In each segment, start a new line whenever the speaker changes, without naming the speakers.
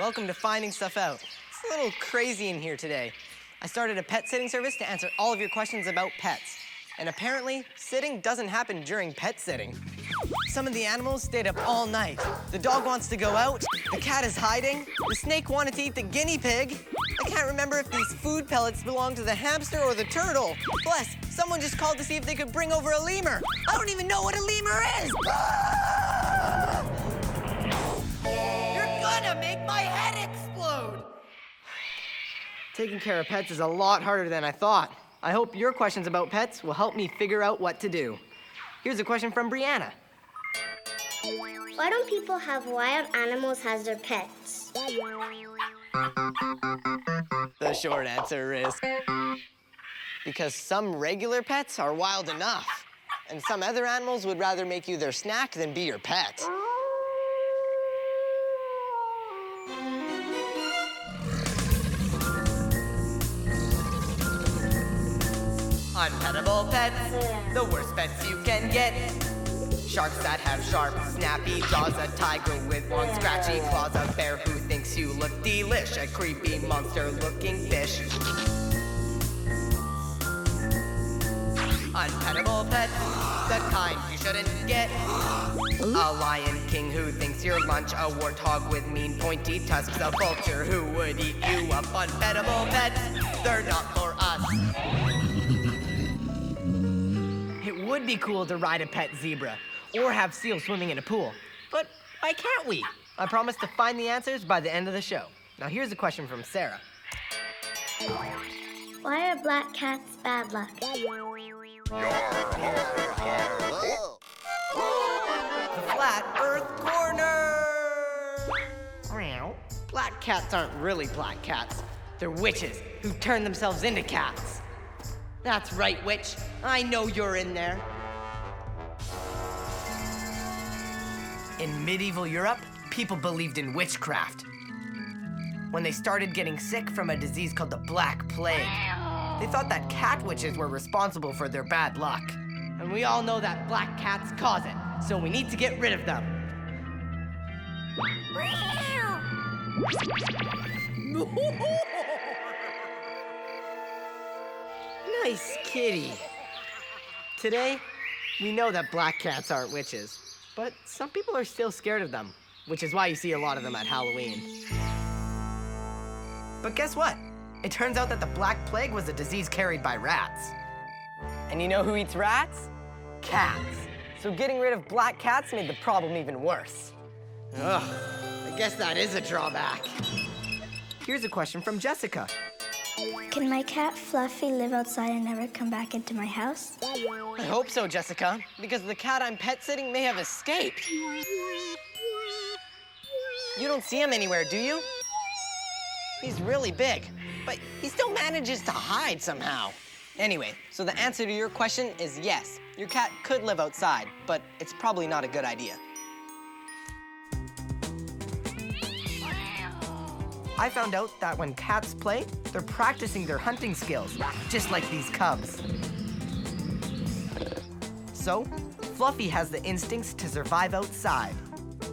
welcome to Finding Stuff Out. It's a little crazy in here today. I started a pet sitting service to answer all of your questions about pets. And apparently, sitting doesn't happen during pet sitting. Some of the animals stayed up all night. The dog wants to go out, the cat is hiding, the snake wanted to eat the guinea pig. I can't remember if these food pellets belong to the hamster or the turtle. Plus, someone just called to see if they could bring over a lemur. I don't even know what a lemur is. You're gonna make my head explode. Taking care of pets is a lot harder than I thought. I hope your questions about pets will help me figure out what to do. Here's a question from Brianna.
Why don't people have wild animals as their pets?
The short answer is because some regular pets are wild enough, and some other animals would rather make you their snack than be your pet. Unpettable pets, the worst pets you can get. Sharks that have sharp, snappy jaws, a tiger with long, scratchy claws, a bear who thinks you look delish, a creepy monster-looking fish. Unpettable pets, the kind you shouldn't get. A lion king who thinks you're lunch, a warthog with mean pointy tusks, a vulture who would eat you up. Unpettable pets, they're not for us. It would be cool to ride a pet zebra or have seals swimming in a pool, but why can't we? I promise to find the answers by the end of the show. Now here's a question from Sarah.
Why are black cats bad luck?
The Flat Earth Corner! Black cats aren't really black cats. They're witches who turn themselves into cats. That's right, witch. I know you're in there. In medieval Europe, people believed in witchcraft. When they started getting sick from a disease called the Black Plague, they thought that cat witches were responsible for their bad luck. And we all know that black cats cause it, so we need to get rid of them. Nice kitty. Today, we know that black cats aren't witches, but some people are still scared of them, which is why you see a lot of them at Halloween. But guess what? It turns out that the Black Plague was a disease carried by rats. And you know who eats rats? Cats. So getting rid of black cats made the problem even worse. Ugh, I guess that is a drawback. Here's a question from Jessica.
Can my cat Fluffy live outside and never come back into my house?
I hope so, Jessica, because the cat I'm pet sitting may have escaped. You don't see him anywhere, do you? He's really big, but he still manages to hide somehow. Anyway, so the answer to your question is yes. Your cat could live outside, but it's probably not a good idea. I found out that when cats play, they're practicing their hunting skills, just like these cubs. So, Fluffy has the instincts to survive outside.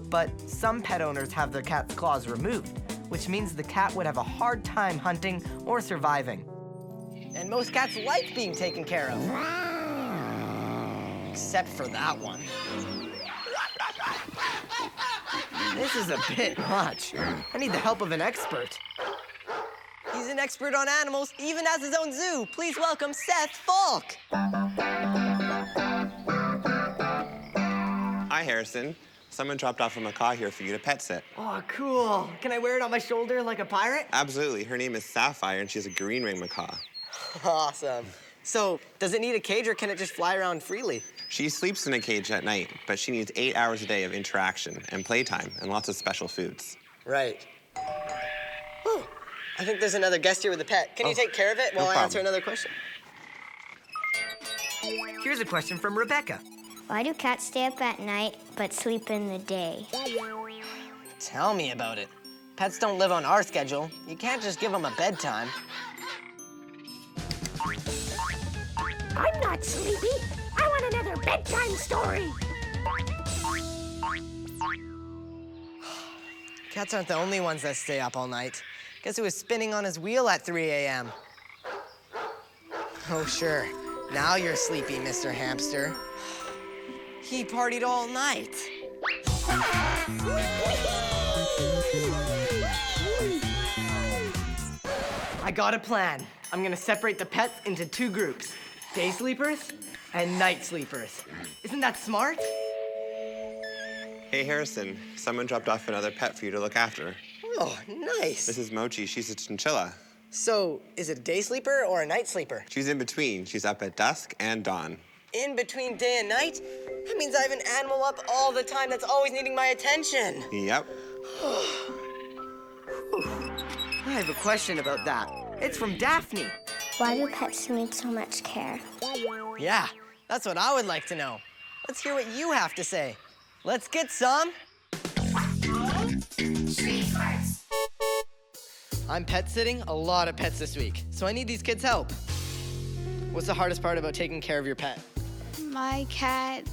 But some pet owners have their cat's claws removed, which means the cat would have a hard time hunting or surviving. And most cats like being taken care of. Except for that one. This is a bit much. I need the help of an expert. He's an expert on animals, even has his own zoo. Please welcome Seth Falk.
Hi, Harrison. Someone dropped off a macaw here for you to pet sit.
Oh, cool. Can I wear it on my shoulder like a pirate?
Absolutely. Her name is Sapphire, and she's a green ring macaw.
Awesome. So, does it need a cage, or can it just fly around freely?
She sleeps in a cage at night, but she needs 8 hours a day of interaction and playtime and lots of special foods.
Right. Whew. I think there's another guest here with a pet. Can you take care of it while I answer another question? Here's a question from Rebecca.
Why do cats stay up at night but sleep in the day?
Tell me about it. Pets don't live on our schedule. You can't just give them a bedtime.
I'm not sleepy. I want another bedtime story.
Cats aren't the only ones that stay up all night. Guess who was spinning on his wheel at 3 a.m.? Oh, sure. Now you're sleepy, Mr. Hamster. He partied all night. I got a plan. I'm gonna separate the pets into 2 groups, day sleepers and night sleepers. Isn't that smart?
Hey, Harrison, someone dropped off another pet for you to look after.
Oh, nice.
This is Mochi. She's a chinchilla.
So, is it a day sleeper or a night sleeper?
She's in between. She's up at dusk and dawn.
In between day and night? That means I have an animal up all the time that's always needing my attention.
Yep.
I have a question about that. It's from Daphne.
Why do pets need so much care?
Yeah, that's what I would like to know. Let's hear what you have to say. Let's get some. I'm pet sitting a lot of pets this week, so I need these kids' help. What's the hardest part about taking care of your pet?
My cat,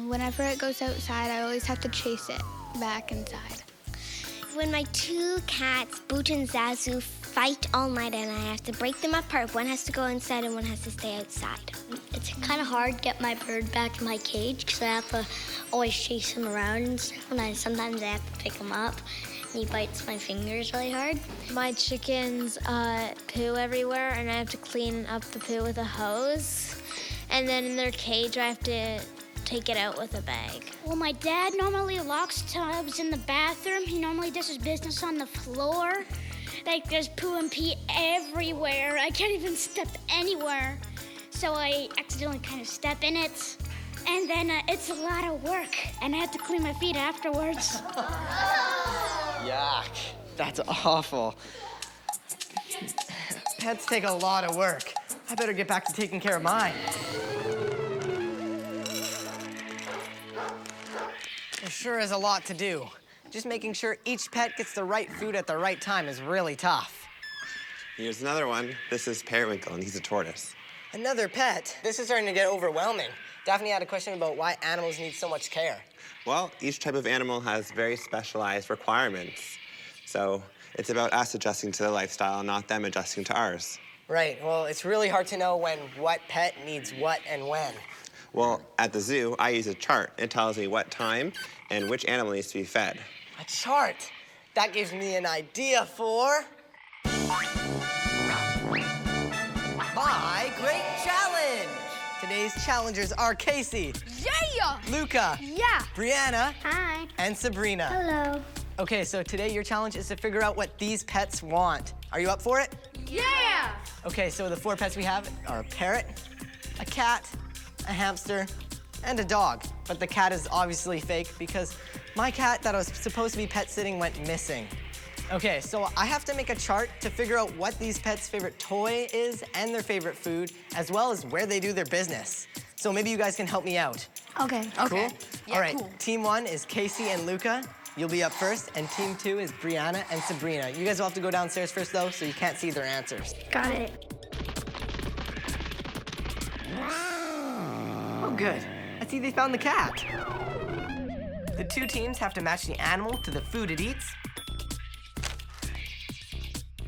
whenever it goes outside, I always have to chase it back inside.
When my 2 cats, Boot and Zazu, fight all night and I have to break them apart, one has to go inside and one has to stay outside.
It's kind of hard to get my bird back in my cage because I have to always chase him around and stuff, and sometimes I have to pick him up. And he bites my fingers really hard.
My chickens poo everywhere, and I have to clean up the poo with a hose. And then in their cage, I have to take it out with a bag.
Well, my dad normally locks tubs in the bathroom. He normally does his business on the floor. Like, there's poo and pee everywhere. I can't even step anywhere. So I accidentally kind of step in it. And then it's a lot of work. And I have to clean my feet afterwards.
Yuck, that's awful. Pets take a lot of work. I better get back to taking care of mine. There sure is a lot to do. Just making sure each pet gets the right food at the right time is really tough.
Here's another one. This is Periwinkle, and he's a tortoise.
Another pet? This is starting to get overwhelming. Daphne had a question about why animals need so much care.
Well, each type of animal has very specialized requirements. So it's about us adjusting to their lifestyle, not them adjusting to ours.
Right, well, it's really hard to know what pet needs what and when.
Well, at the zoo, I use a chart. It tells me what time and which animal needs to be fed.
A chart? That gives me an idea for... my great challenge! Today's challengers are Casey.
Yeah!
Luca.
Yeah!
Brianna.
Hi.
And Sabrina.
Hello.
Okay, so today your challenge is to figure out what these pets want. Are you up for it?
Yeah!
Okay, so the 4 pets we have are a parrot, a cat, a hamster, and a dog. But the cat is obviously fake because my cat that I was supposed to be pet sitting went missing. Okay, so I have to make a chart to figure out what these pets' favorite toy is and their favorite food, as well as where they do their business. So maybe you guys can help me out.
Okay.
Cool?
Yeah,
All right,
cool.
Team 1 is Casey and Luca. You'll be up first, and Team 2 is Brianna and Sabrina. You guys will have to go downstairs first, though, so you can't see their answers.
Got it.
Oh, good. I see they found the cat. The 2 teams have to match the animal to the food it eats,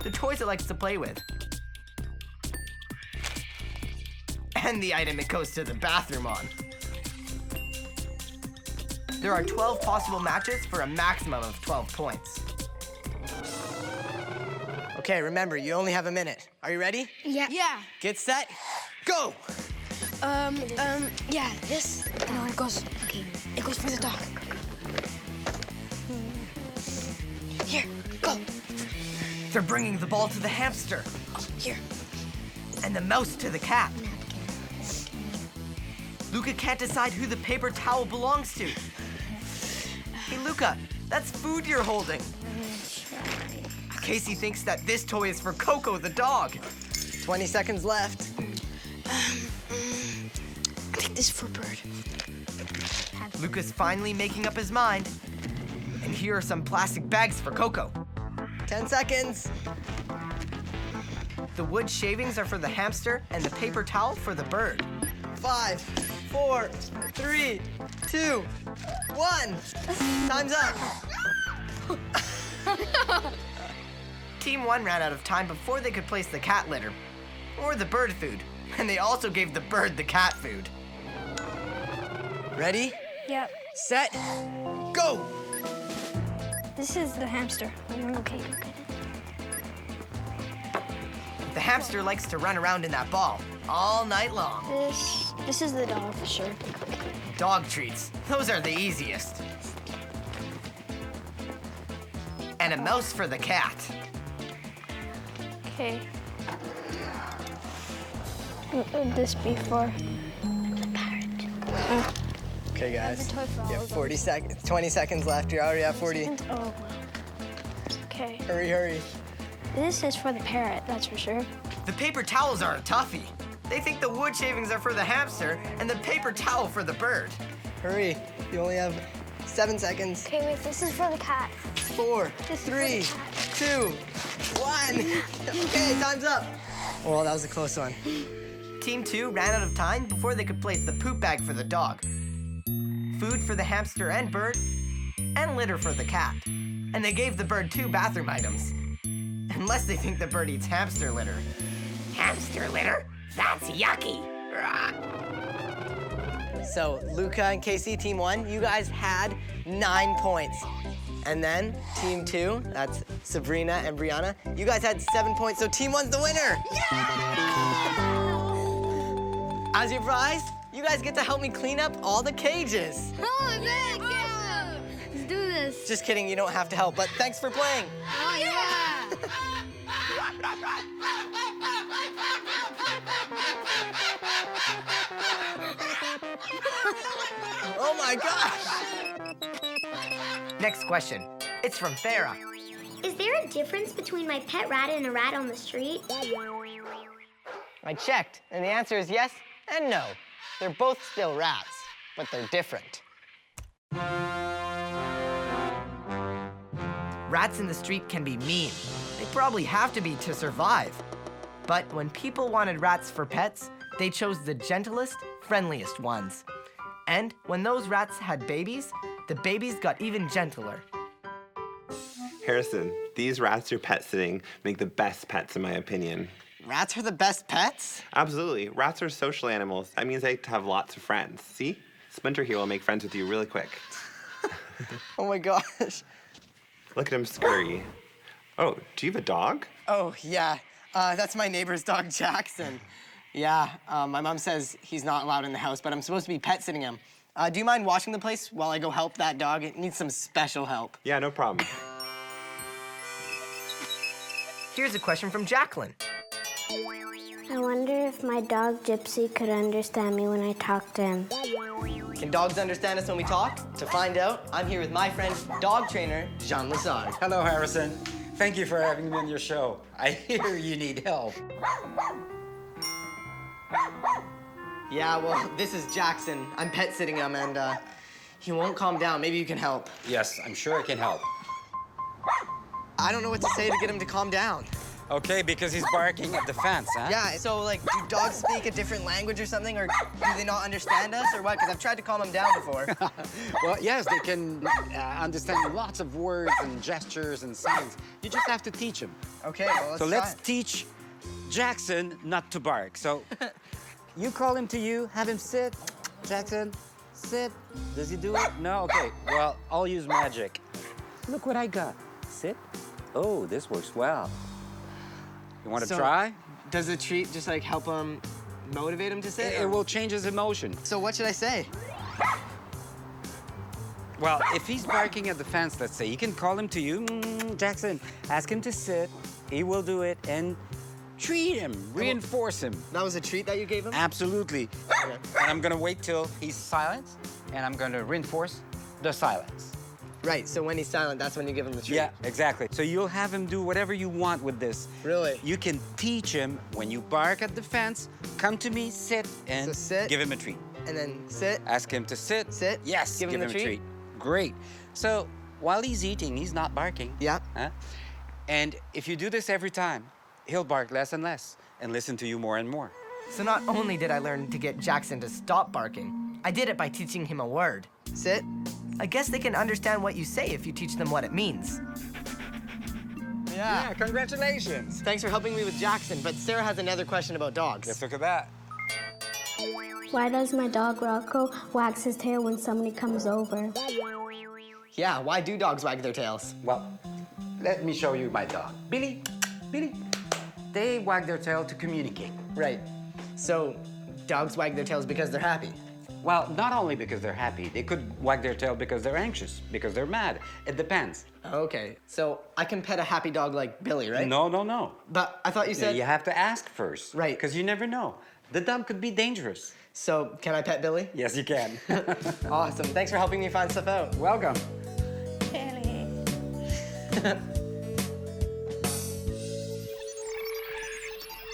the toys it likes to play with, and the item it goes to the bathroom on. There are 12 possible matches for a maximum of 12 points. Okay, remember, you only have a minute. Are you ready?
Yeah.
Get set, go!
Yeah, this. No, it goes. Okay, it goes for the dog. Here, go.
They're bringing the ball to the hamster.
Here.
And the mouse to the cat. Luca can't decide who the paper towel belongs to. Hey, Luca, that's food you're holding. Casey thinks that this toy is for Coco the dog. 20 seconds left.
I think this is for Bird.
Luca's finally making up his mind. And here are some plastic bags for Coco. 10 seconds. The wood shavings are for the hamster and the paper towel for the bird. 5, 4, 3, 2, 1. Time's up. Team 1 ran out of time before they could place the cat litter, or the bird food, and they also gave the bird the cat food. Ready,
Yep.
set, go!
This is the hamster. Okay.
The hamster likes to run around in that ball all night long.
This is the dog for sure.
Dog treats, those are the easiest. And a mouse for the cat.
Okay. What would this be for?
Okay, guys.
toy for all
You have
of
40 seconds, 20 seconds left. You're already at 40.
Oh. Okay.
Hurry, hurry.
This is for the parrot, that's for sure.
The paper towels are a toughie. They think the wood shavings are for the hamster and the paper towel for the bird. Hurry, you only have 7 seconds.
Okay, wait, this is for the cat.
4,
This is for
3,
the cat.
2, 1. Okay, time's up. Well, that was a close one. Team 2 ran out of time before they could place the poop bag for the dog, food for the hamster and bird, and litter for the cat. And they gave the bird 2 bathroom items. Unless they think the bird eats hamster litter.
Hamster litter? That's yucky. Rah.
So, Luca and Casey, team 1, you guys had 9 points. And then, team 2, that's Sabrina and Brianna, you guys had 7 points, so team 1's the winner! As your prize, you guys get to help me clean up all the cages.
Oh, thanks. Yeah. Let's do this.
Just kidding, you don't have to help, but thanks for playing.
Oh, yeah.
Oh my gosh! Next question. It's from Farah.
Is there a difference between my pet rat and a rat on the street?
I checked, and the answer is yes and no. They're both still rats, but they're different. Rats in the street can be mean. They probably have to be to survive. But when people wanted rats for pets, they chose the gentlest, friendliest ones. And when those rats had babies, the babies got even gentler.
Harrison, these rats you're pet sitting make the best pets in my opinion.
Rats are the best pets?
Absolutely. Rats are social animals. That means they have lots of friends. See? Splinter here will make friends with you really quick.
Oh my gosh.
Look at him scurry. Oh, do you have a dog?
Oh, yeah. That's my neighbor's dog, Jackson. Yeah, my mom says he's not allowed in the house, but I'm supposed to be pet sitting him. Do you mind washing the place while I go help that dog? It needs some special help.
Yeah, no problem.
Here's a question from Jacqueline.
I wonder if my dog Gypsy could understand me when I talk to him.
Can dogs understand us when we talk? To find out, I'm here with my friend, dog trainer, Jean Lassard.
Hello, Harrison. Thank you for having me on your show. I hear you need help.
Yeah, well, this is Jackson. I'm pet sitting him, and he won't calm down. Maybe you can help.
Yes, I'm sure I can help.
I don't know what to say to get him to calm down.
Okay, because he's barking at the fence, huh?
Yeah, so, like, do dogs speak a different language or something, or do they not understand us, or what? Because I've tried to calm him down before.
Well, yes, they can understand lots of words and gestures and signs. You just have to teach them.
Okay, well, let's
So
try
let's
it.
teach Jackson not to bark. So you call him to you, have him sit. Jackson, sit. Does he do it? No? Okay, well, I'll use magic. Look what I got. Sit. Oh, this works well. You want to try?
Does the treat just, like, help him motivate him to sit?
It will change his emotion.
So what should I say?
Well, if he's barking at the fence, let's say, you can call him to you. Jackson, ask him to sit. He will do it. And treat him, reinforce him.
That was a treat that you gave him?
Absolutely.
Okay.
And I'm going to wait till he's silent, and I'm going to reinforce the silence.
Right, so when he's silent, that's when you give him the treat?
Yeah, exactly. So you'll have him do whatever you want with this.
Really?
You can teach him when you bark at the fence, come to me, sit, and
So sit.
give him a treat.
And then sit.
Ask him to sit.
Sit.
Yes,
Give him the
a
treat.
treat. Great. So while he's eating, he's not barking.
Yeah.
Huh? And if you do this every time, he'll bark less and less and listen to you more and more.
So not only did I learn to get Jackson to stop barking, I did it by teaching him a word. Sit. I guess they can understand what you say if you teach them what it means.
Yeah, congratulations.
Thanks for helping me with Jackson, but Sarah has another question about dogs.
Let's look at that.
Why does my dog Rocco wax his tail when somebody comes over?
Yeah, why do dogs wag their tails?
Well, let me show you my dog. Billy, Billy. They wag their tail to communicate.
Right. So, dogs wag their tails because they're happy.
Well, not only because they're happy, they could wag their tail because they're anxious, because they're mad. It depends.
Okay, so I can pet a happy dog like Billy, right?
No, no, no.
But I thought you said...
You have to ask first.
Right.
Because you never know. The dog could be dangerous.
So, can I pet Billy?
Yes, you can.
Awesome. Thanks for helping me find stuff out.
Welcome.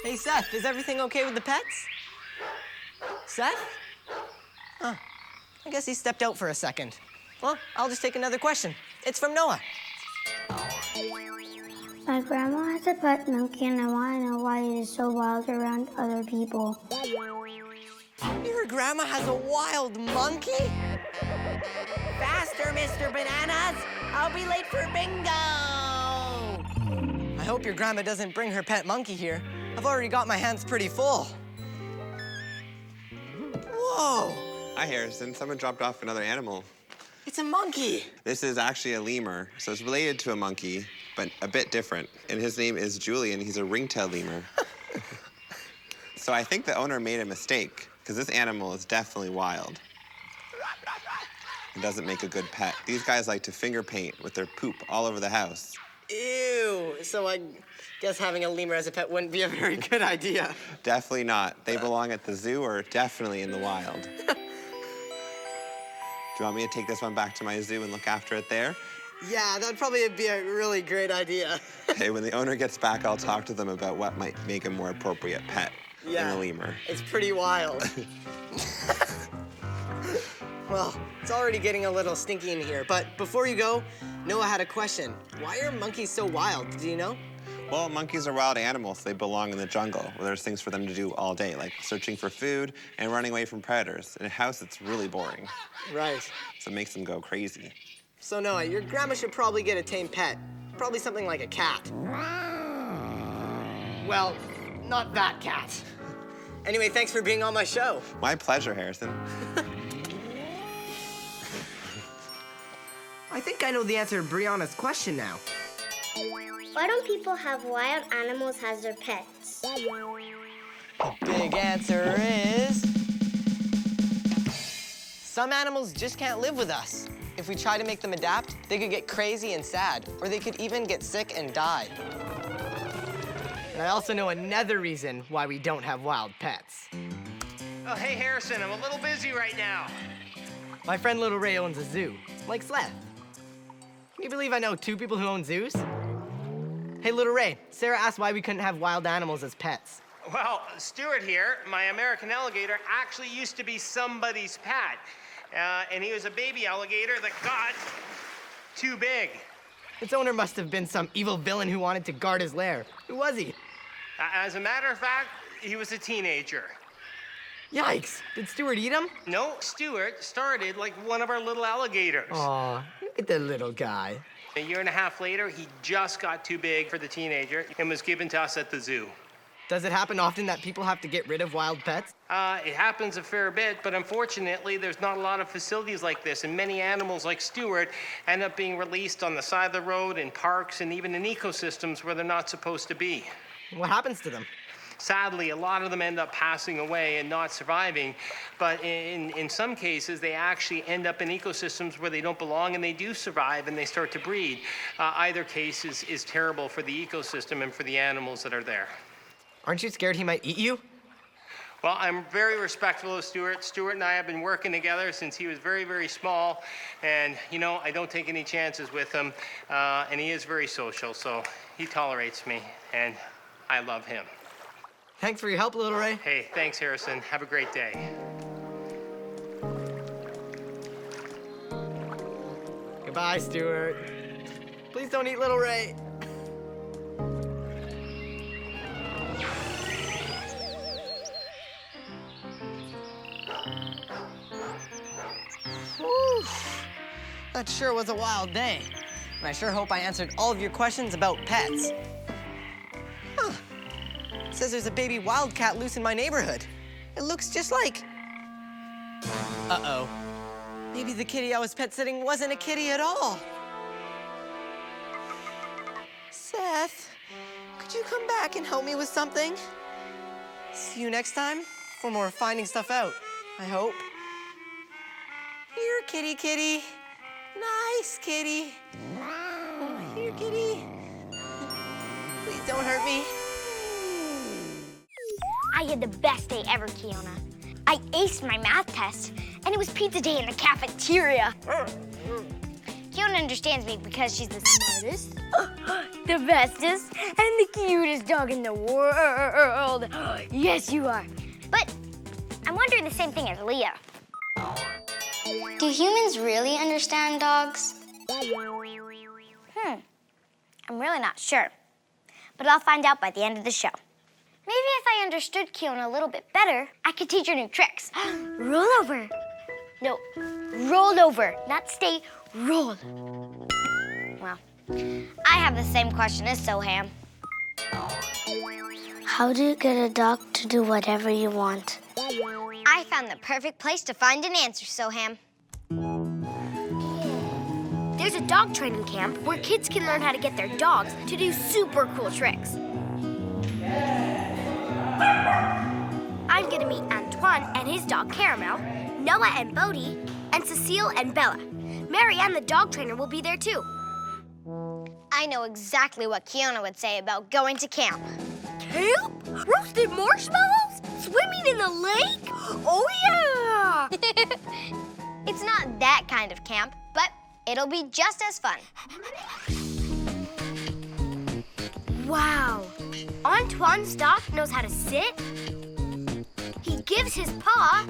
Hey, Seth, is everything okay with the pets? Seth? Huh. I guess he stepped out for a second. Well, I'll just take another question. It's from Noah.
My grandma has a pet monkey, and I want to know why it is so wild around other people.
Your grandma has a wild monkey?
Faster, Mr. Bananas! I'll be late for bingo!
I hope your grandma doesn't bring her pet monkey here. I've already got my hands pretty full. Whoa!
Hi, Harrison. Someone dropped off another animal.
It's a monkey.
This is actually a lemur, so it's related to a monkey, but a bit different. And his name is Julian. He's a ring-tailed lemur. So I think the owner made a mistake, because this animal is definitely wild. It doesn't make a good pet. These guys like to finger paint with their poop all over the house.
Ew. So I guess having a lemur as a pet wouldn't be a very good idea.
Definitely not. They belong at the zoo or definitely in the wild. Do you want me to take this one back to my zoo and look after it there?
Yeah, that'd probably be a really great idea.
Okay, when the owner gets back, I'll talk to them about what might make a more appropriate pet than a lemur.
It's pretty wild. Well, it's already getting a little stinky in here, but before you go, Noah had a question. Why are monkeys so wild? Do you know?
Well, monkeys are wild animals. They belong in the jungle, where there's things for them to do all day, like searching for food and running away from predators. In a house, it's really boring.
Right.
So it makes them go crazy.
So, Noah, your grandma should probably get a tame pet. Probably something like a cat. Well, not that cat. Anyway, thanks for being on my show.
My pleasure, Harrison.
I think I know the answer to Brianna's question now.
Why don't people have wild animals as their pets?
The big answer is... some animals just can't live with us. If we try to make them adapt, they could get crazy and sad, or they could even get sick and die. And I also know another reason why we don't have wild pets.
Oh, hey, Harrison, I'm a little busy right now.
My friend Little Ray owns a zoo, like Seth. Can you believe I know 2 people who own zoos? Hey, Little Ray, Sarah asked why we couldn't have wild animals as pets.
Well, Stuart here, my American alligator, actually used to be somebody's pet. And he was a baby alligator that got too big.
Its owner must have been some evil villain who wanted to guard his lair. Who was he?
As a matter of fact, he was a teenager.
Yikes! Did Stuart eat him?
No, Stuart started like one of our little alligators.
Aw, look at the little guy.
A year and a half later, he just got too big for the teenager and was given to us at the zoo.
Does it happen often that people have to get rid of wild pets?
It happens a fair bit, but unfortunately, there's not a lot of facilities like this, and many animals like Stuart end up being released on the side of the road, in parks, and even in ecosystems where they're not supposed to be.
What happens to them?
Sadly, a lot of them end up passing away and not surviving, but in some cases, they actually end up in ecosystems where they don't belong, and they do survive, and they start to breed. Either case is terrible for the ecosystem and for the animals that are there.
Aren't you scared he might eat you?
Well, I'm very respectful of Stuart. Stuart and I have been working together since he was very, very small, and, you know, I don't take any chances with him, and he is very social, so he tolerates me, and I love him.
Thanks for your help, Little Ray.
Hey, thanks, Harrison. Have a great day.
Goodbye, Stuart. Please don't eat Little Ray. Whew. That sure was a wild day. And I sure hope I answered all of your questions about pets. Huh. It says there's a baby wildcat loose in my neighborhood. It looks just like... Uh-oh. Maybe the kitty I was pet sitting wasn't a kitty at all. Seth, could you come back and help me with something? See you next time for more Finding Stuff Out, I hope. Here, kitty, kitty. Nice kitty. Oh, here, kitty. Please don't hurt me.
I had the best day ever, Kiona. I aced my math test, and it was pizza day in the cafeteria. Kiona understands me because she's the smartest, the bestest, and the cutest dog in the world. Yes, you are. But I'm wondering the same thing as Leah. Do humans really understand dogs? I'm really not sure. But I'll find out by the end of the show. Maybe if I understood Kiona a little bit better, I could teach her new tricks. Roll over. No, roll over, not stay, roll. Well, I have the same question as Soham.
How do you get a dog to do whatever you want?
I found the perfect place to find an answer, Soham. There's a dog training camp where kids can learn how to get their dogs to do super cool tricks. I'm gonna meet Antoine and his dog Caramel, Noah and Bodie, and Cecile and Bella. Marianne, the dog trainer, will be there too. I know exactly what Kiona would say about going to camp. Camp? Roasted marshmallows? Swimming in the lake? Oh yeah! It's not that kind of camp, but it'll be just as fun. Wow. Antoine's dog knows how to sit. He gives his paw.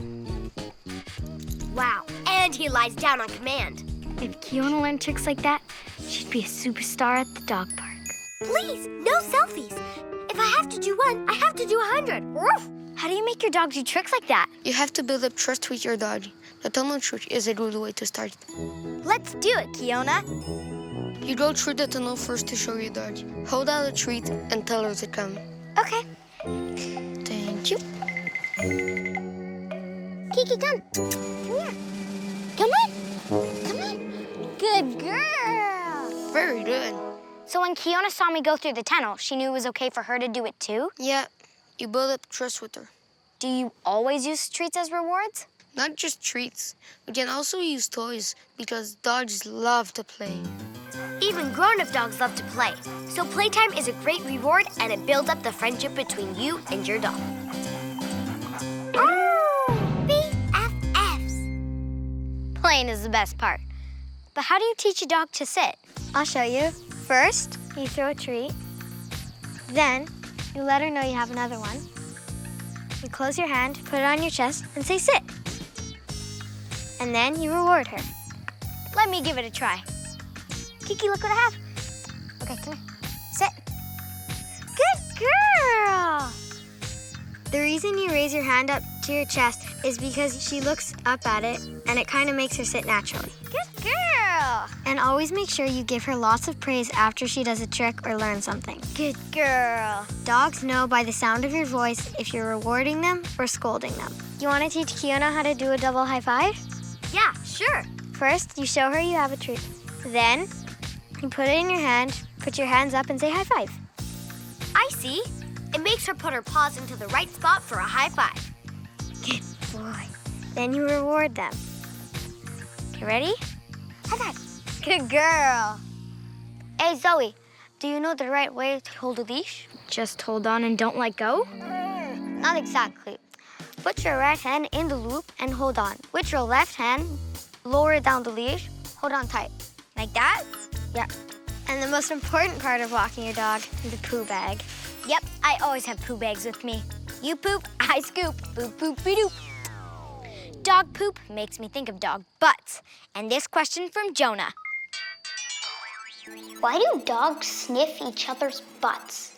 Wow. And he lies down on command. If Kiona learned tricks like that, she'd be a superstar at the dog park. Please, no selfies. If I have to do one, I have to do 100. Woof. How do you make your dog do tricks like that?
You have to build up trust with your dog. The tunnel trick is a good way to start.
Let's do it, Kiona.
You go through the tunnel first to show your dog. Hold out a treat and tell her to come.
Okay.
Thank you.
Kiki, come. Come here. Come on. Come on. Good girl.
Very good.
So when Kiona saw me go through the tunnel, she knew it was okay for her to do it too?
Yeah, you build up trust with her.
Do you always use treats as rewards?
Not just treats. We can also use toys because dogs love to play.
Even grown-up dogs love to play. So playtime is a great reward and it builds up the friendship between you and your dog. BFFs. Playing is the best part. But how do you teach a dog to sit? I'll show you. First, you throw a treat. Then, you let her know you have another one. You close your hand, put it on your chest, and say sit. And then you reward her. Let me give it a try. Kiki, look what I have. Okay, come here. Sit. Good girl. The reason you raise your hand up to your chest is because she looks up at it, and it kind of makes her sit naturally. Good girl. And always make sure you give her lots of praise after she does a trick or learns something. Good girl. Dogs know by the sound of your voice if you're rewarding them or scolding them. You want to teach Kiona how to do a double high five? Yeah, sure. First, you show her you have a treat. Then, you put it in your hand, put your hands up, and say high five. I see. It makes her put her paws into the right spot for a high five. Good boy. Then you reward them. Okay, ready? High five. Good girl. Hey, Zoe, do you know the right way to hold a leash? Just hold on and don't let go? Not exactly. Put your right hand in the loop and hold on. With your left hand, lower down the leash, hold on tight. Like that? Yeah. And the most important part of walking your dog is the poo bag. Yep, I always have poo bags with me. You poop, I scoop. Boop, boop, be-doop. Dog poop makes me think of dog butts. And this question from Jonah. Why do dogs sniff each other's butts?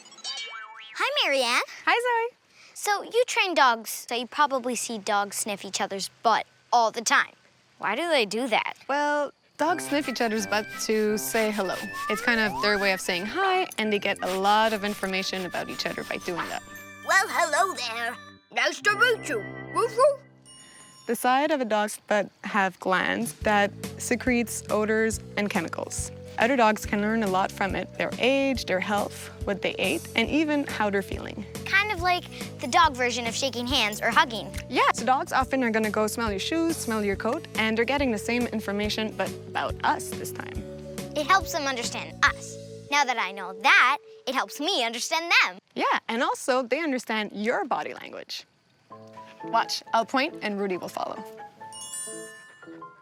Hi, Marianne.
Hi, Zoe.
So you train dogs, so you probably see dogs sniff each other's butt all the time. Why do they do that?
Well, Dogs sniff each other's butt to say hello. It's kind of their way of saying hi, and they get a lot of information about each other by doing that.
Well, hello there. Nice to meet you. Woof woof.
The side of a dog's butt have glands that secretes odors and chemicals. Other dogs can learn a lot from it, their age, their health, what they ate, and even how they're feeling.
Kind of like the dog version of shaking hands or hugging.
Yeah, so dogs often are gonna go smell your shoes, smell your coat, and they're getting the same information, but about us this time.
It helps them understand us. Now that I know that, it helps me understand them.
Yeah, and also they understand your body language. Watch, I'll point and Rudy will follow.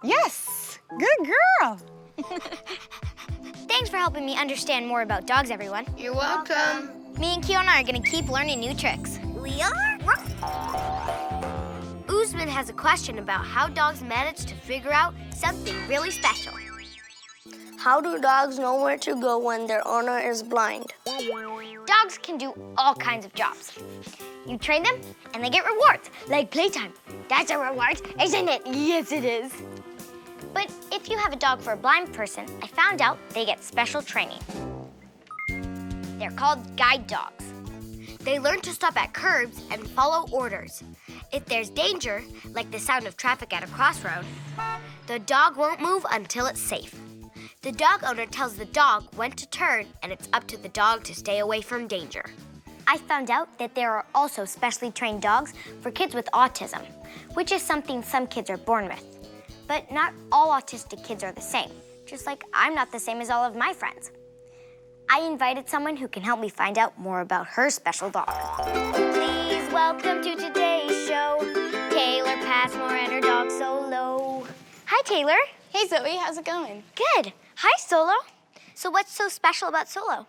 Yes, good girl.
Thanks for helping me understand more about dogs, everyone.
You're welcome.
Me and Kiona are gonna keep learning new tricks.
We are?
Usman has a question about how dogs manage to figure out something really special.
How do dogs know where to go when their owner is blind?
Dogs can do all kinds of jobs. You train them and they get rewards, like playtime. That's a reward, isn't it? Yes, it is. But if you have a dog for a blind person, I found out they get special training. They're called guide dogs. They learn to stop at curbs and follow orders. If there's danger, like the sound of traffic at a crossroad, the dog won't move until it's safe. The dog owner tells the dog when to turn, and it's up to the dog to stay away from danger. I found out that there are also specially trained dogs for kids with autism, which is something some kids are born with. But not all autistic kids are the same, just like I'm not the same as all of my friends. I invited someone who can help me find out more about her special dog. Please welcome to today's show, Taylor Passmore and her dog Solo. Hi, Taylor.
Hey, Zoe, how's it going?
Good. Hi, Solo. So what's so special about Solo?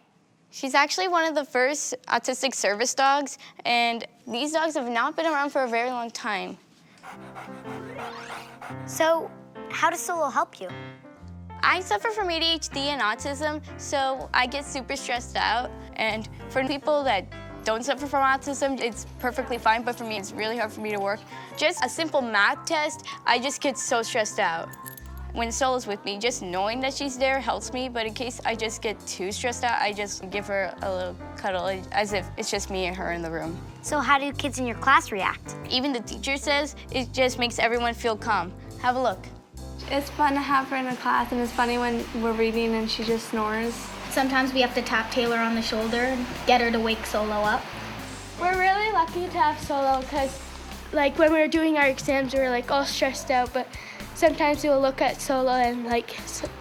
She's actually one of the first autistic service dogs, and these dogs have not been around for a very long time.
So how does Solo help you?
I suffer from ADHD and autism, so I get super stressed out. And for people that don't suffer from autism, it's perfectly fine, but for me, it's really hard for me to work. Just a simple math test, I just get so stressed out. When Solo's with me, just knowing that she's there helps me, but in case I just get too stressed out, I just give her a little cuddle, as if it's just me and her in the room.
So how do kids in your class react?
Even the teacher says it just makes everyone feel calm. Have a look.
It's fun to have her in a class, and it's funny when we're reading and she just snores.
Sometimes we have to tap Taylor on the shoulder and get her to wake Solo up.
We're really lucky to have Solo because, like, when we were doing our exams, we were, like, all stressed out, but sometimes we'll look at Solo and, like,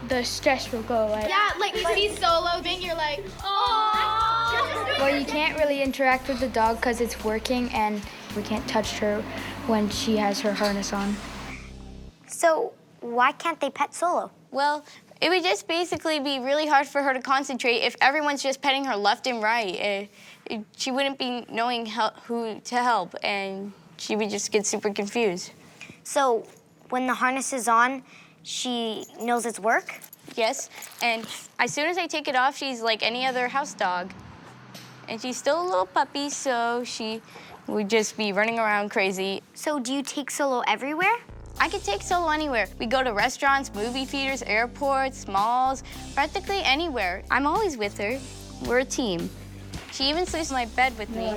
the stress will go away.
Yeah, like you see Solo, then you're like, oh.
Well, you can't really interact with the dog because it's working, and we can't touch her when she has her harness on.
So why can't they pet Solo?
Well, it would just basically be really hard for her to concentrate if everyone's just petting her left and right. She wouldn't be knowing who to help, and she would just get super confused.
So when the harness is on, she knows it's work?
Yes, and as soon as I take it off, she's like any other house dog. And she's still a little puppy, so she would just be running around crazy.
So do you take Solo everywhere?
I could take Solo anywhere. We go to restaurants, movie theaters, airports, malls, practically anywhere. I'm always with her. We're a team. She even sleeps in my bed with me.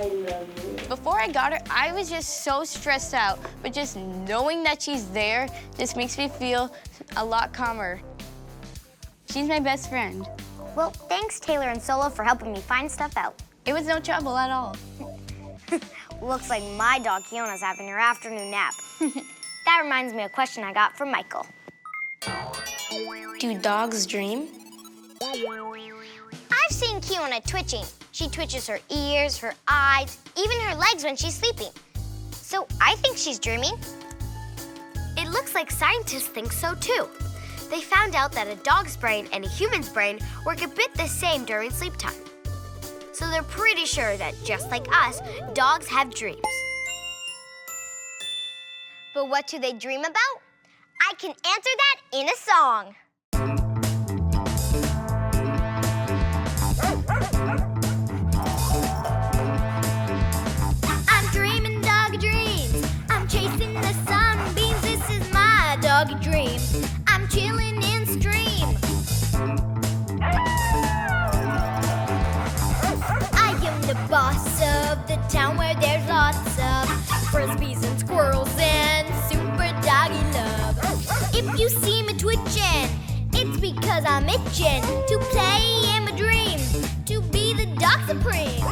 Before I got her, I was just so stressed out, but just knowing that she's there just makes me feel a lot calmer. She's my best friend.
Well, thanks, Taylor and Solo, for helping me find stuff out.
It was no trouble at all.
Looks like my dog, Kiona's having her afternoon nap. That reminds me of a question I got from Michael.
Do dogs dream?
I've seen Kiona twitching. She twitches her ears, her eyes, even her legs when she's sleeping. So I think she's dreaming. It looks like scientists think so too. They found out that a dog's brain and a human's brain work a bit the same during sleep time. So they're pretty sure that just like us, dogs have dreams. But what do they dream about? I can answer that in a song. I'm dreaming dog dreams. I'm chasing the sunbeams. This is my dog dream. I'm chilling in streets. of the town where there's lots of frisbees and squirrels and super doggy love. If you see me twitching, it's because I'm itching to play in my dream, to be the dog supreme.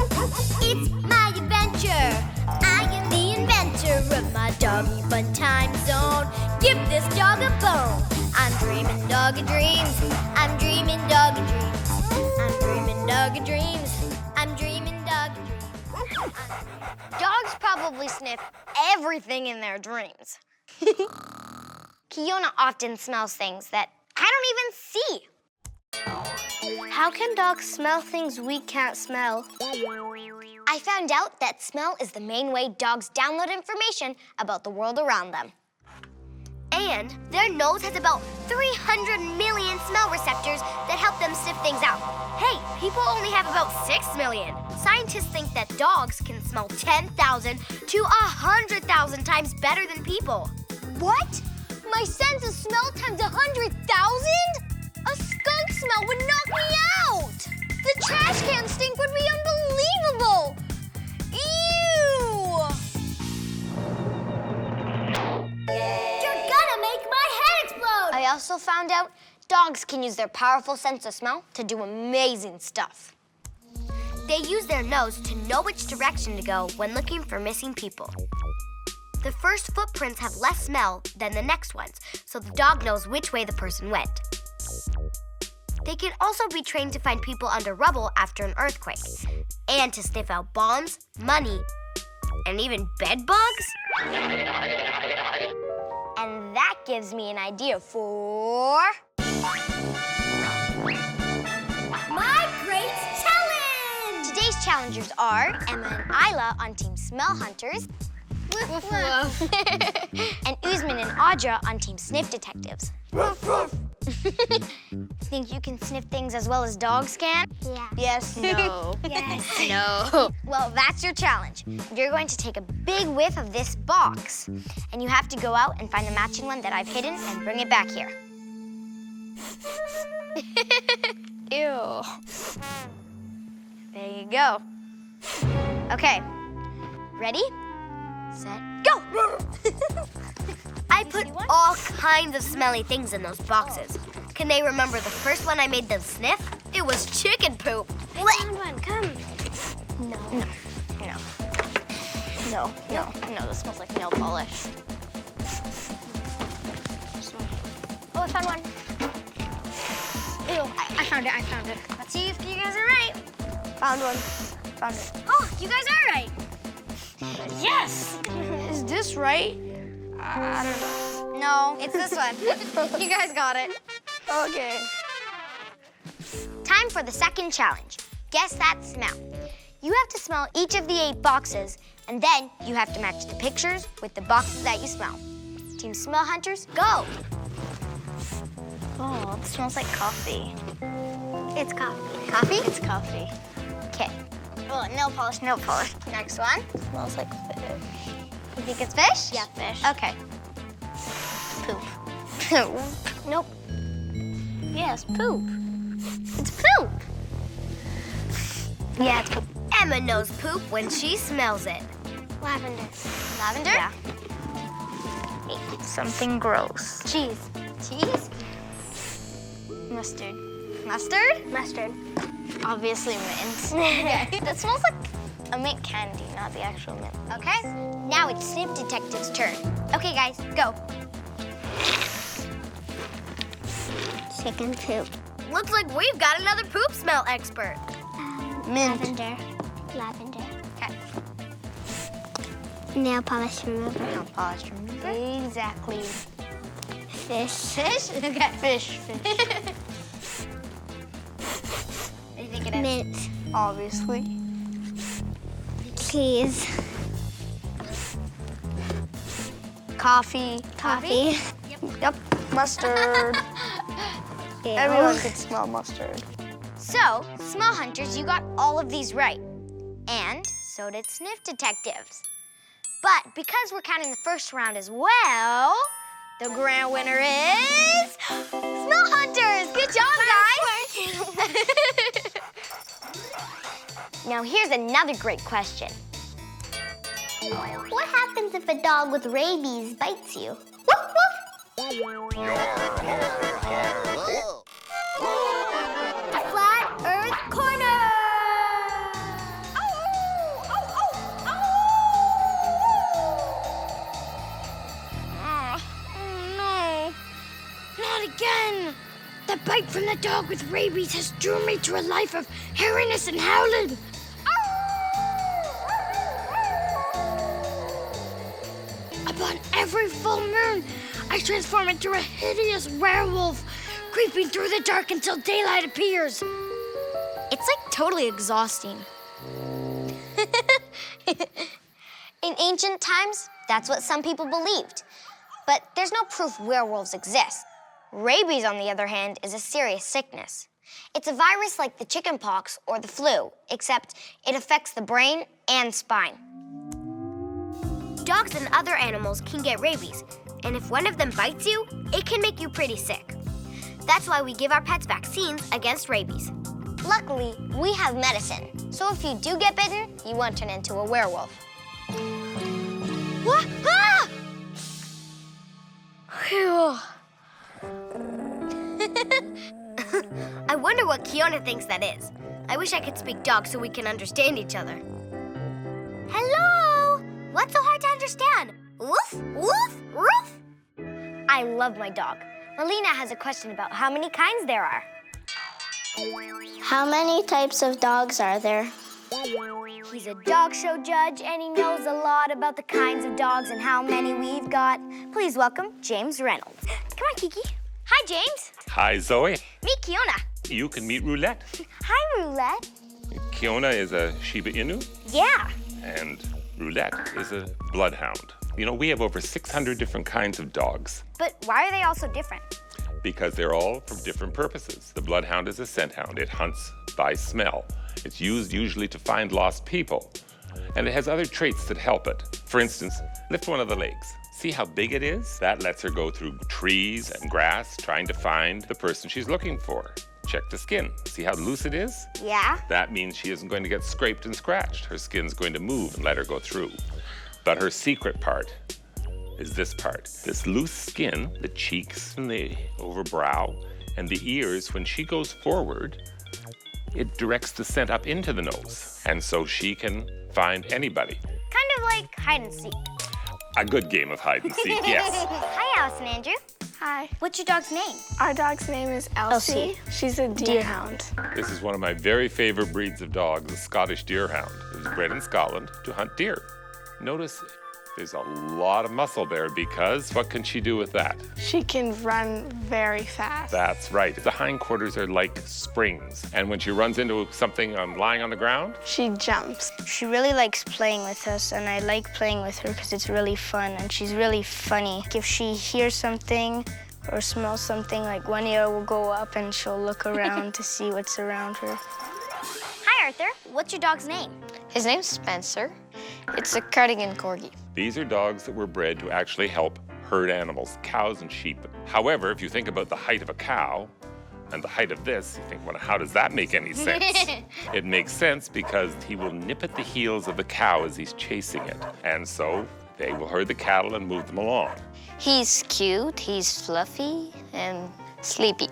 It's my adventure. I am the inventor of my doggy fun time zone. Give this dog a bone. I'm dreaming doggy dreams. I'm dreaming doggy dreams. I'm dreaming doggy dreams. I'm dreaming doggy dreams.
Dogs probably sniff everything in their dreams. Kiona often smells things that I don't even see.
How can dogs smell things we can't smell?
I found out that smell is the main way dogs download information about the world around them.
And their nose has about 300 million smell receptors that help them sniff things out. Hey, people only have about 6 million. Scientists think that dogs can smell 10,000 to 100,000 times better than people.
What? My sense of smell times 100,000? A skunk smell would knock me out! The trash can stink would be unbelievable! Ew!
You're gonna make my head explode!
I also found out dogs can use their powerful sense of smell to do amazing stuff.
They use their nose to know which direction to go when looking for missing people. The first footprints have less smell than the next ones, so the dog knows which way the person went. They can also be trained to find people under rubble after an earthquake, and to sniff out bombs, money, and even bed bugs.
And that gives me an idea for...
My Great Challenge!
Today's challengers are Emma and Isla on Team Smell Hunters, and Usman and Audra on Team Sniff Detectives. Think you can sniff things as well as dogs can?
Yeah.
Yes, no.
Yes.
No. Well, that's your challenge. You're going to take a big whiff of this box, and you have to go out and find the matching one that I've hidden and bring it back here. Ew. There you go. Okay. Ready? Set, go!
I put all kinds of smelly things in those boxes. Can they remember the first one I made them sniff? It was chicken poop.
I found one, come. No. No, this smells like nail polish. Oh, I found one. Ew, I found it. Let's see if you guys are right. Found one. Found it.
Oh, you guys are right.
Yes!
Is this right?
I don't know. No, it's this one. You guys got it.
Okay.
Time for the second challenge. Guess that smell. You have to smell each of the 8 boxes, and then you have to match the pictures with the boxes that you smell. Team Smell Hunters, go! Oh, it smells like coffee.
It's coffee.
Coffee? It's coffee. Okay. Oh, nail polish. Next one. Smells like fish. You think it's fish?
Yeah, fish.
Okay. Poop. Nope. Yes, poop. It's poop.
Yeah, it's poop. Emma knows poop when she smells it.
Lavender. Lavender?
Yeah.
Something gross. Cheese. Cheese? Mustard. Mustard?
Mustard.
Obviously mint. Okay. That smells like a mint candy, not the actual mint. Okay, now it's Sniff Detective's turn. Okay, guys, go.
Chicken poop. Looks like we've got another poop smell expert.
Mint.
Lavender.
Okay.
Nail polish remover.
Nail polish remover. Exactly.
Fish.
Fish? Okay. Fish. What do you think it is?
Mint.
Obviously.
Cheese.
Coffee.
Coffee.
Yep. Mustard. Everyone could smell mustard. So, Smell Hunters, you got all of these right. And so did Sniff Detectives. But because we're counting the first round as well, the grand winner is Smell Hunters! Good job, guys! Now here's another great question.
What happens if a dog with rabies bites you? Woof, woof. Flat Earth Corner!
No, not again. The bite from the dog with rabies has driven me to a life of hairiness and howling. Upon every full moon, I transform into a hideous werewolf, creeping through the dark until daylight appears.
It's like totally exhausting. In ancient times, that's what some people believed. But there's no proof werewolves exist. Rabies, on the other hand, is a serious sickness. It's a virus like the chickenpox or the flu, except it affects the brain and spine. Dogs and other animals can get rabies, and if one of them bites you, it can make you pretty sick. That's why we give our pets vaccines against rabies. Luckily, we have medicine, so if you do get bitten, you won't turn into a werewolf. What? Ah! Phew. I wonder what Kiona thinks that is. I wish I could speak dog so we can understand each other. Hello! What's so hard to understand? Woof, woof, woof. I love my dog. Melina has a question about how many kinds there are.
How many types of dogs are there?
He's a dog show judge, and he knows a lot about the kinds of dogs and how many we've got. Please welcome James Reynolds. Come on, Kiki. Hi, James.
Hi, Zoe.
Meet Kiona.
You can meet Roulette.
Hi, Roulette.
Kiona is a Shiba Inu,
Yeah.
and Roulette is a bloodhound. You know, we have over 600 different kinds of dogs
But why are they all so different?
because they're all for different purposes. The bloodhound is a scent hound. It hunts by smell. It's used usually to find lost people. And it has other traits that help it. For instance, lift one of the legs. See how big it is? That lets her go through trees and grass trying to find the person she's looking for. Check the skin. See how loose it is?
Yeah.
That means she isn't going to get scraped and scratched. Her skin's going to move and let her go through. But her secret part is this part. This loose skin, the cheeks and the overbrow, and the ears, when she goes forward, it directs the scent up into the nose. And so she can find anybody.
Kind of like hide and seek.
A good game of hide and seek, yes.
Hi, Alice and Andrew.
Hi.
What's your dog's name?
Our dog's name is Elsie. She's a deerhound.
This is one of my very favorite breeds of dogs, a Scottish deerhound. It was bred in Scotland to hunt deer. Notice there's a lot of muscle there because what can she do with that?
She can run very fast.
That's right. The hindquarters are like springs. And when she runs into something lying on the ground,
She jumps.
She really likes playing with us, and I like playing with her because it's really fun, and she's really funny. If she hears something or smells something, like one ear will go up and she'll look around to see what's around her.
Hi, Arthur. What's your dog's name?
His name's Spencer. It's a cardigan corgi.
these are dogs that were bred to actually help herd animals, cows and sheep. However, if you think about the height of a cow and the height of this, you think, well, how does that make any sense? It makes sense because he will nip at the heels of the cow as he's chasing it. And so they will herd the cattle and move them along.
He's cute, he's fluffy, and sleepy.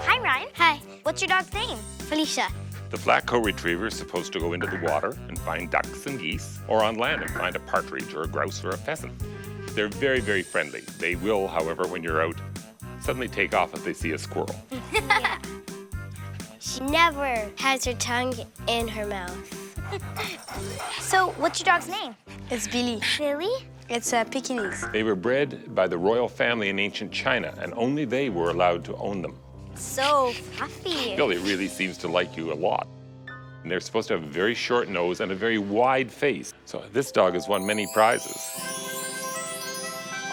Hi, Ryan. Hi. What's your dog's name?
Felicia.
The flat coat retriever is supposed to go into the water and find ducks and geese, or on land and find a partridge or a grouse or a pheasant. They're very, very friendly. They will, however, when you're out, suddenly take off if they see a squirrel.
She never has her tongue in her mouth.
So, what's your dog's name?
It's Billy.
Billy?
It's a Pekingese.
They were bred by the royal family in ancient China, and only they were allowed to own them.
So fluffy.
Billy really seems to like you a lot. And they're supposed to have a very short nose and a very wide face. So this dog has won many prizes.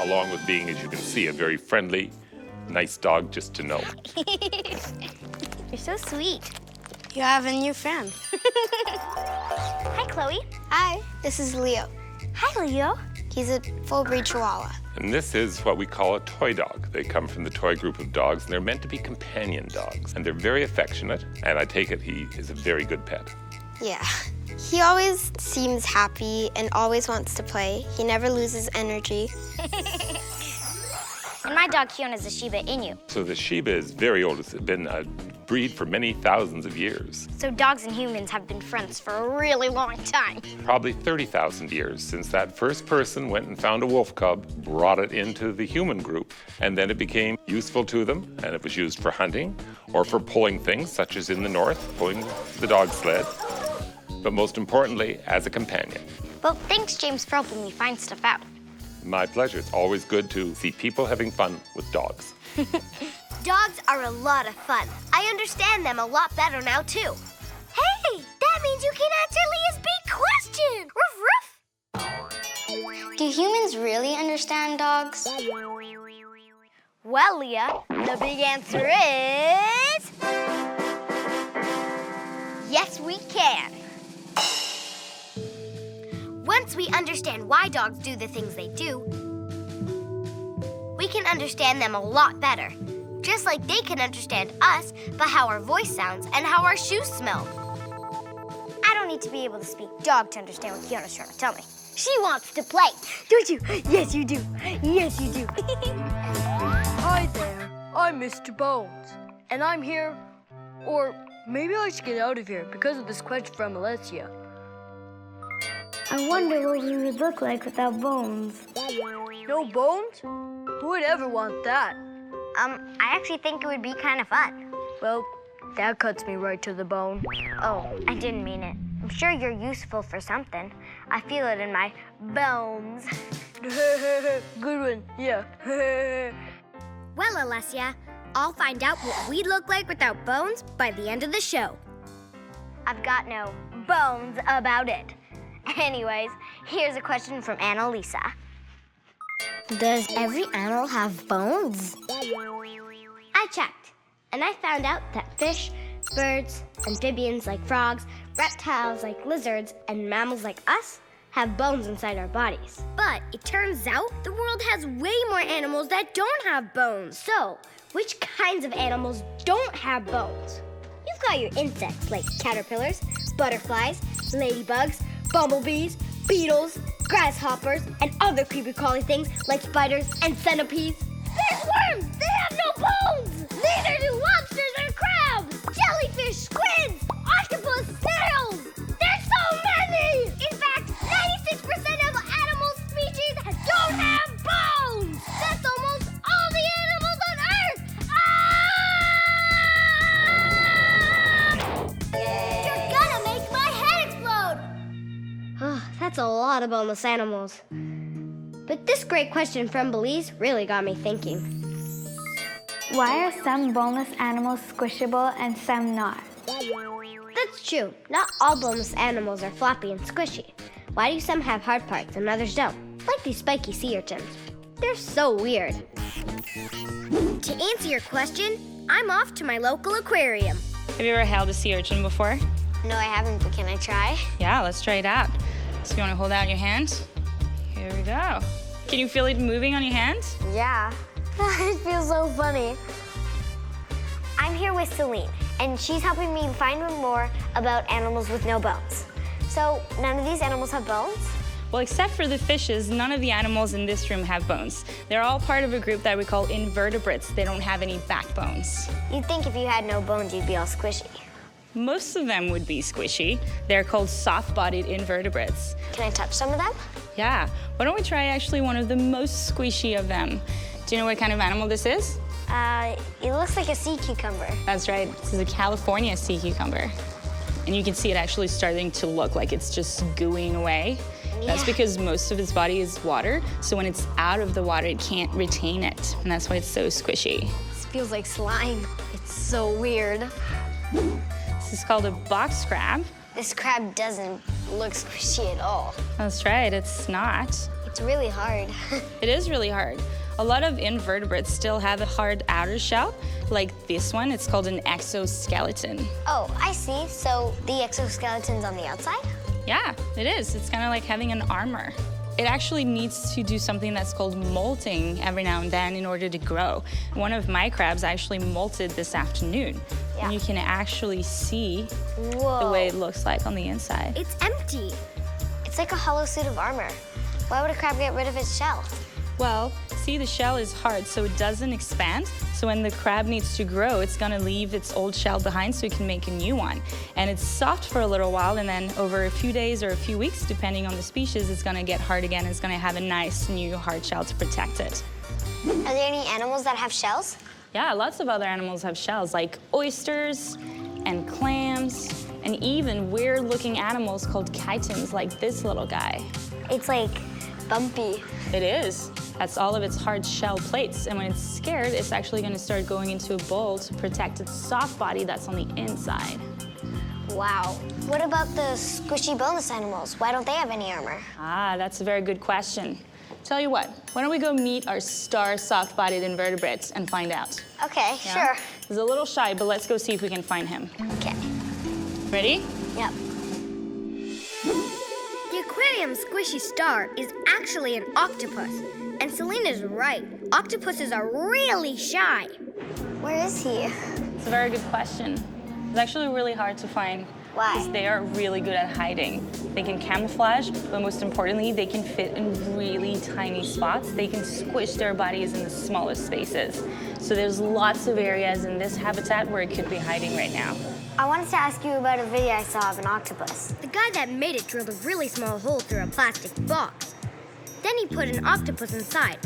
Along with being, as you can see, a very friendly, nice dog just to know.
You're so sweet.
You have a new friend.
Hi, Chloe.
Hi, this is Leo.
Hi, Leo.
He's a full-breed Chihuahua.
And this is what we call a toy dog. They come from the toy group of dogs, and they're meant to be companion dogs. And they're very affectionate, and I take it he is a very good pet.
Yeah. He always seems happy and always wants to play. He never loses energy.
And my dog Kiona is a Shiba Inu.
So the Shiba is very old. It's been a breed for many thousands of years.
So dogs and humans have been friends for a really long time.
Probably 30,000 years since that first person went and found a wolf cub, brought it into the human group, and then it became useful to them, and it was used for hunting or for pulling things, such as in the north, pulling the dog sled, but most importantly, as a companion.
Well, thanks, James, for helping me find stuff out.
My pleasure. It's always good to see people having fun with dogs.
Dogs are a lot of fun. I understand them a lot better now, too. Hey, that means you can answer Leah's big question. Ruff, ruff.
Do humans really understand dogs? Well, Leah, the big answer is... yes, we can.
Once we understand why dogs do the things they do, we can understand them a lot better. Just like they can understand us by how our voice sounds and how our shoes smell.
I don't need to be able to speak dog to understand what Kiona's trying to tell me. She wants to play, don't you? Yes, you do. Yes, you do.
Hi there, I'm Mr. Bones, and I'm here, or maybe I should get out of here because of this question from Alessia.
I wonder what we would look like without bones.
No bones? Who would ever want that?
I actually think it would be kind of fun.
Well, that cuts me right to the bone.
Oh, I didn't mean it. I'm sure you're useful for something. I feel it in my bones.
Good one, yeah.
Well, Alessia, I'll find out what we'd look like without bones by the end of the show.
I've got no bones about it. Anyways, here's a question from Annalisa.
Does every animal have bones?
I checked, and I found out that fish, birds, amphibians like frogs, reptiles like lizards, and mammals like us have bones inside our bodies.
But it turns out the world has way more animals that don't have bones.
So, which kinds of animals don't have bones? You've got your insects like caterpillars, butterflies, ladybugs, bumblebees, beetles, grasshoppers, and other creepy-crawly things like spiders and centipedes.
There's worms! They have no bones! Neither do lobsters or crabs! Jellyfish, squids, octopus, snails! There's so many! In fact, 96% of animal species don't have bones! That's almost all the animals on Earth! Ah! You're gonna make my head explode!
That's a lot of boneless animals. But this great question from Belize really got me thinking.
Why are some boneless animals squishable and some not?
That's true. Not all boneless animals are floppy and squishy. Why do some have hard parts and others don't? Like these spiky sea urchins. They're so weird.
To answer your question, I'm off to my local aquarium.
Have you ever held a sea urchin before?
No, I haven't, but can I try?
Yeah, let's try it out. So you want to hold out your hand? Here we go. Can you feel it moving on your hands?
Yeah. It feels so funny. I'm here with Celine, and she's helping me find out more about animals with no bones. So, none of these animals have bones?
Well, except for the fishes, none of the animals in this room have bones. They're all part of a group that we call invertebrates. They don't have any backbones.
You'd think if you had no bones, you'd be all squishy.
Most of them would be squishy. They're called soft-bodied invertebrates.
Can I touch some of them?
Yeah. Why don't we try actually one of the most squishy of them? Do you know what kind of animal this is?
It looks like a sea cucumber.
That's right. This is a California sea cucumber. And you can see it actually starting to look like it's just gooing away.
Yeah.
That's because most of its body is water, so when it's out of the water, it can't retain it, and that's why it's so squishy.
This feels like slime. It's so weird.
This is called a box crab.
This crab doesn't look squishy at all.
That's right, it's not.
It's really hard.
It is really hard. A lot of invertebrates still have a hard outer shell, like this one. It's called an exoskeleton.
Oh, I see. So the exoskeleton's on the outside?
Yeah, it is. It's kind of like having an armor. it actually needs to do something that's called molting every now and then in order to grow. One of my crabs actually molted this afternoon.
Yeah.
And you can actually see
Whoa.
the way it looks like on the inside.
It's empty. It's like a hollow suit of armor. Why would a crab get rid of its shell?
Well, see, the shell is hard, so it doesn't expand. So when the crab needs to grow, it's gonna leave its old shell behind so it can make a new one. And it's soft for a little while, and then over a few days or a few weeks, depending on the species, it's gonna get hard again. It's gonna have a nice new hard shell to protect it.
Are there any animals that have shells?
Yeah, lots of other animals have shells, like oysters and clams, and even weird-looking animals called chitons, like this little guy.
It's like bumpy.
It is. That's all of its hard shell plates. And when it's scared, it's actually going to start going into a bowl to protect its soft body that's on the inside.
Wow. What about the squishy boneless animals? Why don't they have any armor?
Ah, that's a very good question. Tell you what, why don't we go meet our star soft-bodied invertebrates and find out?
Okay,
Yeah?
sure.
He's a little shy, but let's go see if we can find him.
Okay.
Ready?
Yep.
The aquarium squishy star is actually an octopus. And Selena's right. Octopuses are really shy.
Where is he?
It's a very good question. It's actually really hard to find.
Why?
Because they are really good at hiding. They can camouflage, but most importantly, they can fit in really tiny spots. They can squish their bodies in the smallest spaces. So there's lots of areas in this habitat where it could be hiding right now.
I wanted to ask you about a video I saw of an octopus.
The guy that made it drilled a really small hole through a plastic box. Then he put an octopus inside.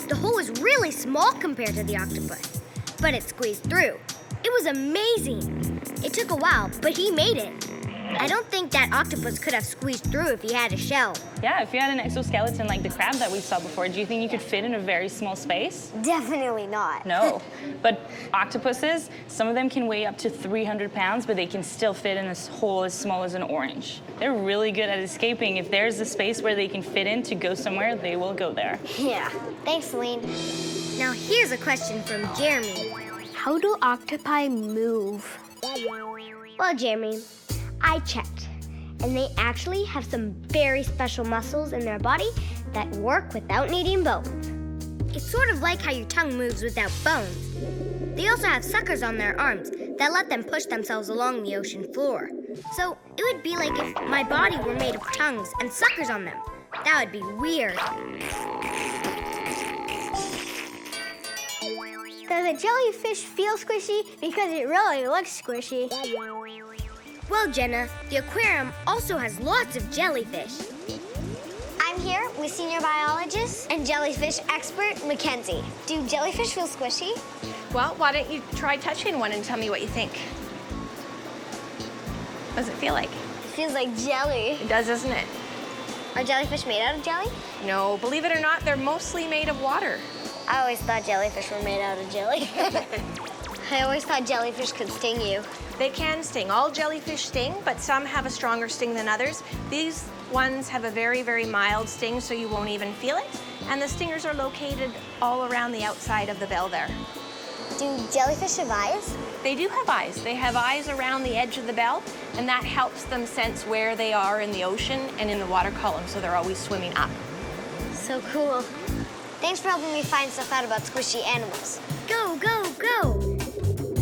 The hole was really small compared to the octopus, but it squeezed through. It was amazing. It took a while, but he made it. I don't think that octopus could have squeezed through if he had a shell.
Yeah, if you had an exoskeleton like the crab that we saw before, do you think you could fit in a very small space?
Definitely not.
No, but octopuses, some of them can weigh up to 300 pounds, but they can still fit in a hole as small as an orange. They're really good at escaping. If there's a space where they can fit in to go somewhere, they will go there.
Yeah. Thanks, Celine.
Now here's a question from Jeremy.
How do octopi move?
Well, Jeremy, I checked, and they actually have some very special muscles in their body that work without needing bones.
It's sort of like how your tongue moves without bones. They also have suckers on their arms that let them push themselves along the ocean floor. So it would be like if my body were made of tongues and suckers on them. That would be weird.
Does a jellyfish feel squishy? Because it really looks squishy.
Well, Jenna, the aquarium also has lots of jellyfish.
I'm here with senior biologist and jellyfish expert, Mackenzie. Do jellyfish feel squishy?
Well, why don't you try touching one and tell me what you think? What does it feel like?
It feels like jelly.
It does, doesn't it?
Are jellyfish made out of jelly?
No, believe it or not, they're mostly made of water.
I always thought jellyfish were made out of jelly. I always thought jellyfish could sting you.
They can sting. All jellyfish sting, but some have a stronger sting than others. These ones have a very, very mild sting, so you won't even feel it. And the stingers are located all around the outside of the bell there.
Do jellyfish have eyes?
They do have eyes. They have eyes around the edge of the bell, and that helps them sense where they are in the ocean and in the water column, so they're always swimming up.
So cool. Thanks for helping me find stuff out about squishy animals.
Go, go, go!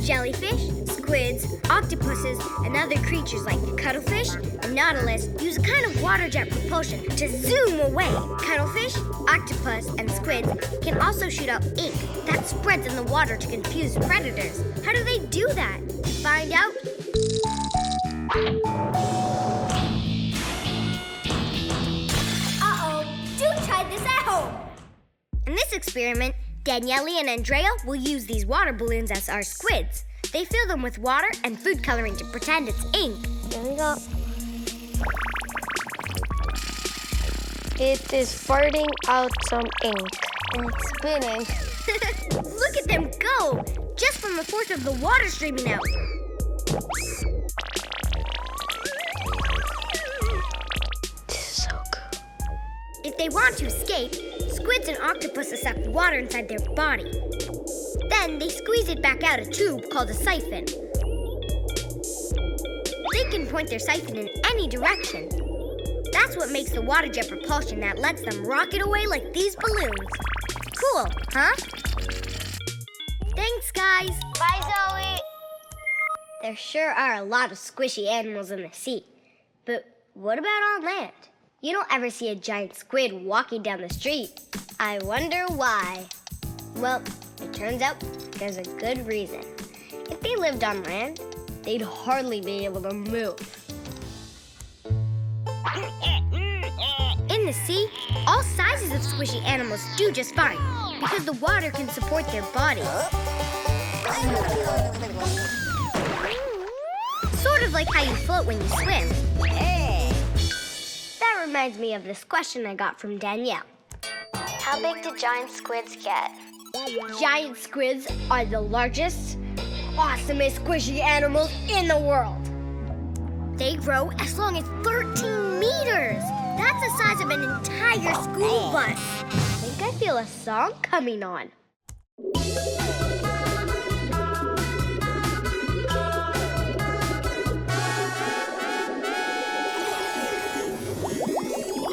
Jellyfish, squids, octopuses, and other creatures like cuttlefish and nautilus use a kind of water jet propulsion to zoom away. Cuttlefish, octopus, and squids can also shoot out ink that spreads in the water to confuse predators. How do they do that? Find out. Uh-oh, do try this at home. In this experiment, Daniele and Andrea will use these water balloons as our squids. They fill them with water and food coloring to pretend it's ink.
Here we go.
It is farting out some ink.
And it's spinning.
Look at them go! Just from the force of the water streaming out.
This is so cool.
If they want to escape, squids and octopuses suck water inside their body. Then they squeeze it back out a tube called a siphon. They can point their siphon in any direction.
That's what makes the water jet propulsion that lets them rocket away like these balloons. Cool, huh? Thanks, guys.
Bye, Zoe.
There sure are a lot of squishy animals in the sea. But what about on land? You don't ever see a giant squid walking down the street. I wonder why. Well, it turns out there's a good reason. If they lived on land, they'd hardly be able to move. In the sea, all sizes of squishy animals do just fine because the water can support their bodies. Sort of like how you float when you swim. Hey. That reminds me of this question I got from Danielle.
How big do giant squids get?
Giant squids are the largest, awesomest squishy animals in the world. They grow as long as 13 meters. That's the size of an entire school bus. I think I feel a song coming on.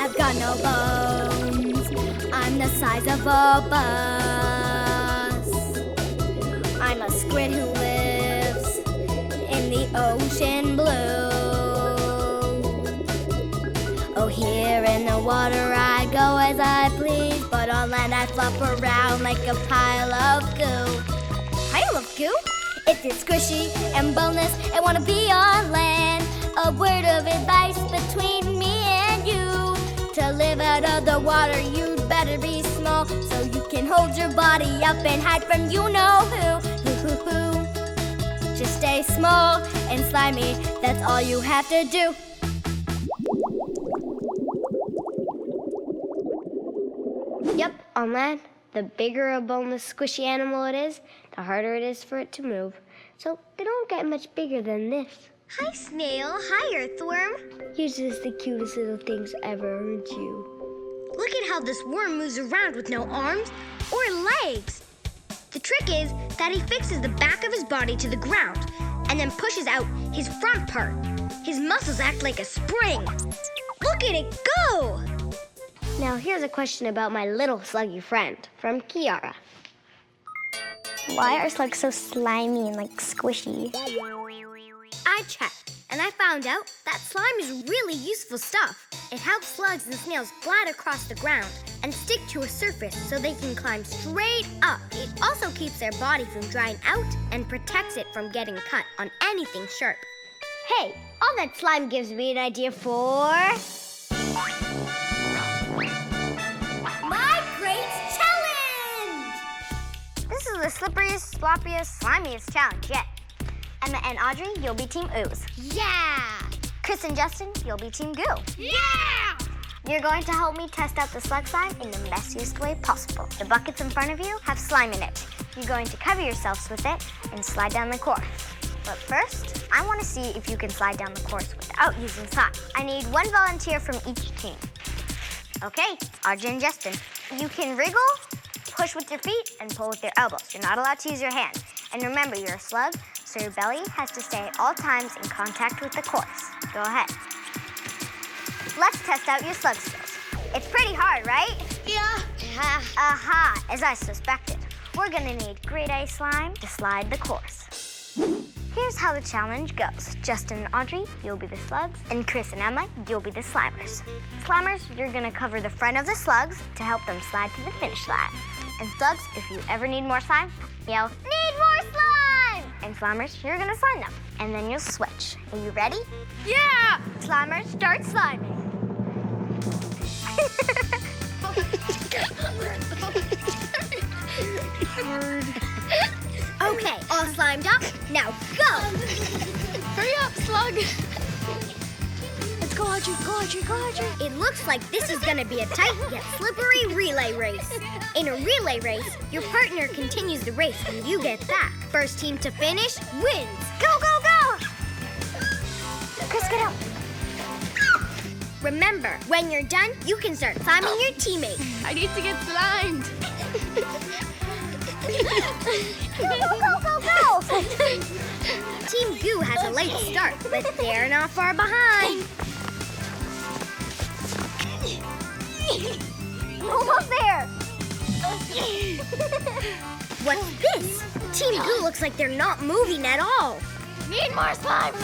I've got no bones. I'm the size of a bus. I'm a squid who lives in the ocean blue. Oh, here in the water I go as I please, but on land I flop around like a pile of goo. Pile of goo? If you're squishy and boneless and want to be on land, a word of advice between me and you. To live out of the water, you'd better be small, so you can hold your body up and hide from you-know-who. Hoo-hoo-hoo. Just stay small and slimy, that's all you have to do. Yep, on land, the bigger a boneless, squishy animal it is, the harder it is for it to move. So they don't get much bigger than this. Hi, snail. Hi, earthworm. You're just the cutest little things ever, aren't you? Look at how this worm moves around with no arms or legs. The trick is that he fixes the back of his body to the ground and then pushes out his front part. His muscles act like a spring. Look at it go! Now here's a question about my little sluggy friend from Kiara.
Why are slugs so slimy and like squishy?
I checked, and I found out that slime is really useful stuff. It helps slugs and snails glide across the ground and stick to a surface so they can climb straight up. It also keeps their body from drying out and protects it from getting cut on anything sharp. Hey, all that slime gives me an idea for... my great challenge!
This is the slipperiest, sloppiest, slimiest challenge yet. Emma and Audrey, you'll be Team Ooze.
Yeah!
Chris and Justin, you'll be Team Goo.
Yeah!
You're going to help me test out the slug slime in the messiest way possible. The buckets in front of you have slime in it. You're going to cover yourselves with it and slide down the course. But first, I want to see if you can slide down the course without using slime. I need one volunteer from each team. Okay, Audrey and Justin. You can wriggle, push with your feet, and pull with your elbows. You're not allowed to use your hands. And remember, you're a slug, so your belly has to stay at all times in contact with the course. Go ahead. Let's test out your slug skills. It's pretty hard, right?
Yeah.
Aha, as I suspected. We're gonna need grade A slime to slide the course. Here's how the challenge goes. Justin and Audrey, you'll be the slugs, and Chris and Emma, you'll be the slimers. Slimers, you're gonna cover the front of the slugs to help them slide to the finish line. And slugs, if you ever need more slime, yell, "Need more slime!" And slimers, you're gonna slime them. And then you'll switch. Are you ready?
Yeah!
Slimers, start sliming.
Okay, all slimed up. Now go!
Hurry up, slug! Let's go, Audrey, go, Audrey, go, Audrey.
It looks like this is gonna be a tight yet slippery relay race. In a relay race, your partner continues the race when you get back. First team to finish wins.
Go, go, go! Chris, get out.
Remember, when you're done, you can start sliming your teammate.
I need to get slimed.
Go, go, go, go!
Team Goo has a late start, but they're not far behind. Almost there. What's this? Team Goo looks like they're not moving at all.
Need more slime.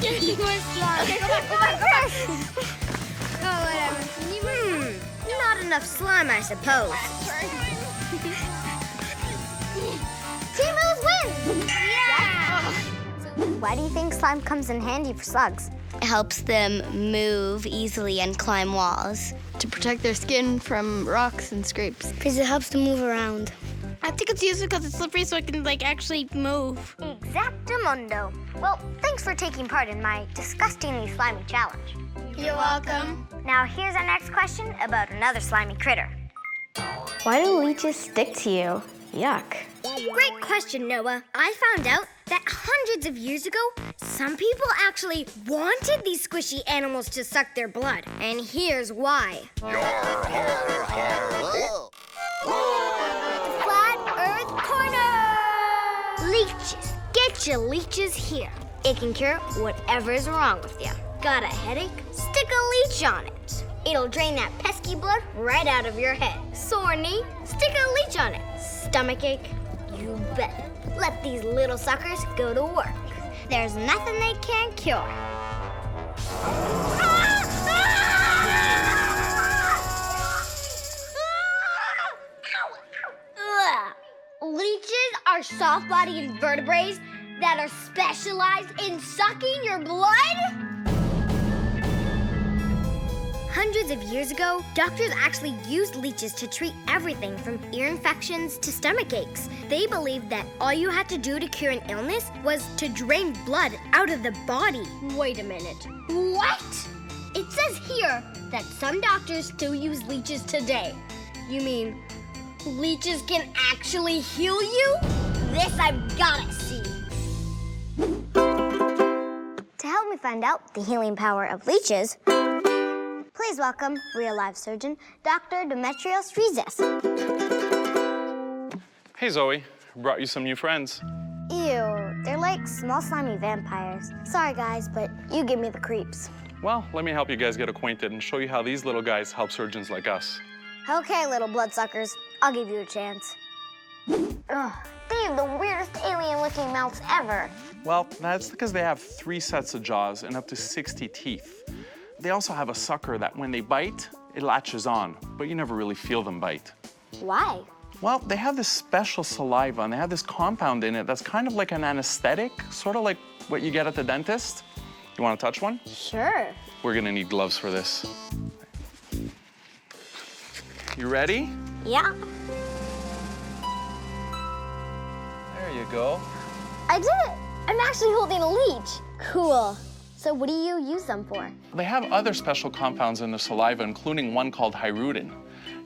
Need more slime. Okay, go back. Oh, whatever. Not enough slime, I suppose. Team Ooze wins! Yeah! Why do you think slime comes in handy for slugs?
It helps them move easily and climb walls.
To protect their skin from rocks and scrapes.
Because it helps them move around.
I think it's used because it's slippery so it can actually move.
Exactamundo. Well, thanks for taking part in my disgustingly slimy challenge.
You're welcome.
Now here's our next question about another slimy critter.
Why do leeches stick to you? Yuck.
Great question, Noah. I found out that hundreds of years ago, some people actually wanted these squishy animals to suck their blood. And here's why. Flat Earth Corner! Leeches. Get your leeches here. It can cure whatever's wrong with you. Got a headache? Stick a leech on it. It'll drain that pesky blood right out of your head. Sore knee? Stick a leech on it. Stomachache? You bet. Let these little suckers go to work. There's nothing they can't cure. Leeches are soft-bodied invertebrates that are specialized in sucking your blood? Hundreds of years ago, doctors actually used leeches to treat everything from ear infections to stomach aches. They believed that all you had to do to cure an illness was to drain blood out of the body. Wait a minute. What? It says here that some doctors still use leeches today. You mean leeches can actually heal you? This I've gotta see. To help me find out the healing power of leeches, please welcome real-life surgeon, Dr. Demetrios Rizes.
Hey, Zoe. Brought you some new friends.
Ew, they're like small slimy vampires. Sorry, guys, but you give me the creeps.
Well, let me help you guys get acquainted and show you how these little guys help surgeons like us.
Okay, little bloodsuckers, I'll give you a chance. Ugh, they have the weirdest alien-looking mouths ever.
Well, that's because they have 3 sets of jaws and up to 60 teeth. They also have a sucker that when they bite, it latches on, but you never really feel them bite.
Why?
Well, they have this special saliva, and they have this compound in it that's kind of like an anesthetic, sort of like what you get at the dentist. You want to touch one?
Sure.
We're gonna need gloves for this. You ready?
Yeah.
There you go.
I did it! I'm actually holding a leech. Cool. So what do you use them for?
They have other special compounds in the saliva, including one called hirudin,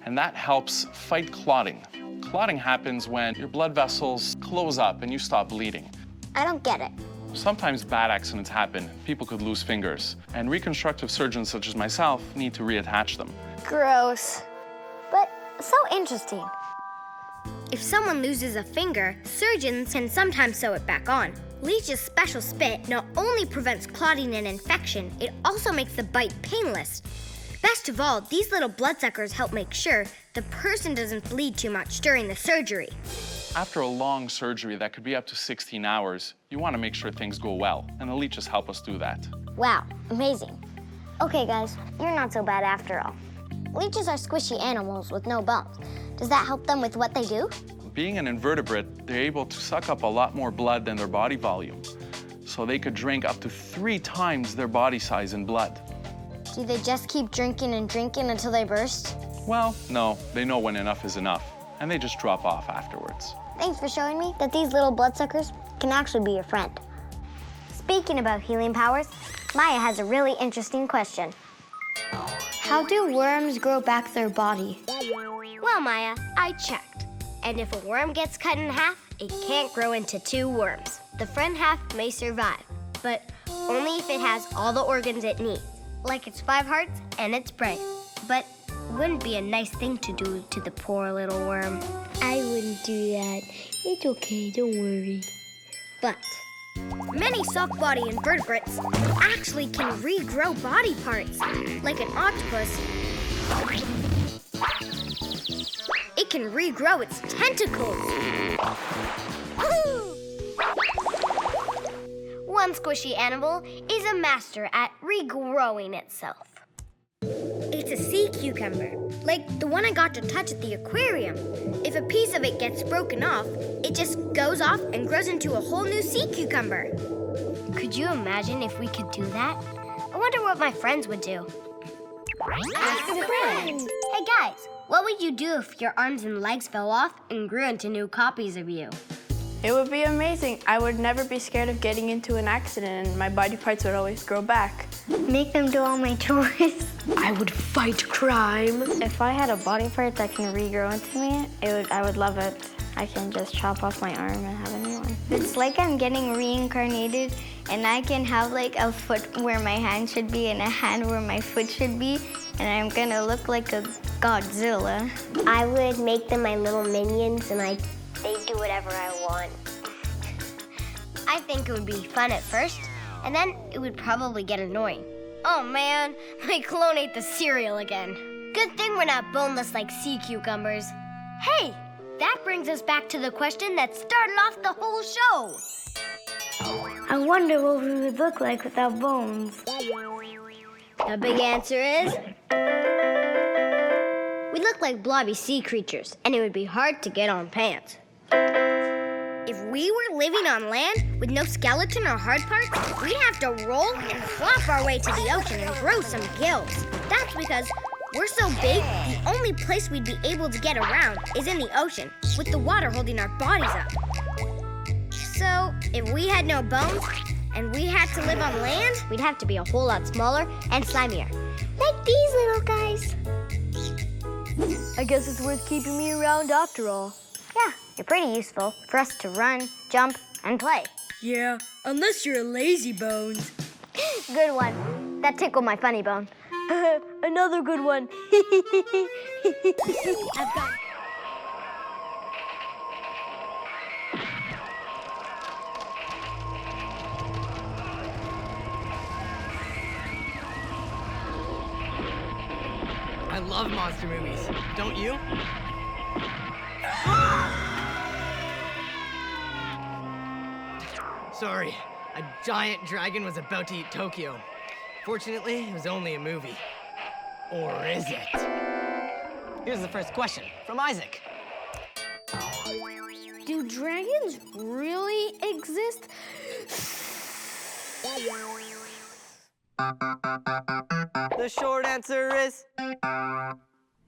and that helps fight clotting. Clotting happens when your blood vessels close up and you stop bleeding.
I don't get it.
Sometimes bad accidents happen. People could lose fingers, and reconstructive surgeons such as myself need to reattach them.
Gross. But so interesting. If someone loses a finger, surgeons can sometimes sew it back on. Leech's special spit not only prevents clotting and infection, it also makes the bite painless. Best of all, these little bloodsuckers help make sure the person doesn't bleed too much during the surgery.
After a long surgery that could be up to 16 hours, you want to make sure things go well, and the leeches help us do that.
Wow, amazing. Okay, guys, you're not so bad after all. Leeches are squishy animals with no bones. Does that help them with what they do?
Being an invertebrate, they're able to suck up a lot more blood than their body volume. So they could drink up to 3 times their body size in blood.
Do they just keep drinking and drinking until they burst?
Well, no, they know when enough is enough, and they just drop off afterwards.
Thanks for showing me that these little bloodsuckers can actually be your friend. Speaking about healing powers, Maya has a really interesting question.
How do worms grow back their body?
Well, Maya, I checked. And if a worm gets cut in half, it can't grow into 2 worms. The front half may survive, but only if it has all the organs it needs, like its 5 hearts and its brain. But it wouldn't be a nice thing to do to the poor little worm.
I wouldn't do that. It's okay, don't worry.
But Many soft-body invertebrates actually can regrow body parts, like an octopus. It can regrow its tentacles. One squishy animal is a master at regrowing itself. It's a sea cucumber, like the one I got to touch at the aquarium. If a piece of it gets broken off, it just goes off and grows into a whole new sea cucumber. Could you imagine if we could do that? I wonder what my friends would do. Ask a friend! Hey guys, what would you do if your arms and legs fell off and grew into new copies of you?
It would be amazing. I would never be scared of getting into an accident, and my body parts would always grow back.
Make them do all my chores.
I would fight crime.
If I had a body part that can regrow into me, I would love it. I can just chop off my arm and have a new one.
It's like I'm getting reincarnated, and I can have like a foot where my hand should be and a hand where my foot should be, and I'm gonna look like a Godzilla. I would make them my little minions, and they do whatever I want. I think it would be fun at first, and then it would probably get annoying. Oh man, my clone ate the cereal again. Good thing we're not boneless like sea cucumbers. Hey, that brings us back to the question that started off the whole show.
I wonder what we would look like without bones.
The big answer is... we look like blobby sea creatures, and it would be hard to get on pants. If we were living on land with no skeleton or hard parts, we'd have to roll and flop our way to the ocean and grow some gills. That's because we're so big, the only place we'd be able to get around is in the ocean, with the water holding our bodies up. So, if we had no bones, and we had to live on land, we'd have to be a whole lot smaller and slimier. Like these little guys.
I guess it's worth keeping me around after all.
Yeah, you're pretty useful for us to run, jump, and play.
Yeah, unless you're a lazy bones.
Good one. That tickled my funny bone.
Another good one.
I've got...
I love monster movies. Don't you? Sorry, a giant dragon was about to eat Tokyo. Fortunately, it was only a movie. Or is it? Here's the first question from Isaac.
Do dragons really exist?
The short answer is...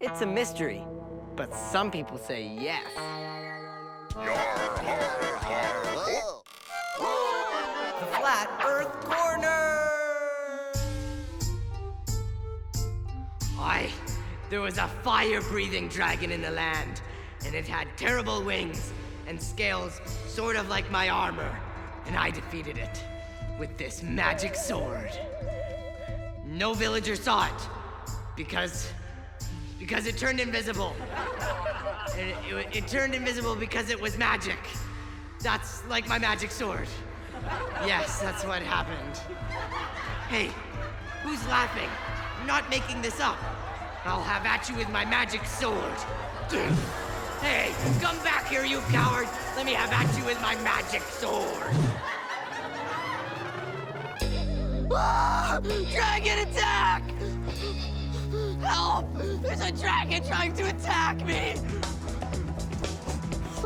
it's a mystery, but some people say yes. The Flat Earth Corner! Aye, there was a fire-breathing dragon in the land, and it had terrible wings and scales sort of like my armor, and I defeated it with this magic sword. No villager saw it, because it turned invisible. It turned invisible because it was magic. That's like my magic sword. Yes, that's what happened. Hey, who's laughing? I'm not making this up. I'll have at you with my magic sword. Hey, come back here, you coward. Let me have at you with my magic sword. Ah! Dragon attack! Help! There's a dragon trying to attack me!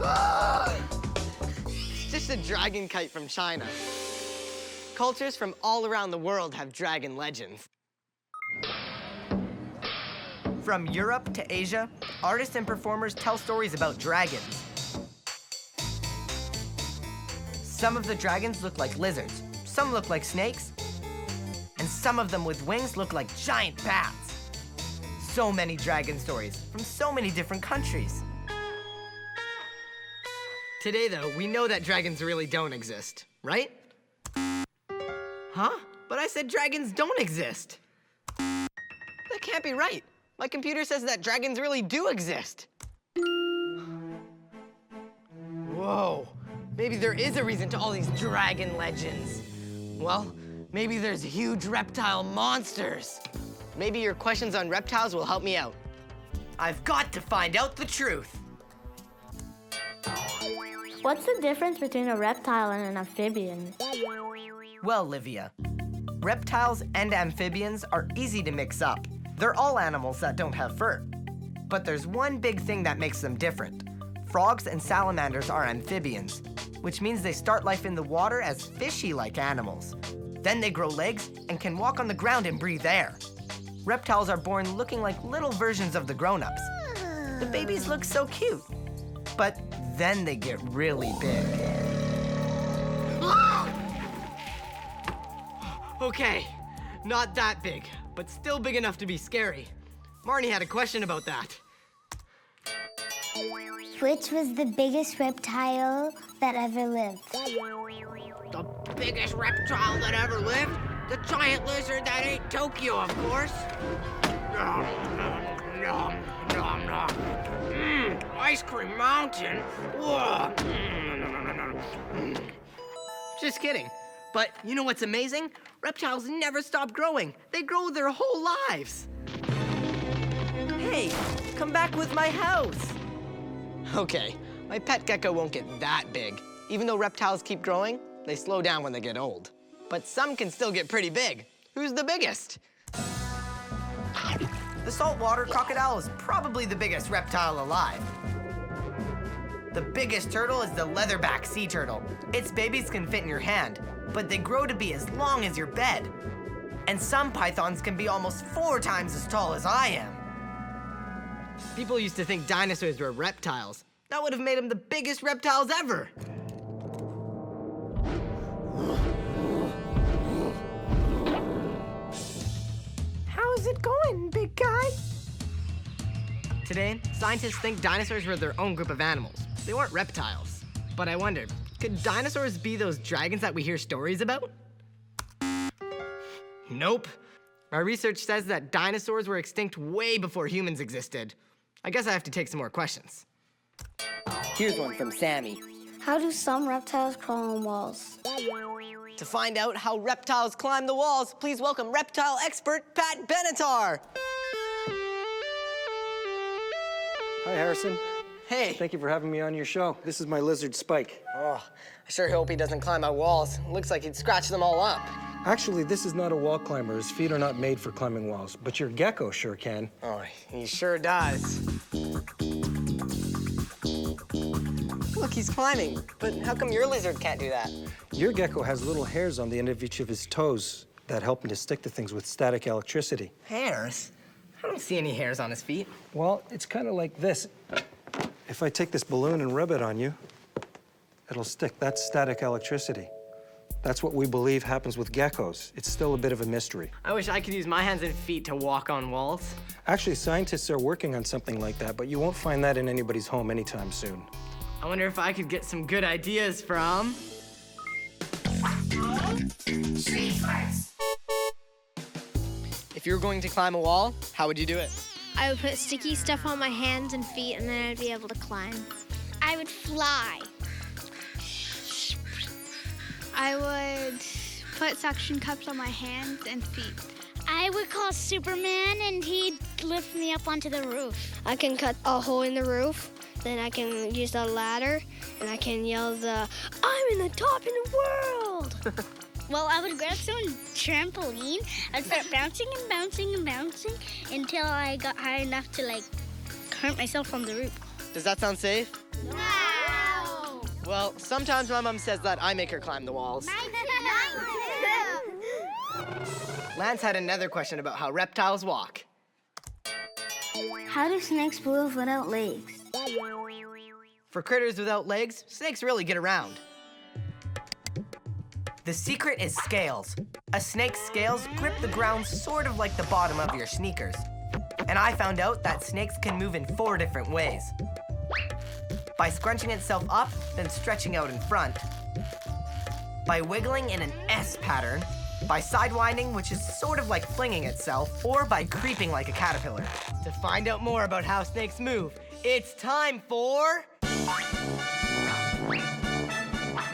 Ah! It's just a dragon kite from China. Cultures from all around the world have dragon legends. From Europe to Asia, artists and performers tell stories about dragons. Some of the dragons look like lizards, some look like snakes, and some of them with wings look like giant bats. So many dragon stories from so many different countries. Today, though, we know that dragons really don't exist, right? Huh? But I said dragons don't exist. That can't be right. My computer says that dragons really do exist. Whoa, maybe there is a reason to all these dragon legends. Well, maybe there's huge reptile monsters. Maybe your questions on reptiles will help me out. I've got to find out the truth.
What's the difference between a reptile and an amphibian?
Well, Livia, reptiles and amphibians are easy to mix up. They're all animals that don't have fur. But there's one big thing that makes them different. Frogs and salamanders are amphibians, which means they start life in the water as fishy-like animals. Then they grow legs and can walk on the ground and breathe air. Reptiles are born looking like little versions of the grown-ups. The babies look so cute, but then they get really big. Okay, not that big, but still big enough to be scary. Marnie had a question about that.
Which was the biggest reptile that ever lived?
The biggest reptile that ever lived? The giant lizard that ate Tokyo, of course. Nom, nom, nom, nom. Ice cream mountain. Whoa.
Just kidding. But you know what's amazing? Reptiles never stop growing. They grow their whole lives. Hey, come back with my house. Okay, my pet gecko won't get that big. Even though reptiles keep growing, they slow down when they get old. But some can still get pretty big. Who's the biggest? The saltwater crocodile is probably the biggest reptile alive. The biggest turtle is the leatherback sea turtle. Its babies can fit in your hand, but they grow to be as long as your bed. And some pythons can be almost 4 times as tall as I am. People used to think dinosaurs were reptiles. That would have made them the biggest reptiles ever. How's it going, big guy? Today, scientists think dinosaurs were their own group of animals. They weren't reptiles. But I wondered, could dinosaurs be those dragons that we hear stories about? Nope. My research says that dinosaurs were extinct way before humans existed. I guess I have to take some more questions. Here's one from Sammy.
How do some reptiles crawl on walls?
To find out how reptiles climb the walls, please welcome reptile expert Pat Benatar.
Hi, Harrison.
Hey.
Thank you for having me on your show. This is my lizard, Spike.
Oh, I sure hope he doesn't climb my walls. Looks like he'd scratch them all up.
Actually, this is not a wall climber. His feet are not made for climbing walls, but your gecko sure can.
Oh, he sure does. Look, he's climbing. But how come your lizard can't do that?
Your gecko has little hairs on the end of each of his toes that help him to stick to things with static electricity.
Hairs? I don't see any hairs on his feet.
Well, it's kind of like this. If I take this balloon and rub it on you, it'll stick. That's static electricity. That's what we believe happens with geckos. It's still a bit of a mystery.
I wish I could use my hands and feet to walk on walls.
Actually, scientists are working on something like that, but you won't find that in anybody's home anytime soon.
I wonder if I could get some good ideas from... If you were going to climb a wall, how would you do it?
I would put sticky stuff on my hands and feet, and then I'd be able to climb.
I would fly.
I would put suction cups on my hands and feet.
I would call Superman and he'd lift me up onto the roof.
I can cut a hole in the roof, then I can use a ladder, and I can yell I'm in the top in the world!
Well, I would grab some trampoline. I'd start bouncing and bouncing and bouncing until I got high enough to, hurt myself on the roof.
Does that sound safe?
No!
Well, sometimes my mom says that I make her climb the walls. Lance had another question about how reptiles walk.
How do snakes move without legs?
For critters without legs, snakes really get around. The secret is scales. A snake's scales grip the ground sort of like the bottom of your sneakers. And I found out that snakes can move in 4 different ways. By scrunching itself up, then stretching out in front. By wiggling in an S pattern. By sidewinding, which is sort of like flinging itself, or by creeping like a caterpillar. To find out more about how snakes move, it's time for...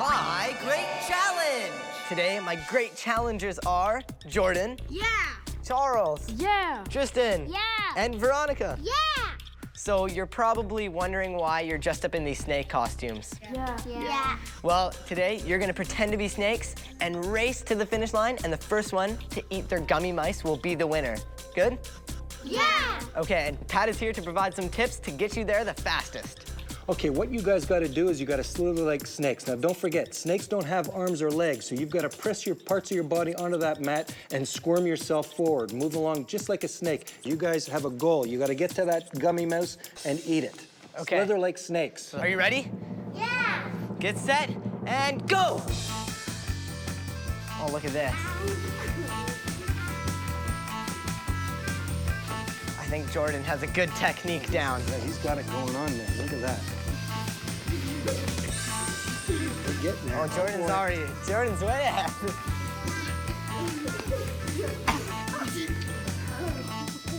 my great challenge. Today, my great challengers are Jordan.
Yeah.
Charles.
Yeah.
Tristan.
Yeah.
And Veronica.
Yeah.
So you're probably wondering why you're dressed up in these snake costumes.
Yeah.
Well, today you're gonna pretend to be snakes and race to the finish line, and the first one to eat their gummy mice will be the winner. Good?
Yeah.
Okay, and Pat is here to provide some tips to get you there the fastest.
Okay, what you guys gotta do is you gotta slither like snakes. Now, don't forget, snakes don't have arms or legs, so you've gotta press your parts of your body onto that mat and squirm yourself forward. Move along just like a snake. You guys have a goal. You gotta get to that gummy mouse and eat it.
Okay.
Slither like snakes.
Are you ready?
Yeah.
Get set, and go! Oh, look at this. I think Jordan has a good technique down.
Yeah, he's got it going on there. Look at that. We're getting there.
Oh, Jordan's way ahead.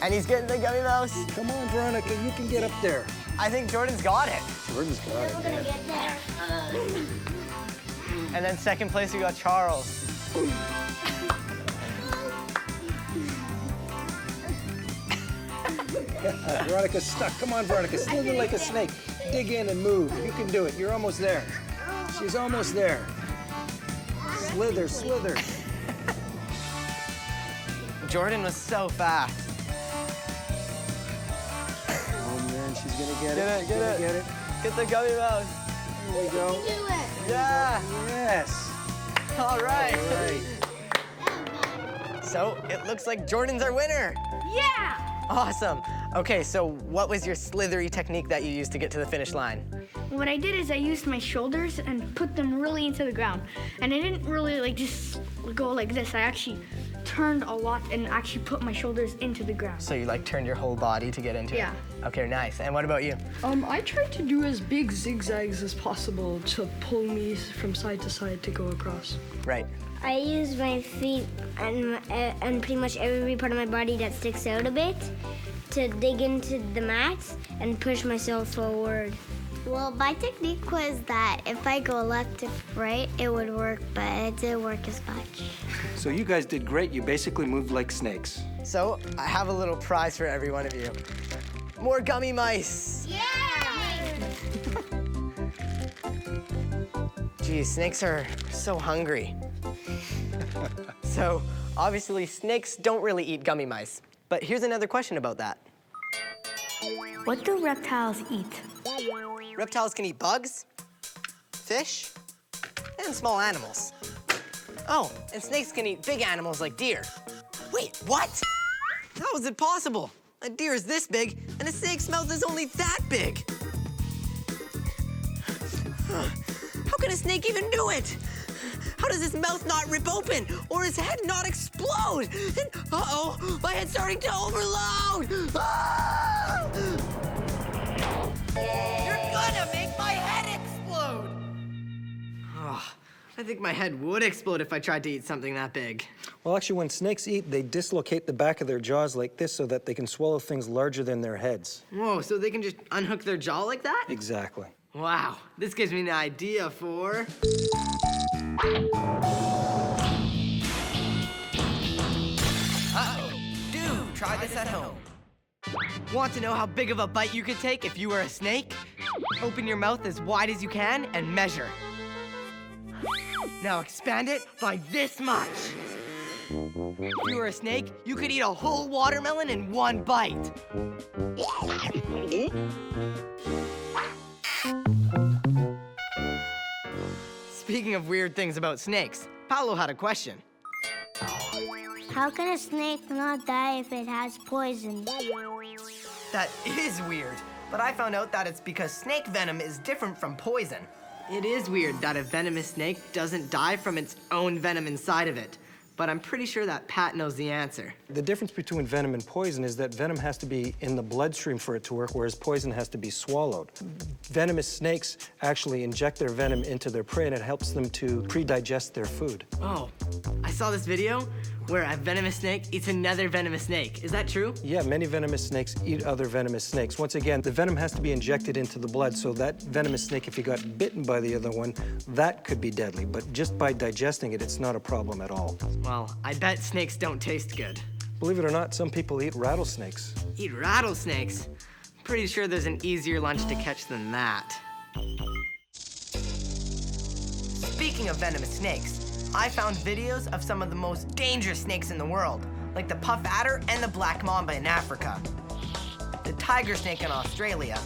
And he's getting the gummy mouse.
Come on, Veronica, you can get up there.
I think Jordan's got it.
Jordan's got it, man.
Get there.
And then second place, we got Charles.
Veronica's stuck. Come on, Veronica, slither like a snake. Dig in and move. You can do it. You're almost there. She's almost there. Slither, slither.
Jordan was so fast.
Oh, man, she's gonna get it.
Get it.
Get it.
Get the gummy mouse.
Here we go.
Do it.
Yeah.
Yes.
All right.
All right.
So it looks like Jordan's our winner.
Yeah.
Awesome. Okay, so what was your slithery technique that you used to get to the finish line?
What I did is I used my shoulders and put them really into the ground. And I didn't really like just go like this. I actually turned a lot and actually put my shoulders into the ground.
So you like turned your whole body to get into it?
Yeah.
Okay, nice. And what about you?
I tried to do as big zigzags as possible to pull me from side to side to go across.
Right.
I use my feet and pretty much every part of my body that sticks out a bit to dig into the mat and push myself forward. Well, my technique was that if I go left to right, it would work, but it didn't work as much.
So you guys did great. You basically moved like snakes.
So I have a little prize for every one of you. More gummy mice.
Yeah.
Geez, snakes are so hungry. So obviously snakes don't really eat gummy mice. But here's another question about that.
What do reptiles eat?
Reptiles can eat bugs, fish, and small animals. Oh, and snakes can eat big animals like deer. Wait, what? How is it possible? A deer is this big, and a snake's mouth is only that big. How can a snake even do it? How does his mouth not rip open or his head not explode? And, uh-oh, my head's starting to overload. Ah! You're gonna make my head explode. Oh, I think my head would explode if I tried to eat something that big.
Well, actually, when snakes eat, they dislocate the back of their jaws like this so that they can swallow things larger than their heads.
Whoa, so they can just unhook their jaw like that?
Exactly.
Wow, this gives me an idea for... Uh-oh, do try this at home. Want to know how big of a bite you could take if you were a snake? Open your mouth as wide as you can and measure. Now expand it by this much. If you were a snake, you could eat a whole watermelon in one bite. Speaking of weird things about snakes, Paolo had a question.
How can a snake not die if it has poison?
That is weird, but I found out that it's because snake venom is different from poison. It is weird that a venomous snake doesn't die from its own venom inside of it, but I'm pretty sure that Pat knows the answer.
The difference between venom and poison is that venom has to be in the bloodstream for it to work, whereas poison has to be swallowed. Venomous snakes actually inject their venom into their prey, and it helps them to pre-digest their food.
Oh, I saw this video where a venomous snake eats another venomous snake. Is that true?
Yeah, many venomous snakes eat other venomous snakes. Once again, the venom has to be injected into the blood, so that venomous snake, if he got bitten by the other one, that could be deadly. But just by digesting it, it's not a problem at all.
Well, I bet snakes don't taste good.
Believe it or not, some people eat rattlesnakes.
Eat rattlesnakes? Pretty sure there's an easier lunch to catch than that. Speaking of venomous snakes, I found videos of some of the most dangerous snakes in the world, like the puff adder and the black mamba in Africa, the tiger snake in Australia,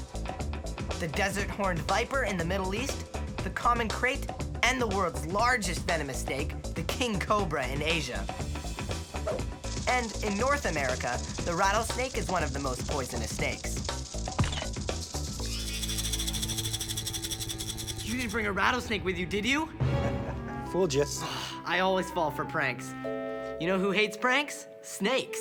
the desert horned viper in the Middle East, the common krait, and the world's largest venomous snake, the king cobra in Asia. And in North America, the rattlesnake is one of the most poisonous snakes. You didn't bring a rattlesnake with you, did you?
Fooled you.
I always fall for pranks. You know who hates pranks? Snakes.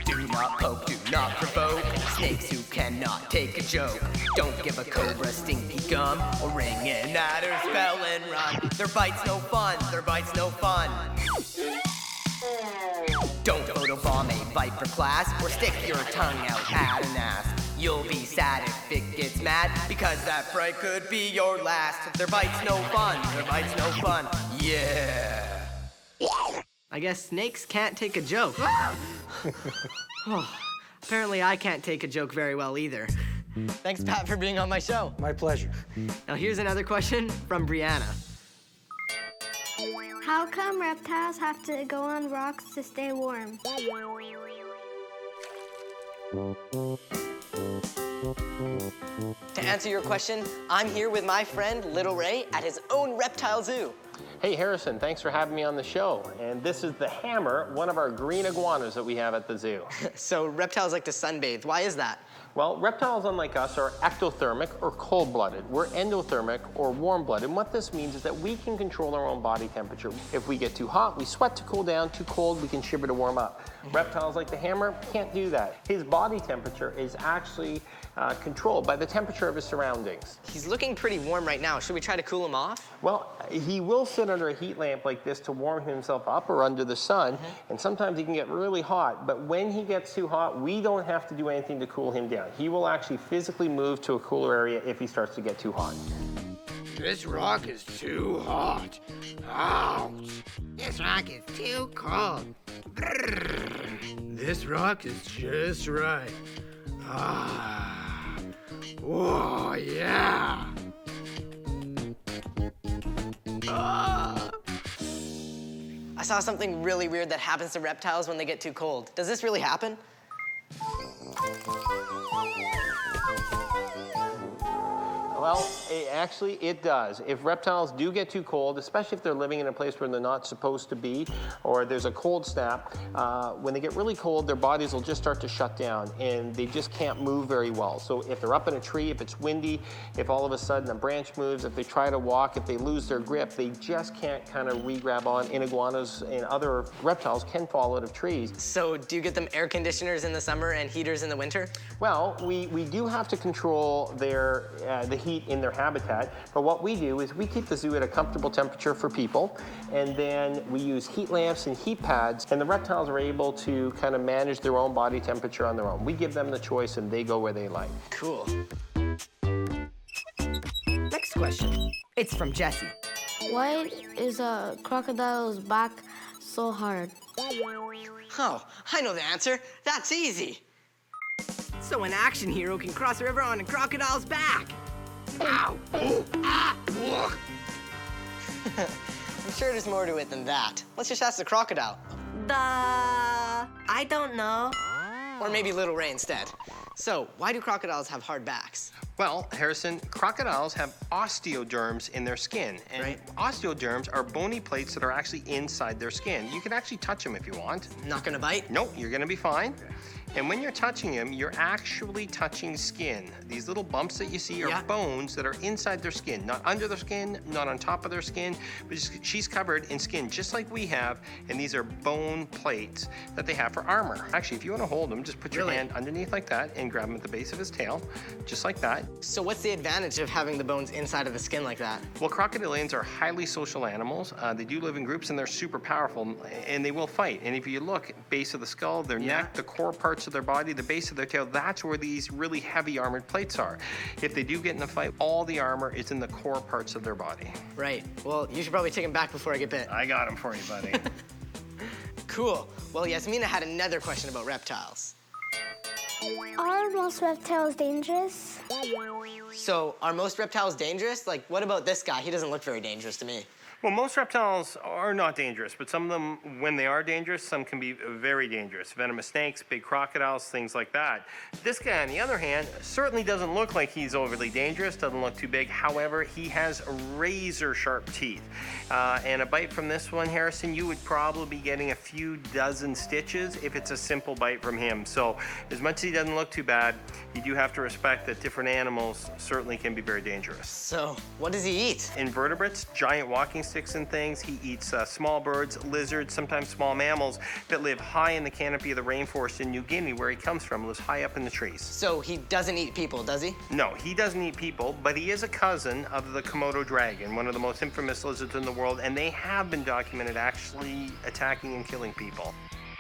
Do not poke, do not provoke. Snakes who cannot take a joke. Don't give a cobra stinky gum or ring an adder's bell and run. Their bite's no fun, their bite's no fun. Don't photobomb a viper class or stick your tongue out at an ass. You'll be sad if it gets mad because that fright could be your last. Their bite's no fun, their bite's no fun. Yeah. I guess snakes can't take a joke. Oh, apparently I can't take a joke very well either. Thanks, Pat, for being on my show.
My pleasure.
Now here's another question from Brianna.
How come reptiles have to go on rocks to stay warm?
To answer your question, I'm here with my friend Little Ray at his own reptile zoo.
Hey Harrison, thanks for having me on the show. And this is the hammer, one of our green iguanas that we have at the zoo.
So reptiles like to sunbathe. Why is that?
Well, reptiles, unlike us, are ectothermic or cold-blooded. We're endothermic or warm-blooded. And what this means is that we can control our own body temperature. If we get too hot, we sweat to cool down. Too cold, we can shiver to warm up. Reptiles like the hammer can't do that. His body temperature is actually controlled by the temperature of his surroundings.
He's looking pretty warm right now. Should we try to cool him off?
Well, he will sit under a heat lamp like this to warm himself up or under the sun, and sometimes he can get really hot, but when he gets too hot, we don't have to do anything to cool him down. He will actually physically move to a cooler area if he starts to get too hot.
This rock is too hot. Ouch. This rock is too cold. Brrr. This rock is just right. Ah. Whoa, yeah.
Ah. I saw something really weird that happens to reptiles when they get too cold. Does this really happen?
Well, actually, it does. If reptiles do get too cold, especially if they're living in a place where they're not supposed to be, or there's a cold snap, when they get really cold, their bodies will just start to shut down, and they just can't move very well. So if they're up in a tree, if it's windy, if all of a sudden a branch moves, if they try to walk, if they lose their grip, they just can't kind of re-grab on. And iguanas and other reptiles can fall out of trees.
So do you get them air conditioners in the summer and heaters in the winter?
Well, we do have to control their the heat in their habitat, but what we do is we keep the zoo at a comfortable temperature for people, and then we use heat lamps and heat pads, and the reptiles are able to kind of manage their own body temperature on their own. We give them the choice and they go where they like.
Cool. Next question. It's from Jesse.
Why is a crocodile's back so hard?
Oh, I know the answer. That's easy. So an action hero can cross a river on a crocodile's back. Ow! Oh, ah! I'm sure there's more to it than that. Let's just ask the crocodile. I don't know. Or maybe Little Ray instead. So, why do crocodiles have hard backs?
Well, Harrison, crocodiles have osteoderms in their skin. And osteoderms are bony plates that are actually inside their skin. You can actually touch them if you want.
Not gonna bite?
Nope, you're gonna be fine. And when you're touching them, you're actually touching skin. These little bumps that you see are bones that are inside their skin, not under their skin, not on top of their skin, but she's covered in skin just like we have, and these are bone plates that they have for armor. Actually, if you want to hold him, just put your hand underneath like that and grab him at the base of his tail, just like that.
So what's the advantage of having the bones inside of the skin like that?
Well, crocodilians are highly social animals. They do live in groups and they're super powerful, and they will fight. And if you look, base of the skull, their neck, the core parts of their body, the base of their tail, that's where these really heavy armored plates are. If they do get in a fight, all the armor is in the core parts of their body.
Right. Well, you should probably take him back before I get bit.
I got him for you, buddy.
Cool. Well, Yasmina had another question about reptiles.
Are most reptiles dangerous?
So, are most reptiles dangerous? Like, what about this guy? He doesn't look very dangerous to me.
Well, most reptiles are not dangerous, but some of them, when they are dangerous, some can be very dangerous. Venomous snakes, big crocodiles, things like that. This guy, on the other hand, certainly doesn't look like he's overly dangerous, doesn't look too big. However, he has razor sharp teeth. And a bite from this one, Harrison, you would probably be getting a few dozen stitches if it's a simple bite from him. So as much as he doesn't look too bad, you do have to respect that different animals certainly can be very dangerous.
So what does he eat?
Invertebrates, giant walking sticks and things. He eats small birds, lizards, sometimes small mammals that live high in the canopy of the rainforest in New Guinea, where he comes from, lives high up in the trees.
So he doesn't eat people, does he?
No, he doesn't eat people, but he is a cousin of the Komodo dragon, one of the most infamous lizards in the world, and they have been documented actually attacking and killing people.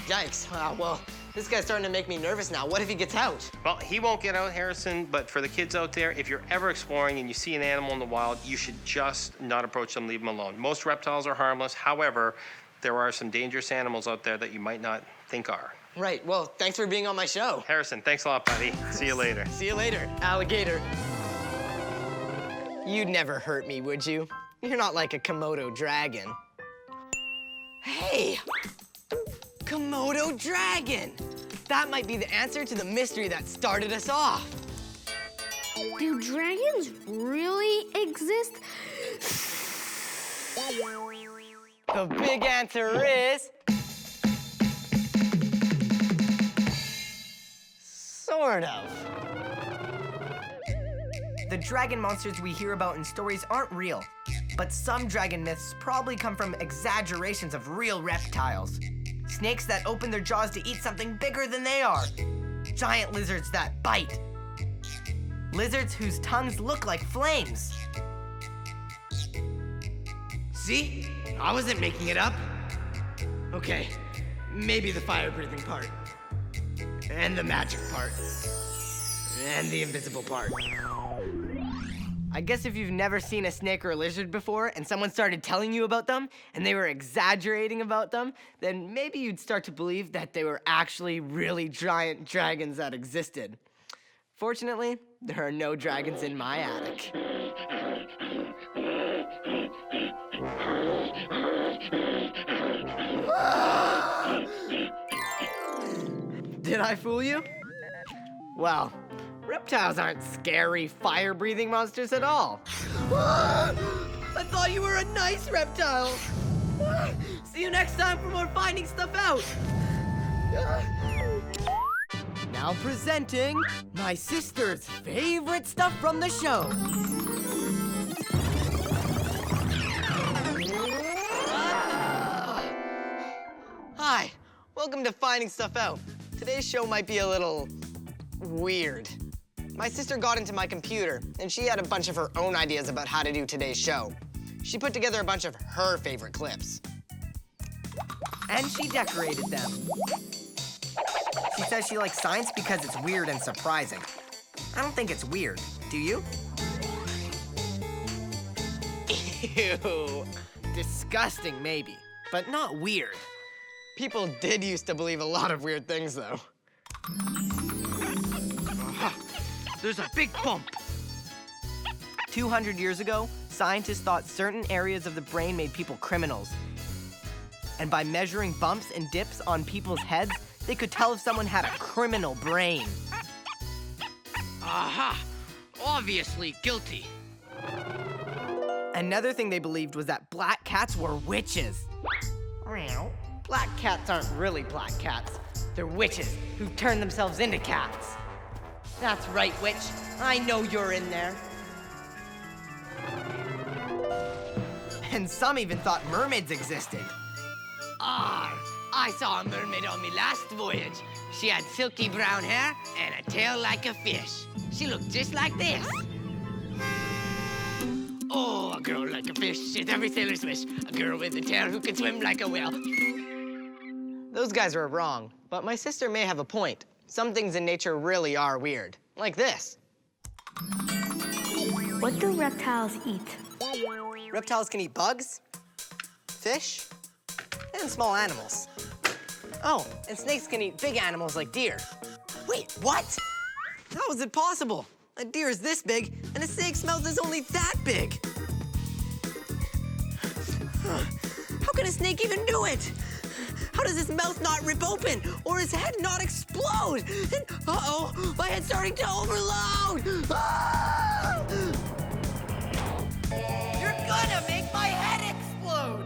Yikes. Wow, well, this guy's starting to make me nervous now. What if he gets out?
Well, he won't get out, Harrison, but for the kids out there, if you're ever exploring and you see an animal in the wild, you should just not approach them, leave them alone. Most reptiles are harmless. However, there are some dangerous animals out there that you might not think are.
Right, well, thanks for being on my show.
Harrison, thanks a lot, buddy. See you later.
See you later, alligator. You'd never hurt me, would you? You're not like a Komodo dragon. Hey! Komodo dragon! That might be the answer to the mystery that started us off.
Do dragons really exist?
The big answer is... sort of. The dragon monsters we hear about in stories aren't real, but some dragon myths probably come from exaggerations of real reptiles. Snakes that open their jaws to eat something bigger than they are. Giant lizards that bite. Lizards whose tongues look like flames. See? I wasn't making it up. Okay, maybe the fire-breathing part. And the magic part. And the invisible part. I guess if you've never seen a snake or a lizard before and someone started telling you about them and they were exaggerating about them, then maybe you'd start to believe that they were actually really giant dragons that existed. Fortunately, there are no dragons in my attic. Did I fool you? Well, reptiles aren't scary, fire-breathing monsters at all. I thought you were a nice reptile. See you next time for more Finding Stuff Out. Now presenting my sister's favorite stuff from the show. Hi, welcome to Finding Stuff Out. Today's show might be a little weird. My sister got into my computer, and she had a bunch of her own ideas about how to do today's show. She put together a bunch of her favorite clips. And she decorated them. She says she likes science because it's weird and surprising. I don't think it's weird, do you? Ew. Disgusting, maybe, but not weird. People did used to believe a lot of weird things, though. There's a big bump. 200 years ago, scientists thought certain areas of the brain made people criminals. And by measuring bumps and dips on people's heads, they could tell if someone had a criminal brain.
Aha! Obviously guilty.
Another thing they believed was that black cats were witches. Black cats aren't really black cats. They're witches who turn themselves into cats. That's right, witch. I know you're in there. And some even thought mermaids existed.
I saw a mermaid on me last voyage. She had silky brown hair and a tail like a fish. She looked just like this. Oh, a girl like a fish is every sailor's wish. A girl with a tail who can swim like a whale.
Those guys are wrong, but my sister may have a point. Some things in nature really are weird, like this.
What do reptiles eat?
Reptiles can eat bugs, fish, and small animals. Oh, and snakes can eat big animals like deer. Wait, what? How is it possible? A deer is this big, and a snake's mouth is only that big. How can a snake even do it? How does his mouth not rip open, or his head not explode? And, uh-oh, my head's starting to overload! Ah! You're gonna make my head explode!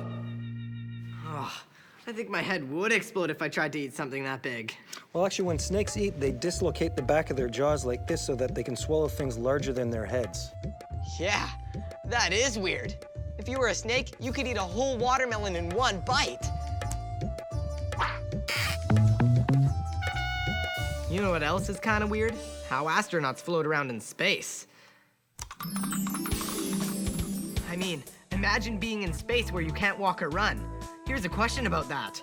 Oh, I think my head would explode if I tried to eat something that big.
Well, actually, when snakes eat, they dislocate the back of their jaws like this so that they can swallow things larger than their heads.
Yeah, that is weird. If you were a snake, you could eat a whole watermelon in one bite. You know what else is kind of weird? How astronauts float around in space. I mean, imagine being in space where you can't walk or run. Here's a question about that.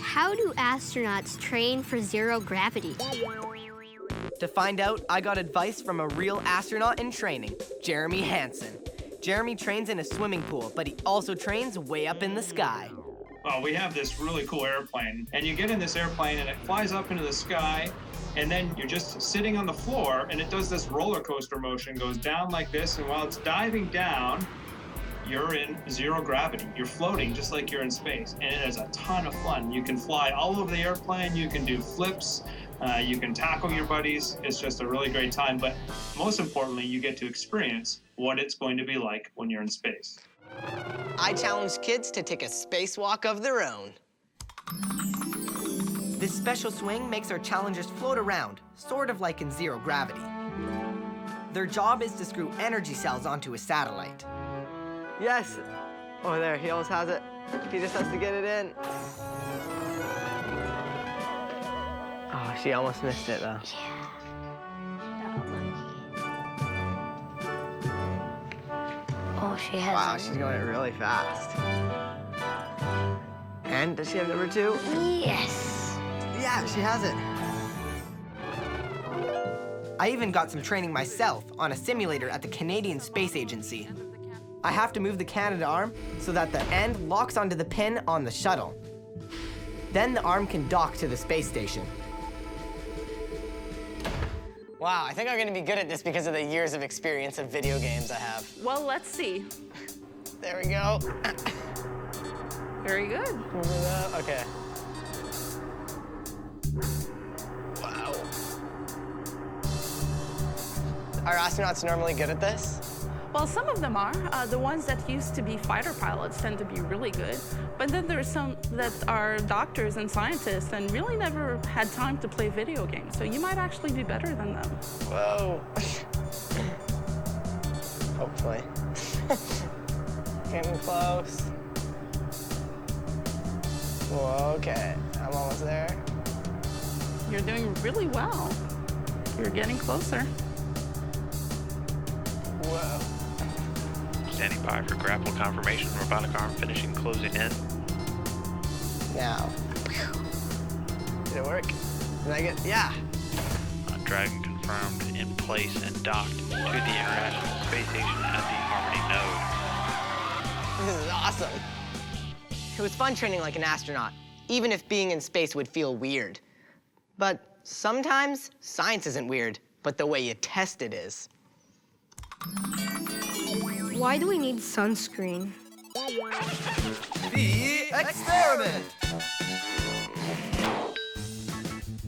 How do astronauts train for zero gravity?
To find out, I got advice from a real astronaut in training, Jeremy Hansen. Jeremy trains in a swimming pool, but he also trains way up in the sky.
Well, we have this really cool airplane, and you get in this airplane and it flies up into the sky, and then you're just sitting on the floor, and it does this roller coaster motion, goes down like this, and while it's diving down, you're in zero gravity. You're floating just like you're in space, and it is a ton of fun. You can fly all over the airplane, you can do flips, you can tackle your buddies. It's just a really great time, but most importantly, you get to experience what it's going to be like when you're in space.
I challenge kids to take a spacewalk of their own. This special swing makes our challengers float around, sort of like in zero gravity. Their job is to screw energy cells onto a satellite. Yes. Oh, there, he almost has it. He just has to get it in. Oh, she almost missed it, though.
Oh, she has.
Wow, she's going really fast. And does she have number 2?
Yes.
Yeah, she has it. I even got some training myself on a simulator at the Canadian Space Agency. I have to move the Canada arm so that the end locks onto the pin on the shuttle. Then the arm can dock to the space station. Wow, I think I'm gonna be good at this because of the years of experience of video games I have.
Well, let's see.
There we go.
Very good.
Move it up, okay. Wow. Are astronauts normally good at this?
Well, some of them are. The ones that used to be fighter pilots tend to be really good. But then there's some that are doctors and scientists and really never had time to play video games. So you might actually be better than them.
Whoa. Hopefully. Getting close. Whoa, okay, I'm almost there.
You're doing really well. You're getting closer.
Whoa.
Standing by for grapple confirmation. Robotic arm finishing closing in.
Now. Did it work? Did I get, yeah.
Dragon confirmed in place and docked to the International Space Station at the Harmony node.
This is awesome. It was fun training like an astronaut, even if being in space would feel weird. But sometimes science isn't weird, but the way you test it is.
Why do we need sunscreen?
The experiment!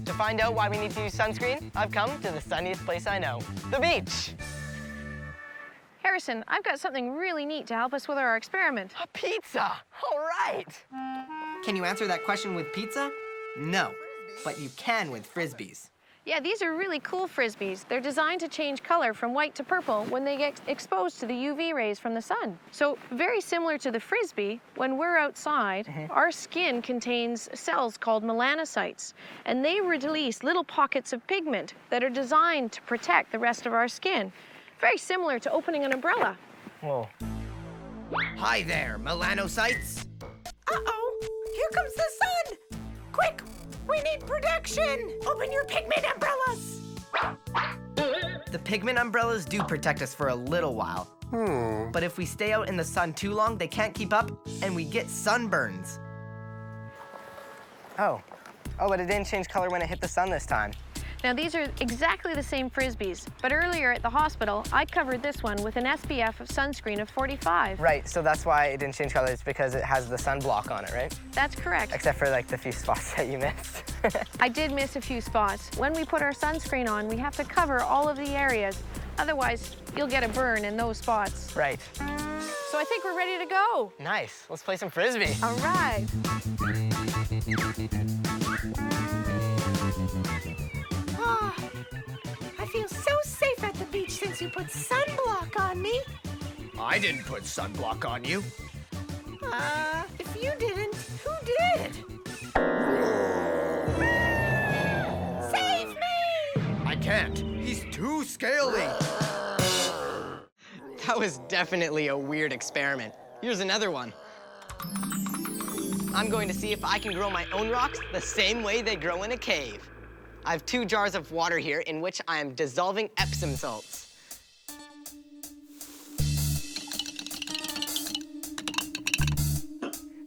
To find out why we need to use sunscreen, I've come to the sunniest place I know, the beach.
Harrison, I've got something really neat to help us with our experiment.
A pizza! All right! Can you answer that question with pizza? No, but you can with Frisbees.
Yeah, these are really cool Frisbees. They're designed to change color from white to purple when they get exposed to the UV rays from the sun. So very similar to the Frisbee, when we're outside, our skin contains cells called melanocytes, and they release little pockets of pigment that are designed to protect the rest of our skin. Very similar to opening an umbrella.
Whoa. Hi there, melanocytes.
Uh-oh, here comes the sun. Quick, we need protection. Open your pigment umbrellas.
The pigment umbrellas do protect us for a little while. But if we stay out in the sun too long, they can't keep up, and we get sunburns. Oh, but it didn't change color when it hit the sun this time.
Now, these are exactly the same Frisbees, but earlier at the hospital, I covered this one with an SPF of sunscreen of 45.
Right, so that's why it didn't change color. It's because it has the sunblock on it, right?
That's correct.
Except for, like, the few spots that you missed.
I did miss a few spots. When we put our sunscreen on, we have to cover all of the areas. Otherwise, you'll get a burn in those spots.
Right.
So I think we're ready to go.
Nice. Let's play some Frisbee.
All right.
I feel so safe at the beach since you put sunblock on me.
I didn't put sunblock on you.
If you didn't, who did? Save me!
I can't. He's too scaly. That was definitely a weird experiment. Here's another one. I'm going to see if I can grow my own rocks the same way they grow in a cave. I have 2 jars of water here in which I am dissolving Epsom salts.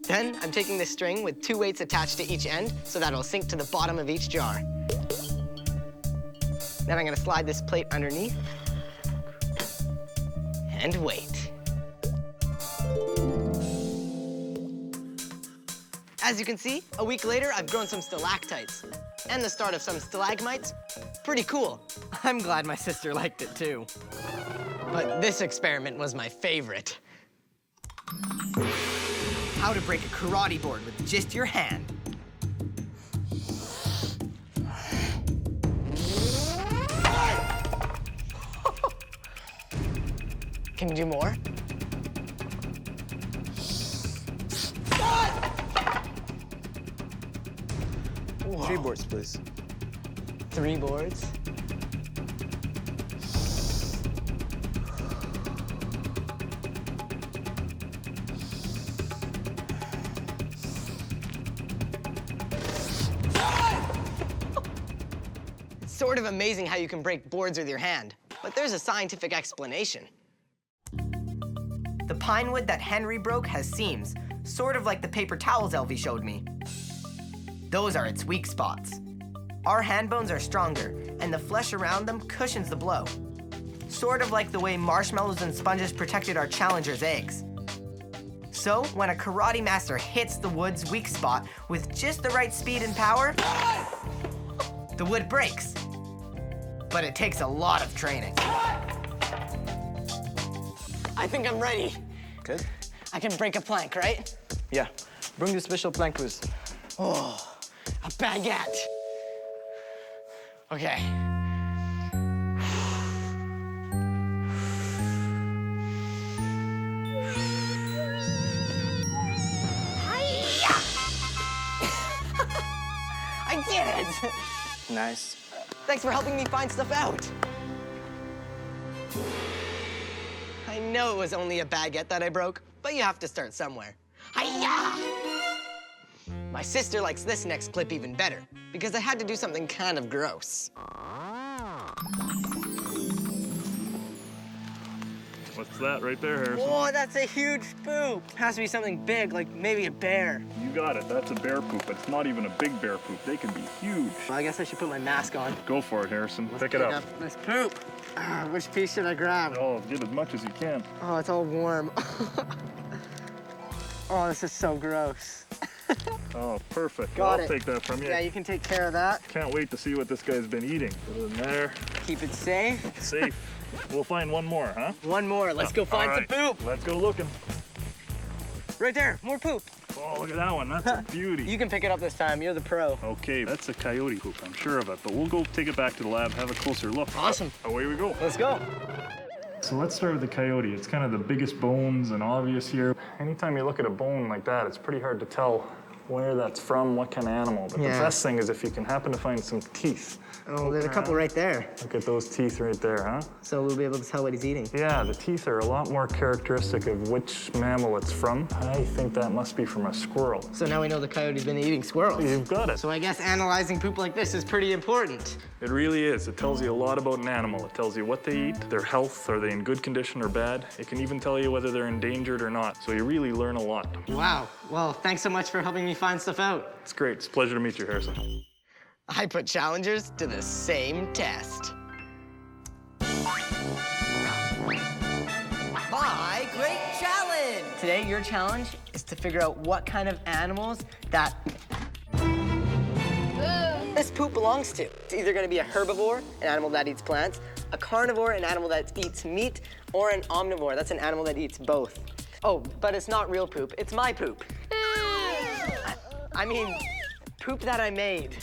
Then I'm taking this string with 2 weights attached to each end so that it'll sink to the bottom of each jar. Then I'm gonna slide this plate underneath and wait. As you can see, a week later, I've grown some stalactites and the start of some stalagmites. Pretty cool. I'm glad my sister liked it too. But this experiment was my favorite. How to break a karate board with just your hand. Can you do more? Whoa.
3 boards, please.
3 boards? It's sort of amazing how you can break boards with your hand, but there's a scientific explanation. The pine wood that Henry broke has seams, sort of like the paper towels Elvie showed me. Those are its weak spots. Our hand bones are stronger, and the flesh around them cushions the blow. Sort of like the way marshmallows and sponges protected our challengers' eggs. So, when a karate master hits the wood's weak spot with just the right speed and power, the wood breaks. But it takes a lot of training. I think I'm ready.
Good.
I can break a plank, right?
Yeah. Bring the special plank, please.
Oh, a baguette. Okay. I did it!
Nice.
Thanks for helping me find stuff out. I know it was only a baguette that I broke, but you have to start somewhere. Hi-ya! My sister likes this next clip even better, because I had to do something kind of gross.
What's that right there, Harrison?
Whoa, that's a huge poop. Has to be something big, like maybe a bear.
You got it. That's a bear poop. It's not even a big bear poop. They can be huge.
Well, I guess I should put my mask on.
Go for it, Harrison. Pick it up.
This poop. Which piece should I grab?
Oh, get as much as you can.
Oh, it's all warm. Oh, this is so gross.
Oh, perfect.
Got
I'll
it.
take that from you.
Yeah, you can take care of that.
Can't wait to see what this guy's been eating. Put it in there.
Keep it safe.
Safe. We'll find one more, huh?
One more. Let's go find some poop.
Let's go looking.
Right there, more poop.
Oh, look at that one. That's a beauty.
You can pick it up this time. You're the pro.
Okay, that's a coyote poop. I'm sure of it. But we'll go take it back to the lab, have a closer look.
Awesome.
Away we go.
Let's go.
So let's start with the coyote. It's kind of the biggest bones and obvious here. Anytime you look at a bone like that, it's pretty hard to tell where that's from, what kind of animal. But the best thing is if you can happen to find some teeth.
Oh, there's a couple right there.
Look at those teeth right there, huh?
So we'll be able to tell what he's eating.
Yeah, the teeth are a lot more characteristic of which mammal it's from. I think that must be from a squirrel.
So now we know the coyote's been eating squirrels.
You've got it.
So I guess analyzing poop like this is pretty important.
It really is. It tells you a lot about an animal. It tells you what they eat, their health, are they in good condition or bad. It can even tell you whether they're endangered or not. So you really learn a lot.
Wow. Well, thanks so much for helping me find stuff out.
It's great. It's a pleasure to meet you, Harrison.
I put challengers to the same test. My great challenge! Today, your challenge is to figure out what kind of animals that this poop belongs to. It's either gonna be a herbivore, an animal that eats plants, a carnivore, an animal that eats meat, or an omnivore, that's an animal that eats both. Oh, but it's not real poop, it's my poop. I mean, poop that I made.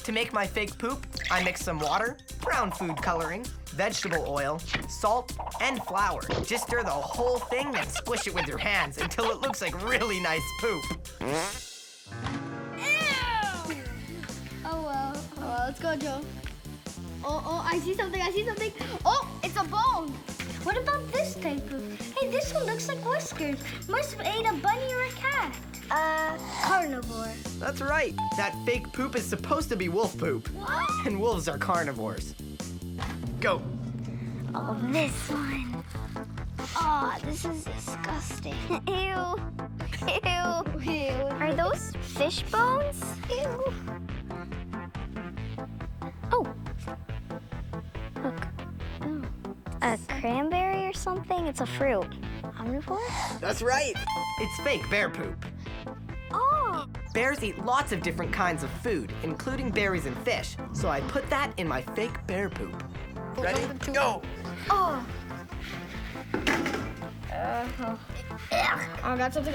To make my fake poop, I mix some water, brown food coloring, vegetable oil, salt, and flour. Just stir the whole thing and squish it with your hands until it looks like really nice poop.
Oh, well, let's go, Joe. Oh, I see something, Oh, it's a bone. What about this type of? Hey, this one looks like whiskers. Must have ate a bunny or a cat. Carnivore.
That's right. That fake poop is supposed to be wolf poop.
What?
And wolves are carnivores. Go.
Oh, this one. Oh, this is disgusting. Ew. Ew. Are those fish bones? Ew. Oh. Look. Oh. A cranberry or something? It's a fruit. Omnivore?
That's right. It's fake bear poop.
Oh.
Bears eat lots of different kinds of food, including berries and fish. So I put that in my fake bear poop. Ready? Go.
Oh. I got something.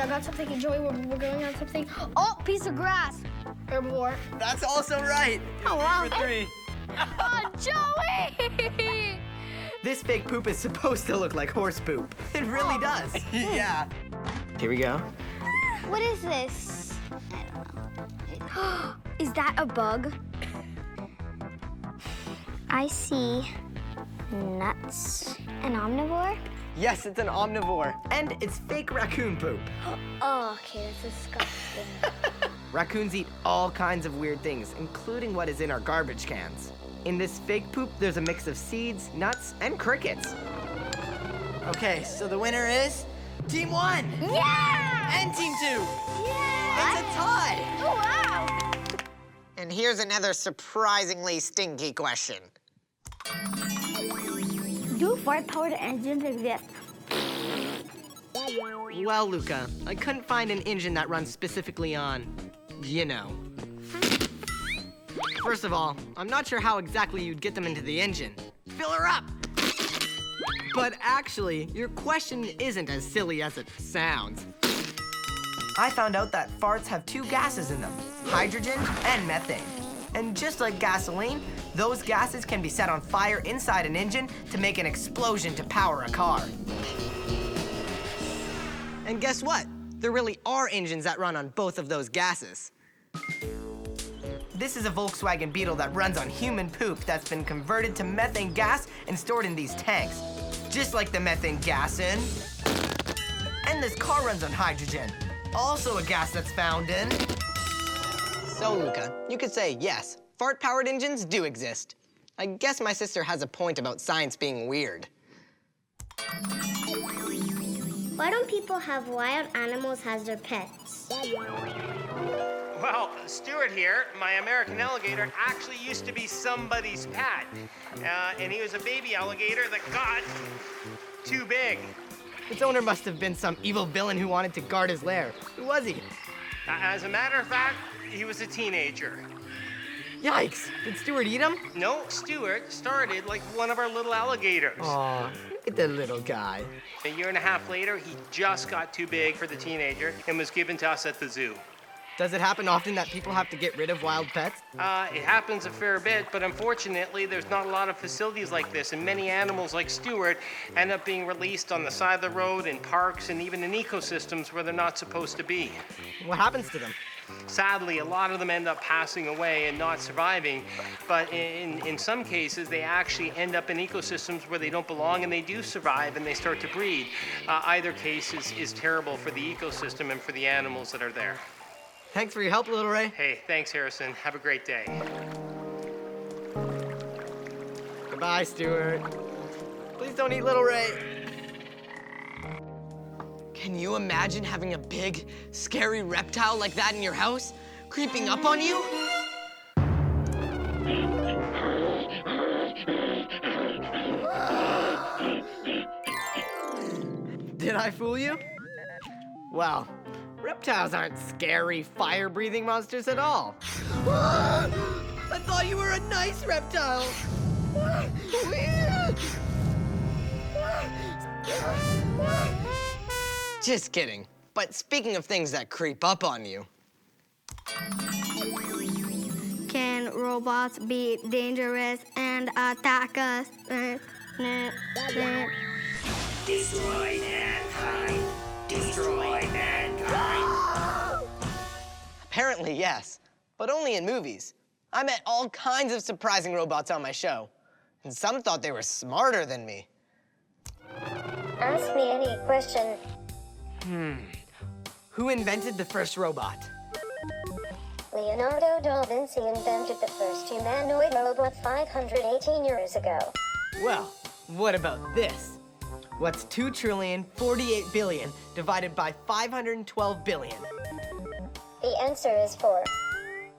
Joey, we're going on something. Oh, piece of grass. Herbivore.
That's also right.
Oh, wow.
For 3.
Oh, Joey!
This fake poop is supposed to look like horse poop. It really does. Yeah. Here we go.
What is this? I don't know. Is that a bug? I see nuts. An omnivore?
Yes, it's an omnivore. And it's fake raccoon poop.
Oh, okay, that's disgusting.
Raccoons eat all kinds of weird things, including what is in our garbage cans. In this fake poop, there's a mix of seeds, nuts, and crickets. Okay, so the winner is Team 1.
Yeah!
And Team 2.
Yeah!
It's a tie.
Oh, wow!
And here's another surprisingly stinky question.
Do fart-powered engines exist?
Well, Luca, I couldn't find an engine that runs specifically on, you know. First of all, I'm not sure how exactly you'd get them into the engine. Fill her up! But actually, your question isn't as silly as it sounds. I found out that farts have 2 gases in them, hydrogen and methane. And just like gasoline, those gases can be set on fire inside an engine to make an explosion to power a car. And guess what? There really are engines that run on both of those gases. This is a Volkswagen Beetle that runs on human poop that's been converted to methane gas and stored in these tanks. Just like the methane gas in. And this car runs on hydrogen. Also a gas that's found in. So, Luca, you could say yes, fart-powered engines do exist. I guess my sister has a point about science being weird.
Why don't people have wild animals as their pets?
Well, Stuart here, my American alligator, actually used to be somebody's pet. And he was a baby alligator that got too big.
Its owner must have been some evil villain who wanted to guard his lair. Who was he?
As a matter of fact, he was a teenager.
Yikes! Did Stuart eat him?
No, Stuart started like one of our little alligators.
Aw, look at the little guy.
A year and a half later, he just got too big for the teenager and was given to us at the zoo.
Does it happen often that people have to get rid of wild pets?
It happens a fair bit, but unfortunately, there's not a lot of facilities like this, and many animals like Stuart end up being released on the side of the road, in parks, and even in ecosystems where they're not supposed to be.
What happens to them?
Sadly, a lot of them end up passing away and not surviving, but in some cases, they actually end up in ecosystems where they don't belong, and they do survive, and they start to breed. Either case is terrible for the ecosystem and for the animals that are there.
Thanks for your help, Little Ray.
Hey, thanks, Harrison. Have a great day.
Goodbye, Stuart. Please don't eat Little Ray. Can you imagine having a big, scary reptile like that in your house, creeping up on you? Did I fool you? Well, reptiles aren't scary, fire-breathing monsters at all. I thought you were a nice reptile. Just kidding. But speaking of things that creep up on you.
Can robots be dangerous and attack us?
Destroy mankind. Destroy mankind.
Apparently, yes, but only in movies. I met all kinds of surprising robots on my show, and some thought they were smarter than me.
Ask me any question.
Who invented the first robot?
Leonardo da Vinci invented the first humanoid robot 518 years ago.
Well, what about this? What's 2,048 billion divided by 512 billion?
The answer is 4.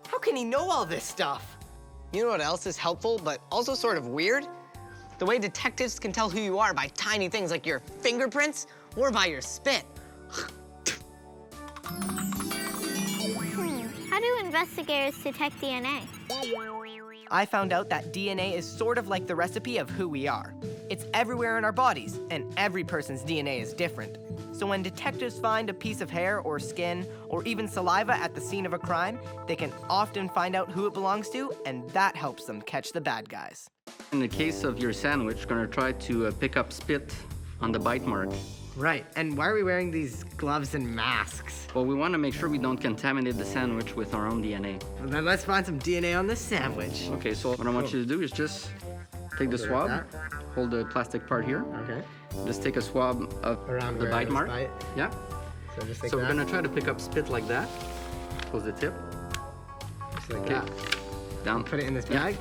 How can he know all this stuff? You know what else is helpful, but also sort of weird? The way detectives can tell who you are by tiny things like your fingerprints or by your spit.
How do investigators detect DNA?
I found out that DNA is sort of like the recipe of who we are. It's everywhere in our bodies, and every person's DNA is different. So when detectives find a piece of hair or skin or even saliva at the scene of a crime, they can often find out who it belongs to, and that helps them catch the bad guys.
In the case of your sandwich, we're gonna try to pick up spit on the bite mark.
Right, and why are we wearing these gloves and masks?
Well, we want to make sure we don't contaminate the sandwich with our own DNA.
Well, then let's find some DNA on this sandwich.
Okay, so what I want you to do is just take the swab, hold the plastic part here.
Okay.
Just take a swab of
Around
the bite mark.
Bite.
Yeah.
So just like
So
that.
we're gonna try to pick up spit like that. Close the tip.
Just like
Okay.
that.
Down.
Put it in this
Yeah.
bag.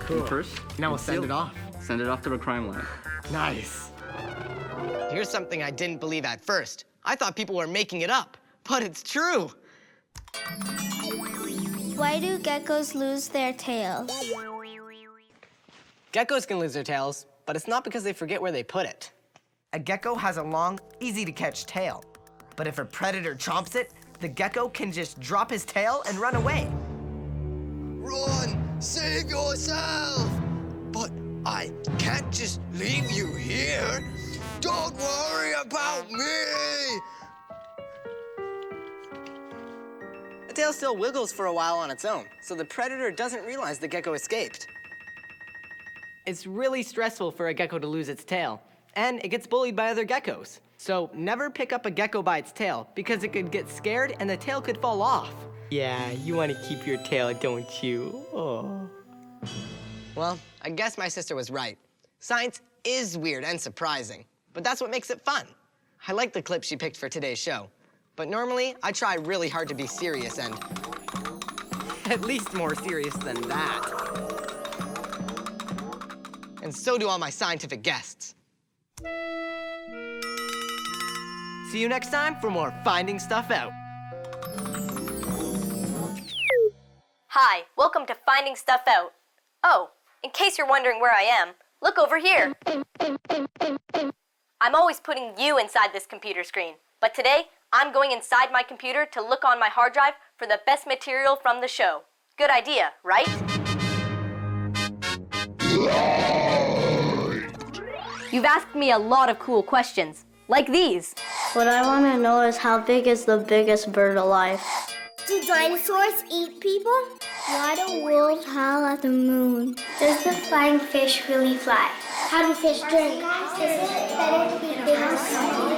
Cool.
First.
Now we'll
and
send
seal.
it off.
Send it off to the crime lab.
Nice. Here's something I didn't believe at first. I thought people were making it up, but it's true.
Why do geckos lose their tails?
Geckos can lose their tails, but it's not because they forget where they put it. A gecko has a long, easy-to-catch tail. But if a predator chomps it, the gecko can just drop his tail and run away.
Run! Save yourself! But I can't just leave you here. Don't worry about me!
The tail still wiggles for a while on its own, so the predator doesn't realize the gecko escaped. It's really stressful for a gecko to lose its tail, and it gets bullied by other geckos. So never pick up a gecko by its tail, because it could get scared and the tail could fall off. Yeah, you want to keep your tail, don't you? Oh. Well, I guess my sister was right. Science is weird and surprising, but that's what makes it fun. I like the clip she picked for today's show, but normally I try really hard to be serious and at least more serious than that. And so do all my scientific guests. See you next time for more Finding Stuff Out.
Hi, welcome to Finding Stuff Out. Oh, in case you're wondering where I am, look over here. I'm always putting you inside this computer screen, but But today, I'm going inside my computer to look on my hard drive for the best material from the show. Good idea, right? You've asked me a lot of cool questions, like these.
What I want to know is how big is the biggest bird alive?
Do dinosaurs eat people? Why do wolves howl at the moon? Does the flying fish really fly? How do fish drink? Is it better to be big or small?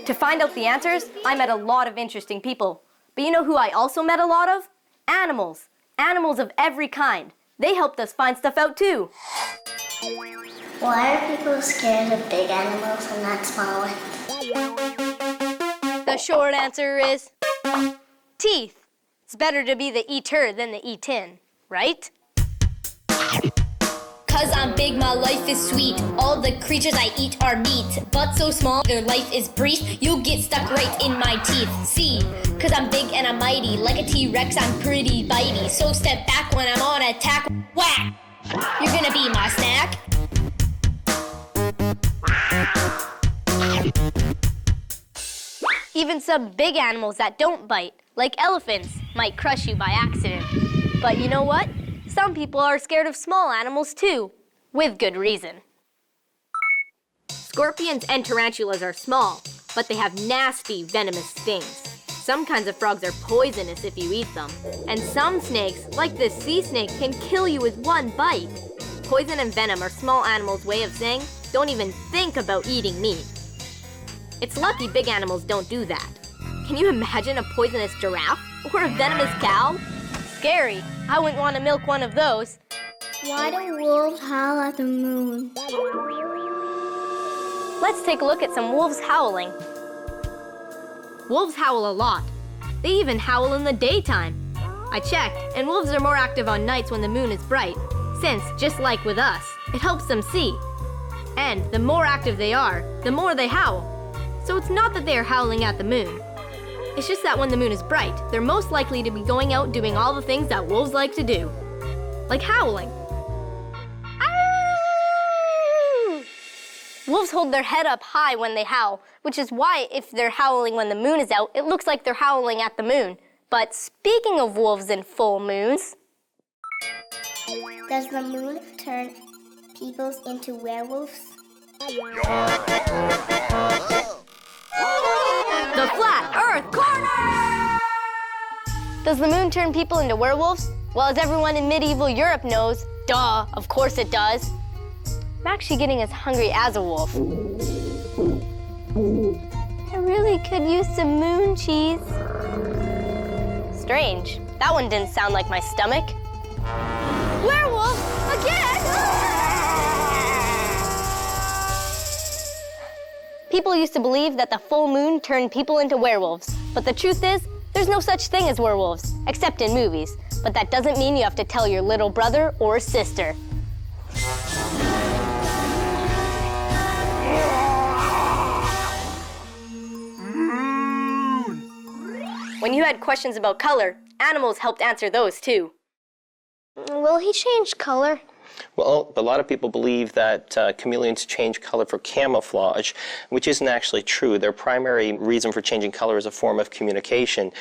To find out the answers, I met a lot of interesting people. But you know who I also met a lot of? Animals. Animals of every kind. They helped us find stuff out too.
Why are people scared of big animals and not small ones?
The short answer is teeth. It's better to be the eater than the eaten, right?
Cause I'm big, my life is sweet. All the creatures I eat are meat. But so small, their life is brief. You'll get stuck right in my teeth. See, cause I'm big and I'm mighty. Like a T-Rex, I'm pretty bitey. So step back when I'm on attack. Whack! You're gonna be my snack.
Even some big animals that don't bite, like elephants, might crush you by accident. But you know what? Some people are scared of small animals too, with good reason. Scorpions and tarantulas are small, but they have nasty, venomous stings. Some kinds of frogs are poisonous if you eat them. And some snakes, like this sea snake, can kill you with one bite. Poison and venom are small animals' way of saying, don't even think about eating meat. It's lucky big animals don't do that. Can you imagine a poisonous giraffe or a venomous cow? Scary. I wouldn't want to milk one of those.
Why do wolves howl at the moon?
Let's take a look at some wolves howling. Wolves howl a lot. They even howl in the daytime. I checked, and wolves are more active on nights when the moon is bright, since, just like with us, it helps them see. And the more active they are, the more they howl. So it's not that they are howling at the moon. It's just that when the moon is bright, they're most likely to be going out doing all the things that wolves like to do. Like howling. Ow! Wolves hold their head up high when they howl, which is why if they're howling when the moon is out, it looks like they're howling at the moon. But speaking of wolves and full moons...
Does the moon turn people into werewolves?
The Flat Earth Corner! Does the moon turn people into werewolves? Well, as everyone in medieval Europe knows, duh, of course it does. I'm actually getting as hungry as a wolf. I really could use some moon cheese. Strange. That one didn't sound like my stomach. Werewolf! Again! People used to believe that the full moon turned people into werewolves. But the truth is, there's no such thing as werewolves, except in movies. But that doesn't mean you have to tell your little brother or sister. When you had questions about color, animals helped answer those too.
Will he change color?
Well, a lot of people believe that chameleons change color for camouflage, which isn't actually true. Their primary reason for changing color is a form of communication.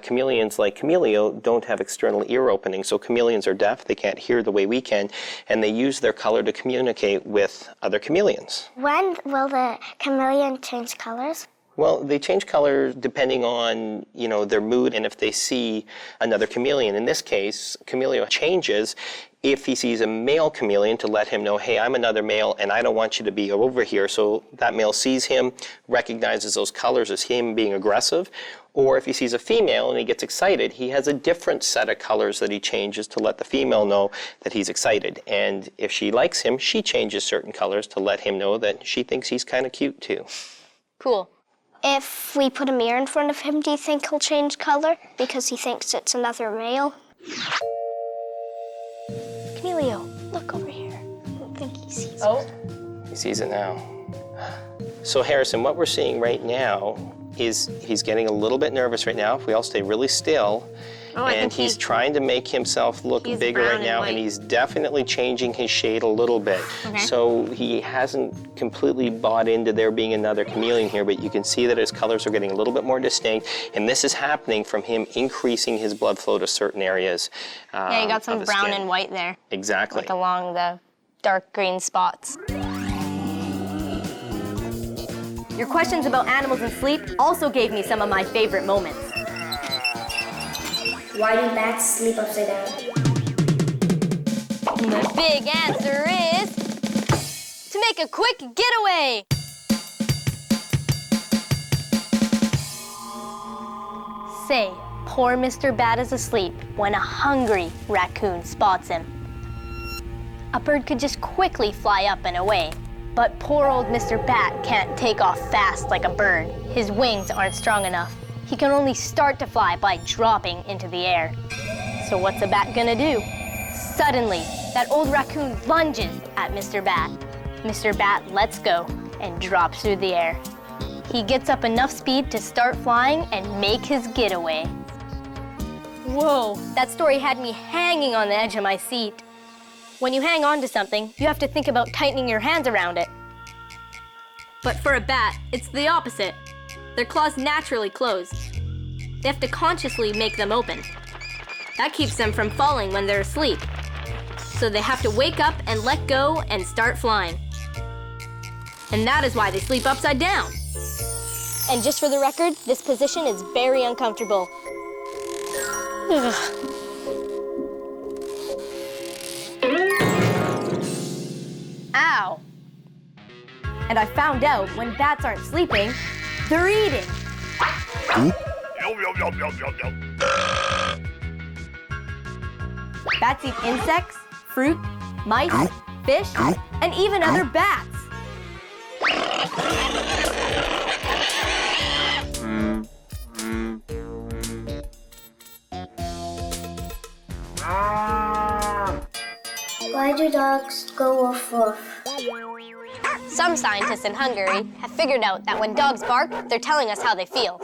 Chameleons, like Chameleon, don't have external ear openings, so chameleons are deaf, they can't hear the way we can, and they use their color to communicate with other chameleons.
When will the chameleon change colors?
Well, they change color depending on, their mood and if they see another chameleon. In this case, chameleon changes if he sees a male chameleon to let him know, hey, I'm another male and I don't want you to be over here. So that male sees him, recognizes those colors as him being aggressive. Or if he sees a female and he gets excited, he has a different set of colors that he changes to let the female know that he's excited. And if she likes him, she changes certain colors to let him know that she thinks he's kind of cute too.
Cool.
If we put a mirror in front of him, do you think he'll change color because he thinks it's another male?
Emilio, look over here. I don't think he sees it.
He sees it now. So Harrison, what we're seeing right now is he's getting a little bit nervous right now. If we all stay really still, and he's trying to make himself look bigger right now, and he's definitely changing his shade a little bit.
Okay.
So he hasn't completely bought into there being another chameleon here, but you can see that his colors are getting a little bit more distinct, and this is happening from him increasing his blood flow to certain areas.
Yeah, you got some
of the
brown
skin.
and white there.
Exactly.
Like along the dark green spots. Your questions about animals and sleep also gave me some of my favorite moments.
Why do bats sleep upside down?
The big answer is to make a quick getaway. Say, poor Mr. Bat is asleep when a hungry raccoon spots him. A bird could just quickly fly up and away, but poor old Mr. Bat can't take off fast like a bird. His wings aren't strong enough. He can only start to fly by dropping into the air. So what's a bat gonna do? Suddenly, that old raccoon lunges at Mr. Bat. Mr. Bat lets go and drops through the air. He gets up enough speed to start flying and make his getaway. Whoa, that story had me hanging on the edge of my seat. When you hang on to something, you have to think about tightening your hands around it. But for a bat, it's the opposite. Their claws naturally close. They have to consciously make them open. That keeps them from falling when they're asleep. So they have to wake up and let go and start flying. And that is why they sleep upside down. And just for the record, this position is very uncomfortable. Ow. And I found out when bats aren't sleeping, they're eating. Bats eat insects, fruit, mice, fish, and even other bats.
Why do dogs go woof woof?
Some scientists in Hungary have figured out that when dogs bark, they're telling us how they feel.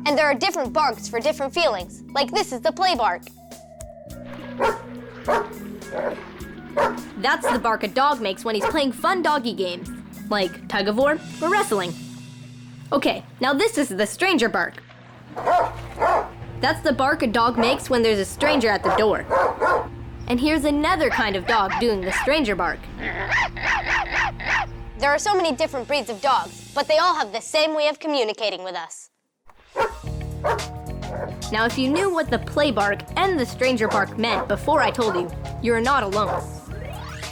And there are different barks for different feelings, like this is the play bark. That's the bark a dog makes when he's playing fun doggy games, like tug of war or wrestling. Okay, now this is the stranger bark. That's the bark a dog makes when there's a stranger at the door. And here's another kind of dog doing the stranger bark. There are so many different breeds of dogs, but they all have the same way of communicating with us. Now, if you knew what the play bark and the stranger bark meant before I told you, you're not alone.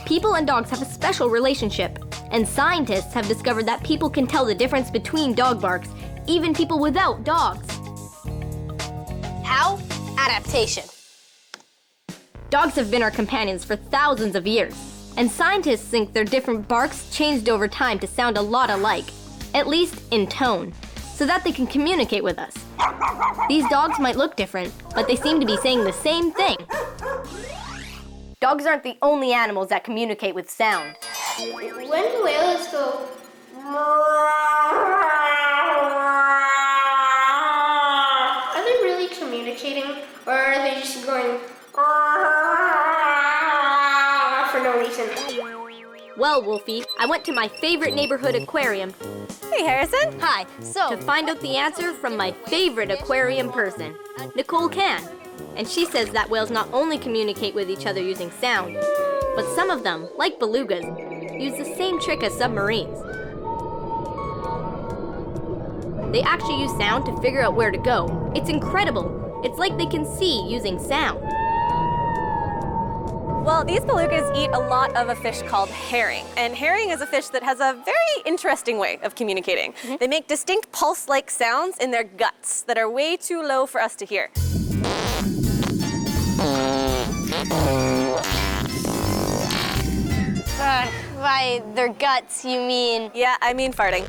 People and dogs have a special relationship, and scientists have discovered that people can tell the difference between dog barks, even people without dogs. How? Adaptation. Dogs have been our companions for thousands of years, and scientists think their different barks changed over time to sound a lot alike, at least in tone, so that they can communicate with us. These dogs might look different, but they seem to be saying the same thing. Dogs aren't the only animals that communicate with sound.
When do whales go? Are they really communicating, or are they just going for no reason?
Well, Wolfie, I went to my favorite neighborhood aquarium. Hey, Harrison. Hi. To find out the answer from my favorite aquarium person, Nicole Can. And she says that whales not only communicate with each other using sound, but some of them, like belugas, use the same trick as submarines. They actually use sound to figure out where to go. It's incredible. It's like they can see using sound.
Well, these belugas eat a lot of a fish called herring. And herring is a fish that has a very interesting way of communicating. They make distinct pulse-like sounds in their guts that are way too low for us to hear.
By their guts, you mean?
Yeah, I mean farting.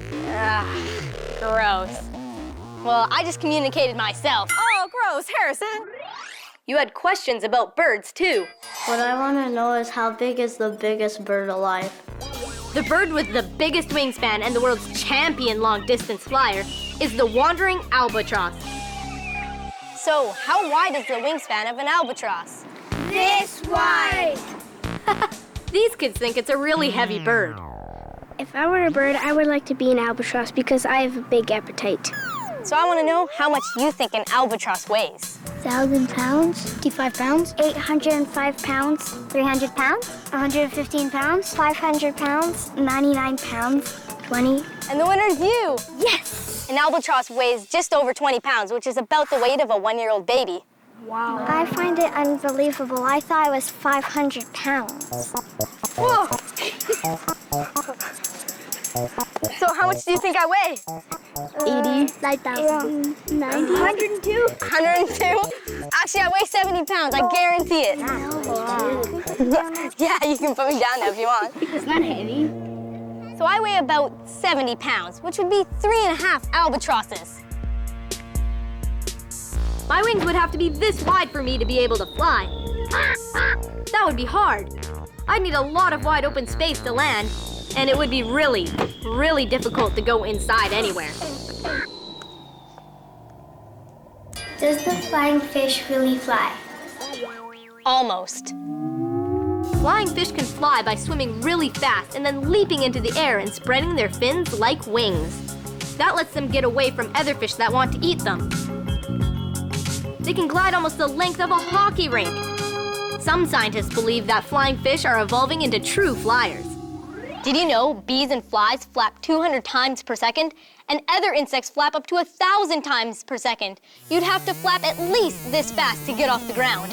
Gross. Well, I just communicated myself.
Oh, gross, Harrison.
You had questions about birds, too.
What I want to know is how big is the biggest bird alive?
The bird with the biggest wingspan and the world's champion long-distance flyer is the wandering albatross. So, how wide is the wingspan of an albatross?
This wide.
These kids think it's a really heavy bird.
If I were a bird, I would like to be an albatross because I have a big appetite.
So I want to know how much you think an albatross weighs.
1,000 pounds? 55 pounds? 805 pounds? 300 pounds? 115 pounds? 500 pounds? 99 pounds? 20?
And the winner is you!
Yes!
An albatross weighs just over 20 pounds, which is about the weight of a 1-year-old baby.
Wow. I find it unbelievable. I thought it was 500 pounds.
Whoa! So how much do you think I weigh?
80. 9,000. 90.
102. 102? Actually, I weigh 70 pounds. I guarantee it. Yeah, you can put me down now if you want.
It's not heavy.
So I weigh about 70 pounds, which would be 3.5 albatrosses. My wings would have to be this wide for me to be able to fly. That would be hard. I'd need a lot of wide open space to land, and it would be really, really difficult to go inside anywhere.
Does the flying fish really fly?
Almost. Flying fish can fly by swimming really fast and then leaping into the air and spreading their fins like wings. That lets them get away from other fish that want to eat them. They can glide almost the length of a hockey rink. Some scientists believe that flying fish are evolving into true flyers. Did you know bees and flies flap 200 times per second, and other insects flap up to 1,000 times per second? You'd have to flap at least this fast to get off the ground.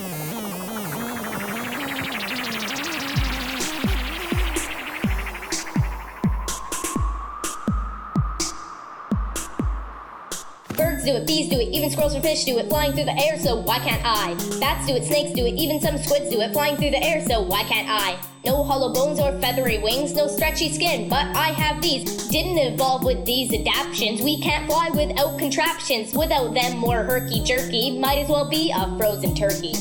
Birds do it, bees do it, even squirrels and fish do it, flying through the air, so why can't I? Bats do it, snakes do it, even some squids do it, flying through the air, so why can't I? No hollow bones or feathery wings, no stretchy skin, but I have these. Didn't evolve with these adaptations. We can't fly without contraptions. Without them, more herky-jerky, might as well be a frozen turkey.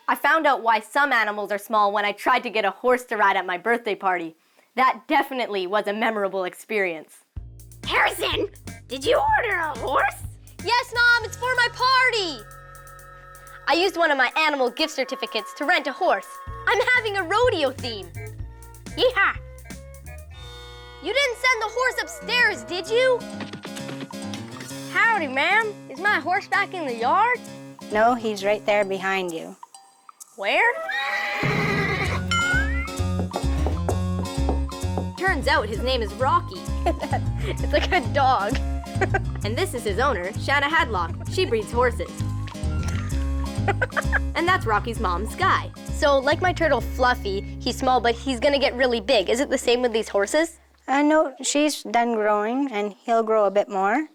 I found out why some animals are small when I tried to get a horse to ride at my birthday party. That definitely was a memorable experience.
Harrison, did you order a horse?
Yes, Mom, it's for my party! I used one of my animal gift certificates to rent a horse. I'm having a rodeo theme. Yeehaw! You didn't send the horse upstairs, did you? Howdy, ma'am. Is my horse back in the yard?
No, he's right there behind you.
Where? Turns out his name is Rocky. It's like a dog. And this is his owner, Shanna Hadlock. She breeds horses. And that's Rocky's mom, Sky. So, like my turtle Fluffy, he's small, but he's gonna get really big. Is it the same with these horses?
No, she's done growing, and he'll grow a bit more,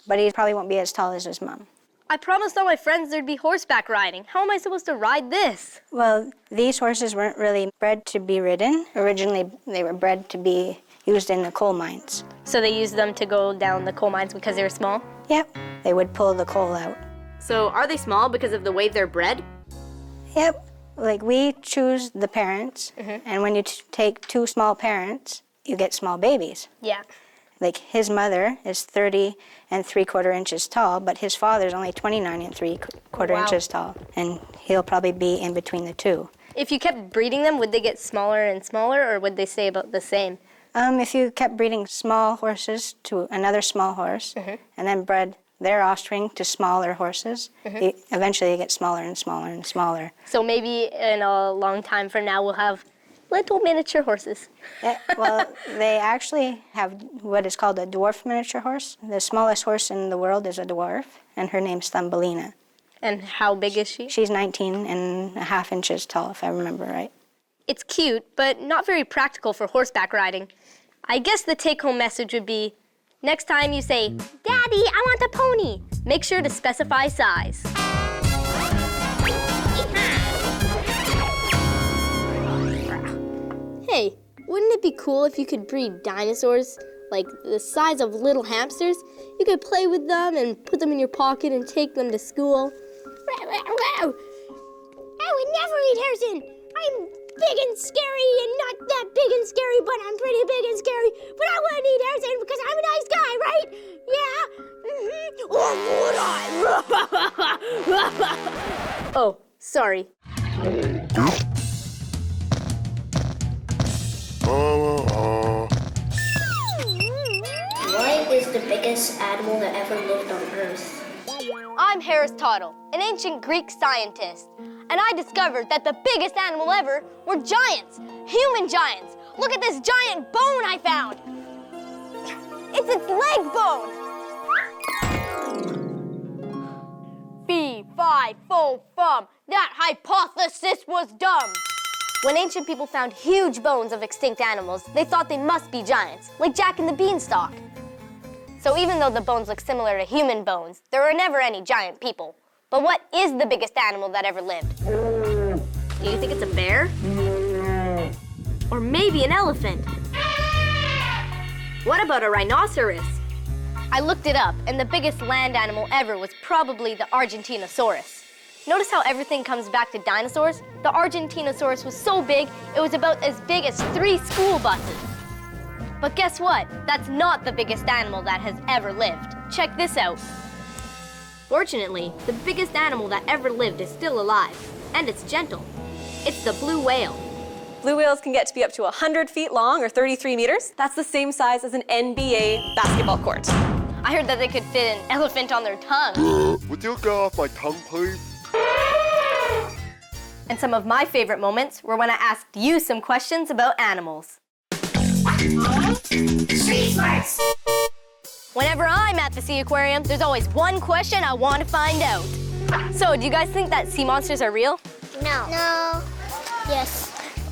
but he probably won't be as tall as his mom.
I promised all my friends there'd be horseback riding. How am I supposed to ride this?
Well, these horses weren't really bred to be ridden. Originally, they were bred to be used in the coal mines.
So they used them to go down the coal mines because they were small?
Yep, they would pull the coal out.
So are they small because of the way they're bred?
Yep, like we choose the parents, and when you take two small parents, you get small babies.
Yeah.
Like his mother is 30 3/4 inches tall, but his father's only 29 3/4 inches tall, and he'll probably be in between the two.
If you kept breeding them, would they get smaller and smaller, or would they stay about the same?
If you kept breeding small horses to another small horse, and then bred their offspring to smaller horses, eventually they get smaller and smaller and smaller.
So maybe in a long time from now, we'll have little miniature horses.
Well, they actually have what is called a dwarf miniature horse. The smallest horse in the world is a dwarf, and her name's Thumbelina.
And how big is she?
She's 19.5 inches tall, if I remember right.
It's cute, but not very practical for horseback riding. I guess the take-home message would be, next time you say, "Daddy, I want a pony," make sure to specify size. Hey, wouldn't it be cool if you could breed dinosaurs, like the size of little hamsters? You could play with them and put them in your pocket and take them to school.
I would never eat Harrison. I'm big and scary and not that big and scary, but I'm pretty big and scary. But I wouldn't eat Harrison because I'm a nice guy, right? Yeah? Or would I?
Oh, sorry.
What is the biggest animal that ever lived on Earth?
I'm Aristotle, an ancient Greek scientist, and I discovered that the biggest animal ever were giants, human giants. Look at this giant bone I found. It's its leg bone. Fee, fi, fo, fum. That hypothesis was dumb. When ancient people found huge bones of extinct animals, they thought they must be giants, like Jack and the Beanstalk. So even though the bones look similar to human bones, there were never any giant people. But what is the biggest animal that ever lived? Do you think it's a bear? Or maybe an elephant? What about a rhinoceros? I looked it up, and the biggest land animal ever was probably the Argentinosaurus. Notice how everything comes back to dinosaurs? The Argentinosaurus was so big, it was about as big as 3 school buses. But guess what? That's not the biggest animal that has ever lived. Check this out. Fortunately, the biggest animal that ever lived is still alive, and it's gentle. It's the blue whale.
Blue whales can get to be up to 100 feet long, or 33 meters. That's the same size as an NBA basketball court.
I heard that they could fit an elephant on their tongue.
Would you get off my tongue, please?
And some of my favorite moments were when I asked you some questions about animals. Street Smarts! Whenever I'm at the sea aquarium, there's always one question I want to find out. So, do you guys think that sea monsters are real?
No. No. Yes.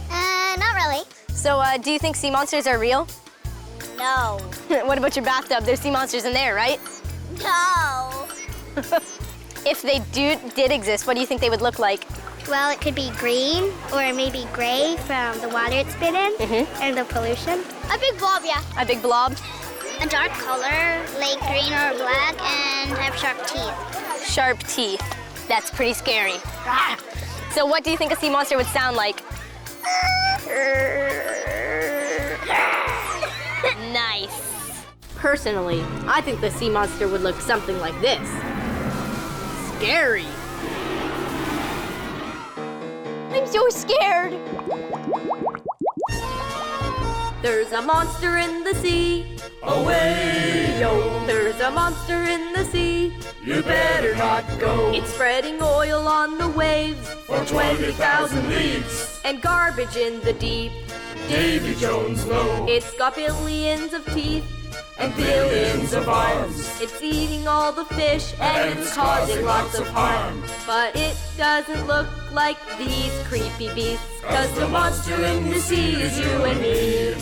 Not really.
So, do you think sea monsters are real?
No.
What about your bathtub? There's sea monsters in there, right?
No.
If they did exist, what do you think they would look like?
Well, it could be green or maybe gray from the water it's been in and the pollution. A big blob, yeah.
A big blob?
A dark color, like green or black, and have sharp teeth.
Sharp teeth. That's pretty scary. So what do you think a sea monster would sound like? Nice. Personally, I think the sea monster would look something like this. Scary. I'm so scared. There's a monster in the sea. Away, yo. There's a monster in the sea.
You better not go.
It's spreading oil on the waves
For 20,000 leagues.
and garbage in the deep.
Davy Jones low.
It's got billions of teeth
And billions of arms.
It's eating all the fish and it's causing lots of harm. But it doesn't look like these creepy beasts. 'Cause the monster in the sea is you and me.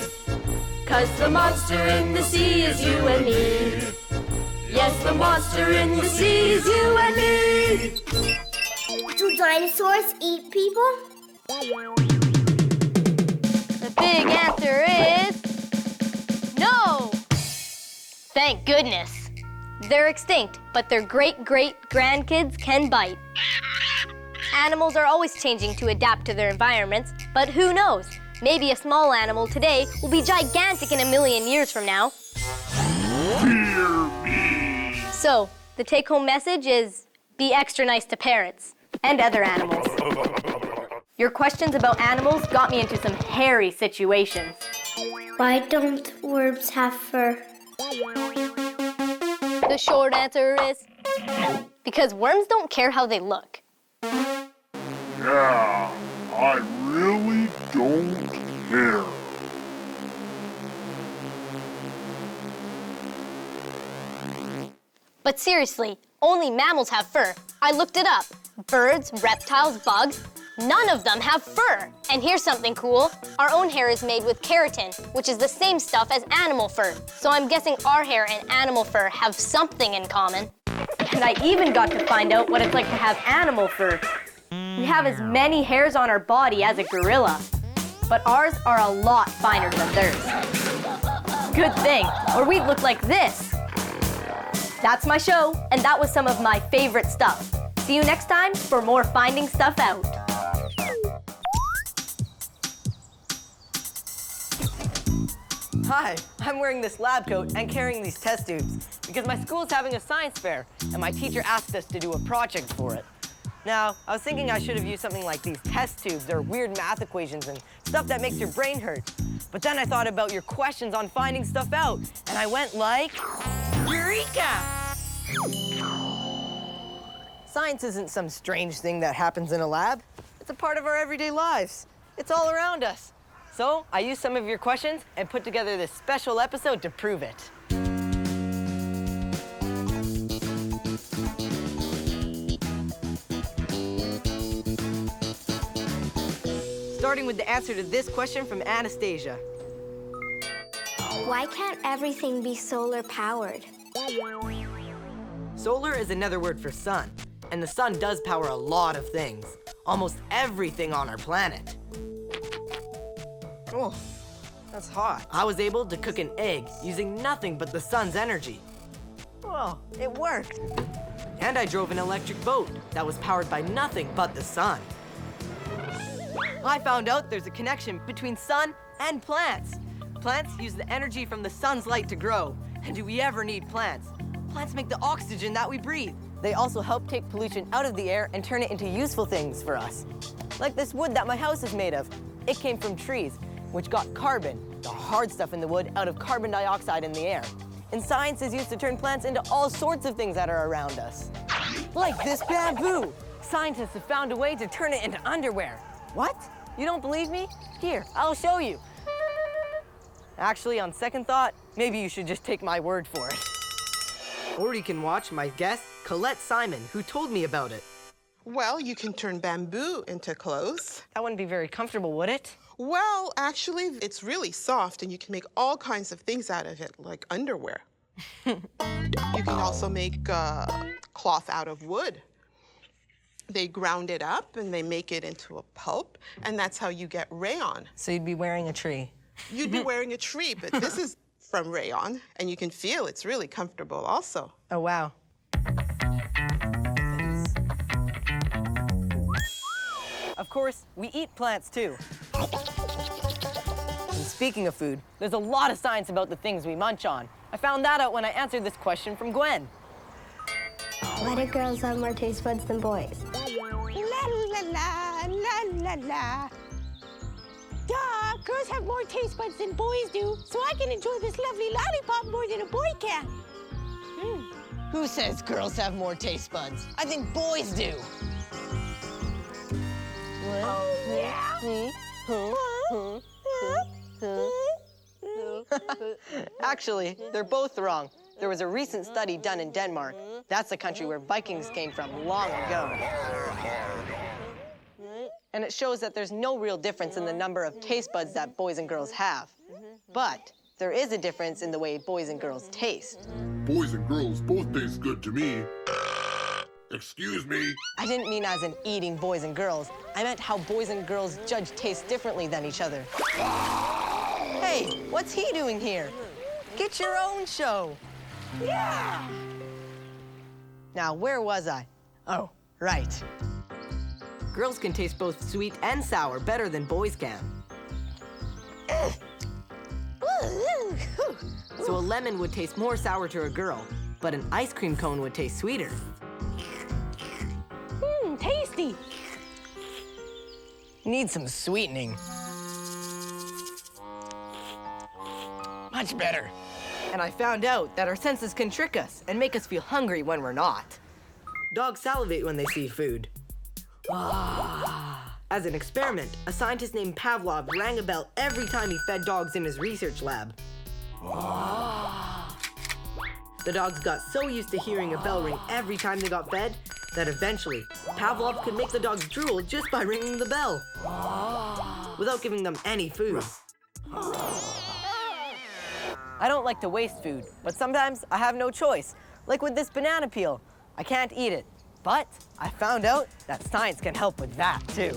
'Cause the monster in the sea is you and me. Yes, the monster in the sea is you and me.
Do dinosaurs eat people?
The big answer is no. Thank goodness. They're extinct, but their great-great-grandkids can bite. Animals are always changing to adapt to their environments, but who knows? Maybe a small animal today will be gigantic in a million years from now.
Fear me.
So, the take-home message is be extra nice to parrots and other animals. Your questions about animals got me into some hairy situations.
Why don't worms have fur?
The short answer is because worms don't care how they look.
Yeah, I really don't care.
But seriously, only mammals have fur. I looked it up. Birds, reptiles, bugs, none of them have fur. And here's something cool. Our own hair is made with keratin, which is the same stuff as animal fur. So I'm guessing our hair and animal fur have something in common. And I even got to find out what it's like to have animal fur. We have as many hairs on our body as a gorilla, but ours are a lot finer than theirs. Good thing, or we'd look like this. That's my show, and that was some of my favorite stuff. See you next time for more Finding Stuff Out.
Hi, I'm wearing this lab coat and carrying these test tubes because my school's having a science fair and my teacher asked us to do a project for it. Now, I was thinking I should have used something like these test tubes or weird math equations and stuff that makes your brain hurt. But then I thought about your questions on finding stuff out and I went like, Eureka! Science isn't some strange thing that happens in a lab. It's a part of our everyday lives. It's all around us. So I used some of your questions and put together this special episode to prove it. Starting with the answer to this question from Anastasia.
Why can't everything be solar powered?
Solar is another word for sun, and the sun does power a lot of things. Almost everything on our planet. Oh, that's hot. I was able to cook an egg using nothing but the sun's energy. Oh, it worked. And I drove an electric boat that was powered by nothing but the sun. I found out there's a connection between sun and plants. Plants use the energy from the sun's light to grow. And do we ever need plants? Plants make the oxygen that we breathe. They also help take pollution out of the air and turn it into useful things for us. Like this wood that my house is made of. It came from trees, which got carbon, the hard stuff in the wood, out of carbon dioxide in the air. And science is used to turn plants into all sorts of things that are around us. Like this bamboo. Scientists have found a way to turn it into underwear. What? You don't believe me? Here, I'll show you. Actually, on second thought, maybe you should just take my word for it. Or you can watch my guest, Colette Simon, who told me about it.
Well, you can turn bamboo into clothes.
That wouldn't be very comfortable, would it?
Well, actually, it's really soft, and you can make all kinds of things out of it, like underwear. You can also make cloth out of wood. They ground it up, and they make it into a pulp, and that's how you get rayon.
So you'd be wearing a tree.
You'd be wearing a tree, but this is from rayon, and you can feel it's really comfortable also.
Oh, wow. Of course, we eat plants too. And speaking of food, there's a lot of science about the things we munch on. I found that out when I answered this question from Gwen.
Why do girls have more taste buds than boys?
La la la, la la la. Duh, girls have more taste buds than boys do, so I can enjoy this lovely lollipop more than a boy can.
Who says girls have more taste buds? I think boys do.
Oh, yeah?
Actually, they're both wrong. There was a recent study done in Denmark. That's the country where Vikings came from long ago. And it shows that there's no real difference in the number of taste buds that boys and girls have. But there is a difference in the way boys and girls taste.
Boys and girls both taste good to me. Excuse me.
I didn't mean as in eating boys and girls. I meant how boys and girls judge taste differently than each other. Hey, what's he doing here? Get your own show.
Yeah!
Now, where was I? Oh, right. Girls can taste both sweet and sour better than boys can. So a lemon would taste more sour to a girl, but an ice cream cone would taste sweeter.
Tasty.
Need some sweetening. Much better. And I found out that our senses can trick us and make us feel hungry when we're not. Dogs salivate when they see food. As an experiment, a scientist named Pavlov rang a bell every time he fed dogs in his research lab. The dogs got so used to hearing a bell ring every time they got fed that eventually Pavlov could make the dogs drool just by ringing the bell without giving them any food. I don't like to waste food, but sometimes I have no choice. Like with this banana peel. I can't eat it, but I found out that science can help with that too.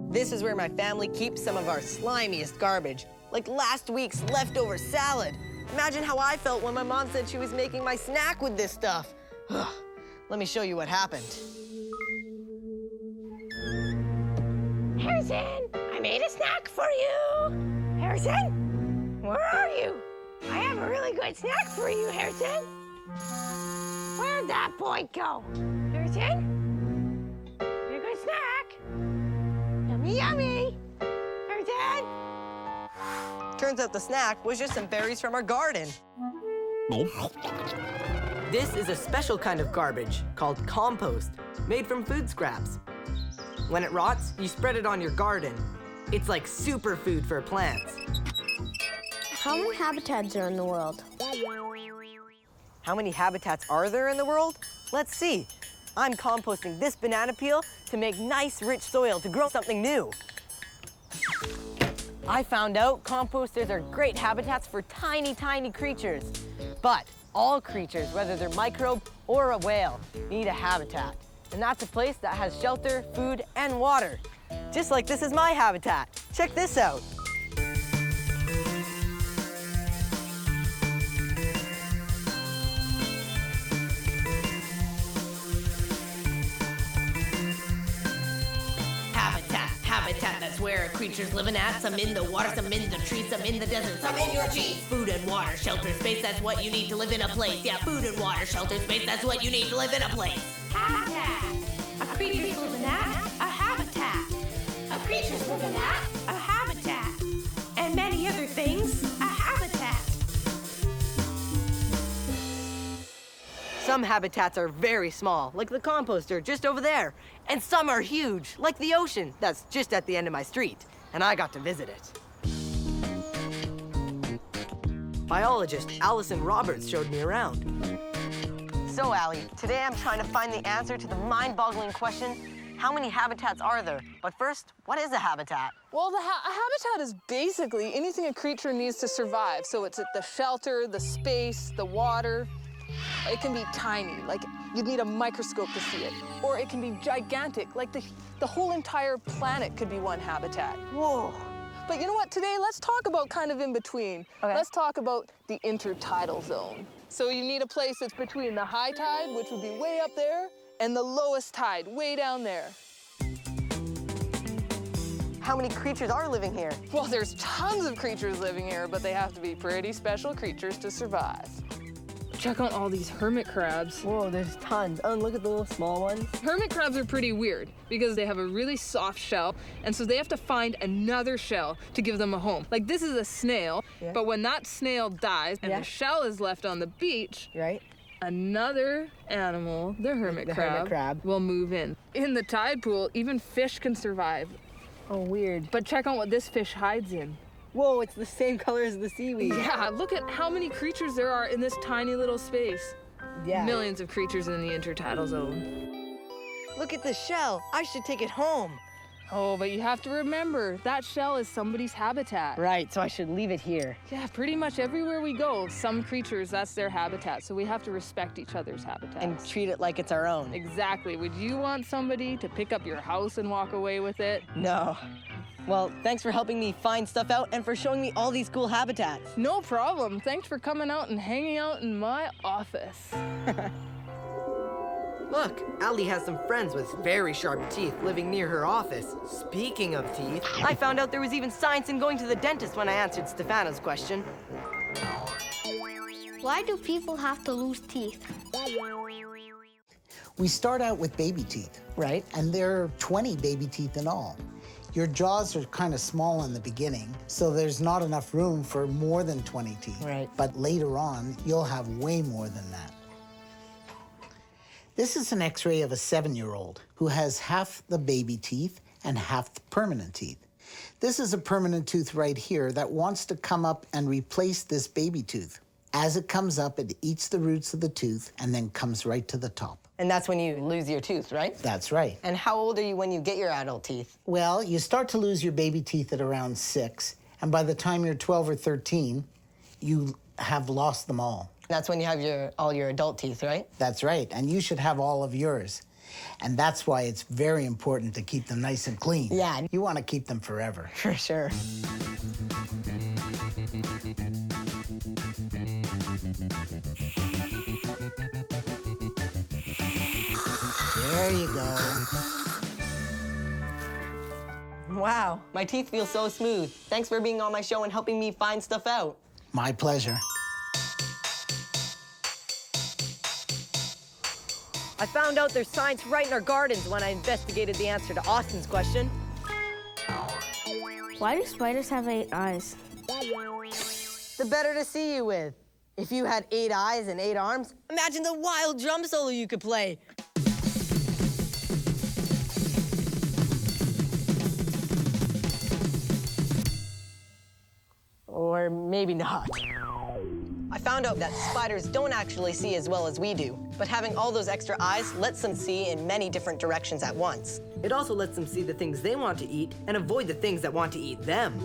This is where my family keeps some of our slimiest garbage, like last week's leftover salad. Imagine how I felt when my mom said she was making my snack with this stuff. Let me show you what happened.
Harrison, I made a snack for you. Harrison, where are you? I have a really good snack for you, Harrison. Where'd that boy go? Harrison? Your good snack. Yummy, yummy. Harrison?
Turns out the snack was just some berries from our garden. This is a special kind of garbage called compost, made from food scraps. When it rots, you spread it on your garden. It's like superfood for plants.
How many habitats are in the world?
How many habitats are there in the world? Let's see. I'm composting this banana peel to make nice, rich soil to grow something new. I found out composters are great habitats for tiny, tiny creatures. But all creatures, whether they're microbe or a whale, need a habitat. And that's a place that has shelter, food, and water. Just like this is my habitat. Check this out.
Habitat, that's where a creature's living at. Some in the water, some in the trees, some in the desert, some in your jeans. Food and water, shelter, space, that's what you need to live in a place. Yeah, food and water, shelter, space, that's what you need to live in a place.
Habitat. A creature's living at a habitat. A creature's living at a habitat. And many other things, a habitat.
Some habitats are very small, like the composter just over there. And some are huge, like the ocean that's just at the end of my street. And I got to visit it. Biologist Allison Roberts showed me around. So, Allie, today I'm trying to find the answer to the mind-boggling question, how many habitats are there? But first, what is a habitat?
Well, a habitat is basically anything a creature needs to survive. So it's the shelter, the space, the water. It can be tiny, like you'd need a microscope to see it. Or it can be gigantic, like the whole entire planet could be one habitat.
Whoa.
But you know what, today let's talk about kind of in between.
Okay.
Let's talk about the intertidal zone. So you need a place that's between the high tide, which would be way up there, and the lowest tide, way down there.
How many creatures are living here?
Well, there's tons of creatures living here, but they have to be pretty special creatures to survive. Check out all these hermit crabs.
Whoa, there's tons. Oh, and look at the little small ones.
Hermit crabs are pretty weird because they have a really soft shell, and so they have to find another shell to give them a home. Like this is a snail, but when that snail dies and the shell is left on the beach, another animal, the hermit crab, will move in. In the tide pool, even fish can survive.
Oh, weird.
But check out what this fish hides in.
Whoa, it's the same color as the seaweed.
Yeah, look at how many creatures there are in this tiny little space.
Yeah.
Millions of creatures in the intertidal zone.
Look at the shell. I should take it home.
Oh, but you have to remember, that shell is somebody's habitat.
Right, so I should leave it here.
Yeah, pretty much everywhere we go, some creatures, that's their habitat. So we have to respect each other's habitats.
And treat it like it's our own.
Exactly. Would you want somebody to pick up your house and walk away with it?
No. Well, thanks for helping me find stuff out and for showing me all these cool habitats.
No problem. Thanks for coming out and hanging out in my office.
Look, Allie has some friends with very sharp teeth living near her office. Speaking of teeth, I found out there was even science in going to the dentist when I answered Stefano's question.
Why do people have to lose teeth?
We start out with baby teeth.
Right.
And there are 20 baby teeth in all. Your jaws are kind of small in the beginning, so there's not enough room for more than 20 teeth.
Right.
But later on, you'll have way more than that. This is an X-ray of a 7-year-old who has half the baby teeth and half the permanent teeth. This is a permanent tooth right here that wants to come up and replace this baby tooth. As it comes up, it eats the roots of the tooth and then comes right to the top.
And that's when you lose your tooth, right?
That's right.
And how old are you when you get your adult teeth?
Well, you start to lose your baby teeth at around 6, and by the time you're 12 or 13, you have lost them all.
That's when you have all your adult teeth, right?
That's right, and you should have all of yours. And that's why it's very important to keep them nice and clean.
Yeah.
You want to keep them forever.
For sure.
There you go.
Wow, my teeth feel so smooth. Thanks for being on my show and helping me find stuff out.
My pleasure.
I found out there's science right in our gardens when I investigated the answer to Austin's question.
Why do spiders have 8 eyes?
The better to see you with. If you had 8 eyes and 8 arms, imagine the wild drum solo you could play. Or maybe not. I found out that spiders don't actually see as well as we do, but having all those extra eyes lets them see in many different directions at once. It also lets them see the things they want to eat and avoid the things that want to eat them.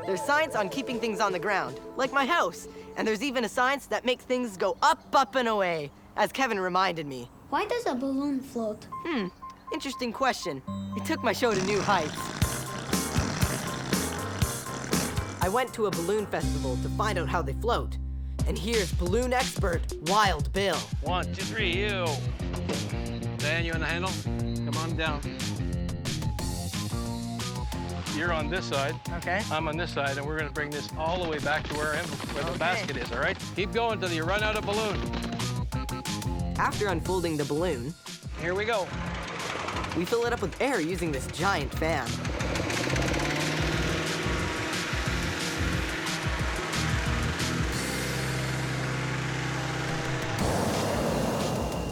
There's science on keeping things on the ground, like my house, and there's even a science that makes things go up, up, and away, as Kevin reminded me.
Why does a balloon float?
Interesting question. It took my show to new heights. I went to a balloon festival to find out how they float. And here's balloon expert, Wild Bill.
1, 2, 3, you. Dan, you on the handle? Come on down. You're on this side.
Okay.
I'm on this side, and we're gonna bring this all the way back to where the basket is, all right? Keep going until you run out of balloon.
After unfolding the balloon,
here we go.
We fill it up with air using this giant fan.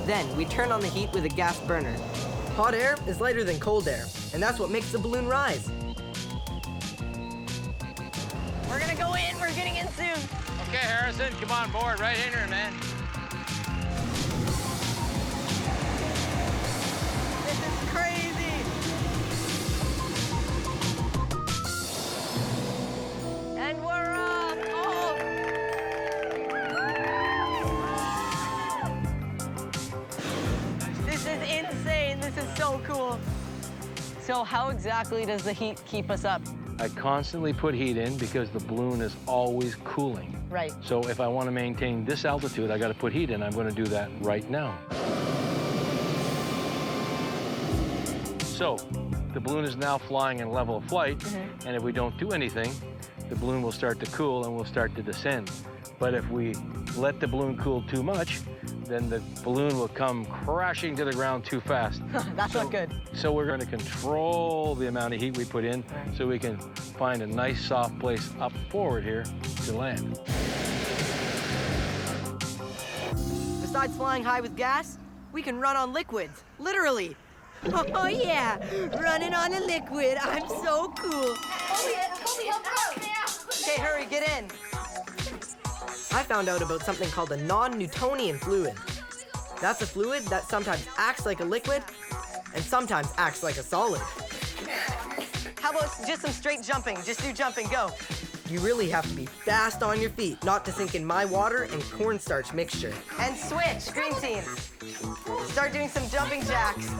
Then we turn on the heat with a gas burner. Hot air is lighter than cold air, and that's what makes the balloon rise. We're gonna go in, we're getting in soon.
Okay, Harrison, come on board, right in here, man.
This is crazy. And we're up. Oh. This is insane. This is so cool. So how exactly does the heat keep us up?
I constantly put heat in because the balloon is always cooling.
Right.
So if I want to maintain this altitude, I got to put heat in. I'm going to do that right now. So the balloon is now flying in level of flight, and if we don't do anything, the balloon will start to cool and will start to descend. But if we let the balloon cool too much, then the balloon will come crashing to the ground too fast.
That's not good.
So we're going to control the amount of heat we put in so we can find a nice soft place up forward here to land.
Besides flying high with gas, we can run on liquids, literally. Oh yeah, running on a liquid. I'm so cool. Okay, hurry, get in. I found out about something called a non-Newtonian fluid. That's a fluid that sometimes acts like a liquid and sometimes acts like a solid. How about just some straight jumping? Just do jumping, go. You really have to be fast on your feet not to sink in my water and cornstarch mixture. And switch, green team. Start doing some jumping jacks.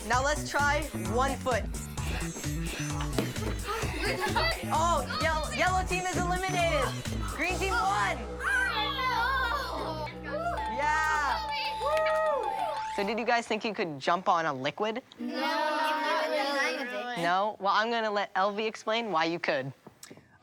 Now let's try 1 foot. Oh, yellow team is eliminated. Green team won. Yeah. So did you guys think you could jump on a liquid? No? Well, I'm gonna let Elvie explain why you could.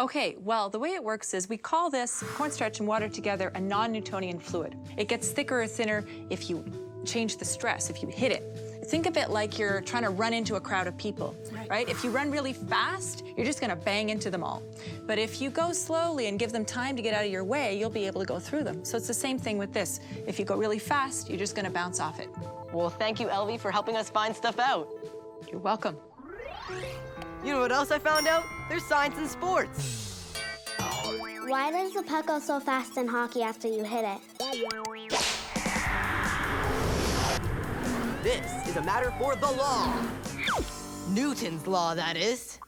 Okay, well, the way it works is we call this cornstarch and water together a non-Newtonian fluid. It gets thicker or thinner if you change the stress, if you hit it. Think of it like you're trying to run into a crowd of people, right? If you run really fast, you're just gonna bang into them all. But if you go slowly and give them time to get out of your way, you'll be able to go through them. So it's the same thing with this. If you go really fast, you're just gonna bounce off it.
Well, thank you, Elvie, for helping us find stuff out.
You're welcome.
You know what else I found out? There's science in sports.
Why does the puck go so fast in hockey after you hit it?
This is a matter for the law. Newton's law, that is.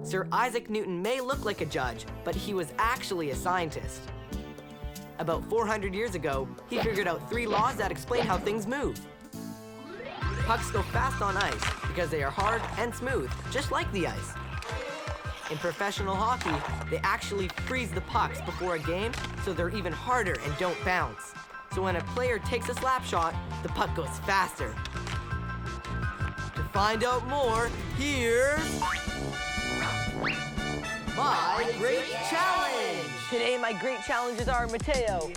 Sir Isaac Newton may look like a judge, but he was actually a scientist. About 400 years ago, he figured out 3 laws that explain how things move. Pucks go fast on ice because they are hard and smooth, just like the ice. In professional hockey, they actually freeze the pucks before a game so they're even harder and don't bounce. So when a player takes a slap shot, the puck goes faster. To find out more, here's my great challenge. Today, my great challenges are Mateo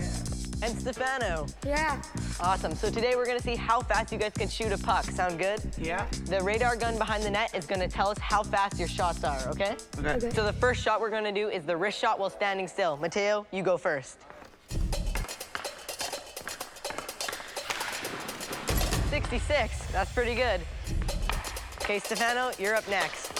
and Stefano.
Yeah.
Awesome. So today we're gonna see how fast you guys can shoot a puck. Sound good?
Yeah.
The radar gun behind the net is gonna tell us how fast your shots are, okay?
Okay.
So the first shot we're gonna do is the wrist shot while standing still. Mateo, you go first. 66, that's pretty good. Okay, Stefano, you're up next.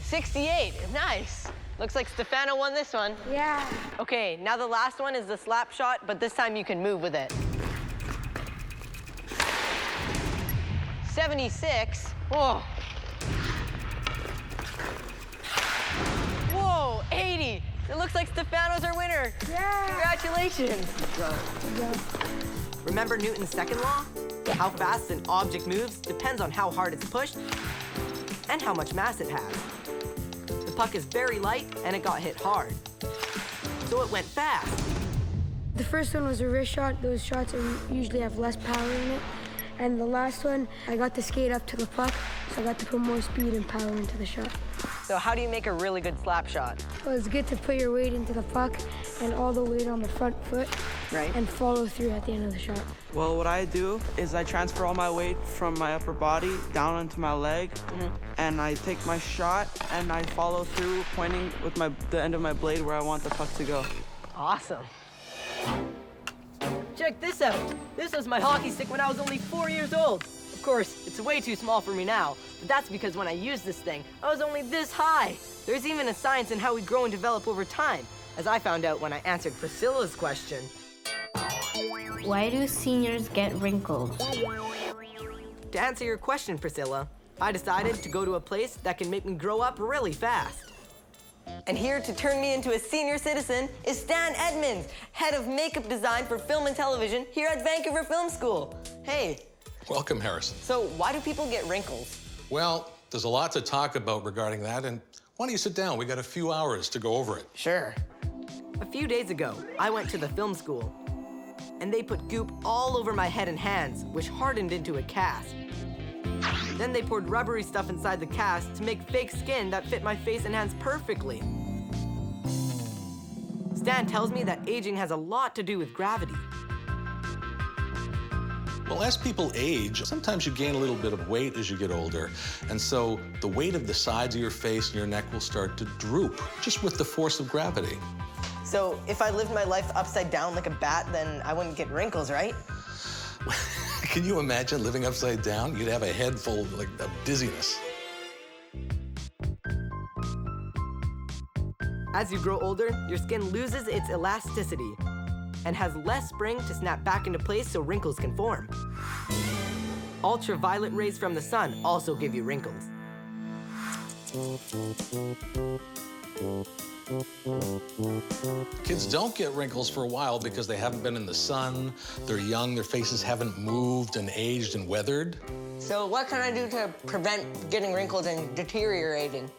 68, nice. Looks like Stefano won this one.
Yeah.
Okay, now the last one is the slap shot, but this time you can move with it. 76, whoa. Whoa, 80. It looks like Stefano's our winner.
Yeah.
Congratulations. Remember Newton's second law? How fast an object moves depends on how hard it's pushed and how much mass it has. The puck is very light and it got hit hard, so it went fast.
The first one was a wrist shot. Those shots usually have less power in it. And the last one, I got to skate up to the puck, so I got to put more speed and power into the shot.
So how do you make a really good slap shot?
Well, it's good to put your weight into the puck and all the weight on the front foot.
Right.
And follow through at the end of the shot.
Well, what I do is I transfer all my weight from my upper body down into my leg, and I take my shot and I follow through, pointing with the end of my blade where I want the puck to go.
Awesome. Check this out. This was my hockey stick when I was only 4 years old. Of course, it's way too small for me now, but that's because when I used this thing, I was only this high. There's even a science in how we grow and develop over time, as I found out when I answered Priscilla's question.
Why do seniors get wrinkles?
To answer your question, Priscilla, I decided to go to a place that can make me grow up really fast. And here to turn me into a senior citizen is Stan Edmonds, head of makeup design for film and television here at Vancouver Film School. Hey.
Welcome, Harrison.
So why do people get wrinkles?
Well, there's a lot to talk about regarding that, and why don't you sit down? We got a few hours to go over it.
Sure. A few days ago, I went to the film school, and they put goop all over my head and hands, which hardened into a cast. Then they poured rubbery stuff inside the cast to make fake skin that fit my face and hands perfectly. Stan tells me that aging has a lot to do with gravity.
Well, as people age, sometimes you gain a little bit of weight as you get older, and so the weight of the sides of your face and your neck will start to droop, just with the force of gravity.
So if I lived my life upside down like a bat, then I wouldn't get wrinkles, right?
Can you imagine living upside down? You'd have a head full of dizziness.
As you grow older, your skin loses its elasticity and has less spring to snap back into place so wrinkles can form. Ultraviolet rays from the sun also give you wrinkles.
Kids don't get wrinkles for a while because they haven't been in the sun, they're young, their faces haven't moved and aged and weathered.
So what can I do to prevent getting wrinkles and deteriorating?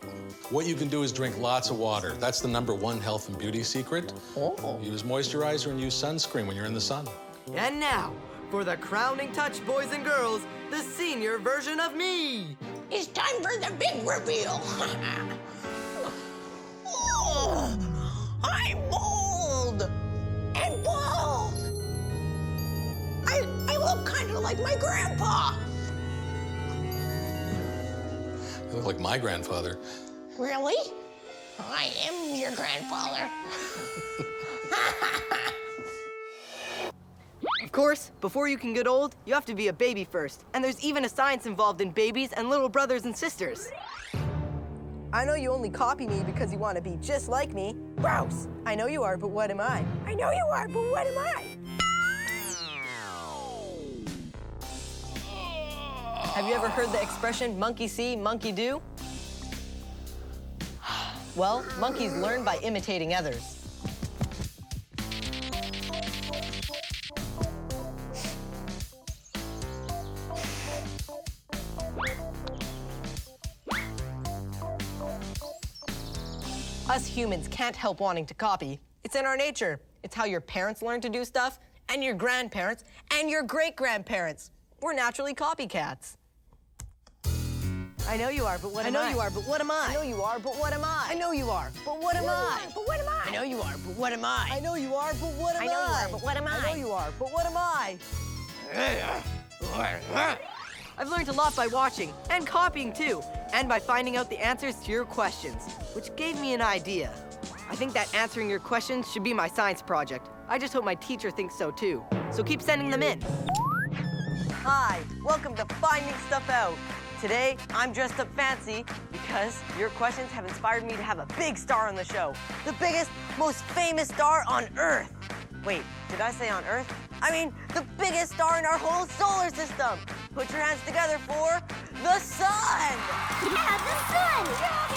What you can do is drink lots of water. That's the #1 health and beauty secret.
Oh.
Use moisturizer and use sunscreen when you're in the sun.
And now, for the crowning touch, boys and girls, the senior version of me.
It's time for the big reveal. Oh, I'm bald and bald. I look kind of like my grandpa.
You look like my grandfather.
Really? I am your grandfather.
Of course, before you can get old, you have to be a baby first. And there's even a science involved in babies and little brothers and sisters. I know you only copy me because you want to be just like me. Gross! I know you are, but what am I? I know you are, but what am I? Have you ever heard the expression, monkey see, monkey do? Well, monkeys learn by imitating others. Us humans can't help wanting to copy. It's in our nature. It's how your parents learned to do stuff, and your grandparents, and your great-grandparents. We're naturally copycats. I know you are, but what am I? I know you are, but what am I? I know you are, but what am I? I know you are, but what am I?
But what am I?
I know you are, but what am I? I know you are, but what am I?
I know you are, but what am I?
I know you are, but what am I? I've learned a lot by watching, and copying too, and by finding out the answers to your questions, which gave me an idea. I think that answering your questions should be my science project. I just hope my teacher thinks so too. So keep sending them in. Hi, welcome to Finding Stuff Out. Today, I'm dressed up fancy because your questions have inspired me to have a big star on the show. The biggest, most famous star on Earth. Wait, did I say on Earth? I mean, the biggest star in our whole solar system. Put your hands together for the sun.
Yeah, the sun. Yeah, the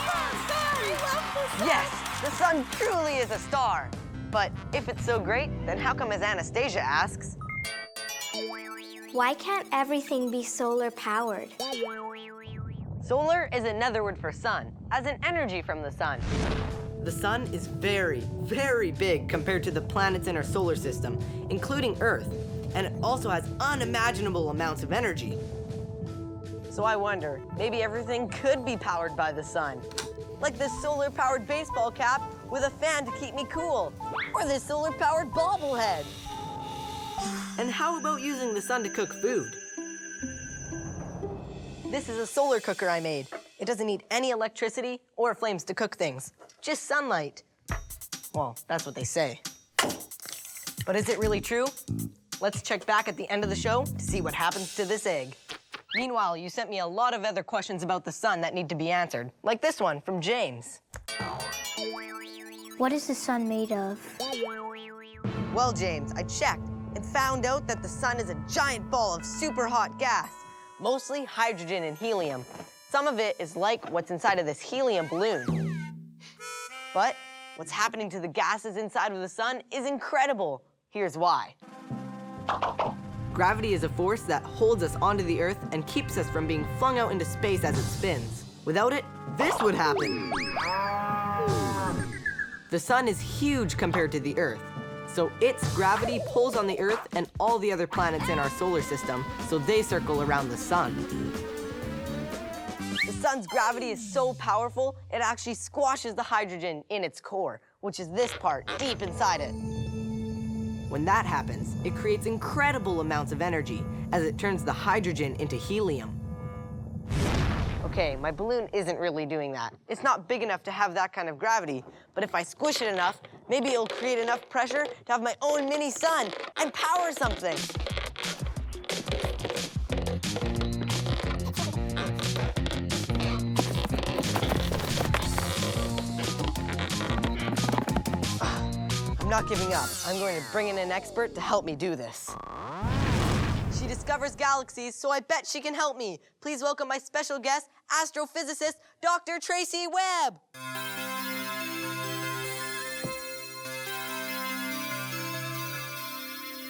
sun. I love the sun.
Yes, the sun truly is a star. But if it's so great, then how come, as Anastasia asks,
Why can't everything be solar powered?
solar is another word for sun, as in energy from the sun. The sun is very, very big compared to the planets in our solar system, including Earth, and it also has unimaginable amounts of energy. So I wonder, maybe everything could be powered by the sun. Like this solar-powered baseball cap with a fan to keep me cool, or this solar-powered bobblehead. And how about using the sun to cook food? This is a solar cooker I made. It doesn't need any electricity or flames to cook things, just sunlight. Well, that's what they say. But is it really true? Let's check back at the end of the show to see what happens to this egg. Meanwhile, you sent me a lot of other questions about the sun that need to be answered, like this one from James.
What is the sun made of?
Well, James, I checked and found out that the sun is a giant ball of super hot gas, mostly hydrogen and helium. Some of it is like what's inside of this helium balloon. But what's happening to the gases inside of the sun is incredible. Here's why. Gravity is a force that holds us onto the Earth and keeps us from being flung out into space as it spins. Without it, this would happen. The sun is huge compared to the Earth, so its gravity pulls on the Earth and all the other planets in our solar system, so they circle around the sun. The sun's gravity is so powerful, it actually squashes the hydrogen in its core, which is this part deep inside it. When that happens, it creates incredible amounts of energy as it turns the hydrogen into helium. Okay, my balloon isn't really doing that. It's not big enough to have that kind of gravity, but if I squish it enough, maybe it'll create enough pressure to have my own mini sun and power something. I'm not giving up. I'm going to bring in an expert to help me do this. She discovers galaxies, so I bet she can help me. Please welcome my special guest, astrophysicist, Dr. Tracy Webb.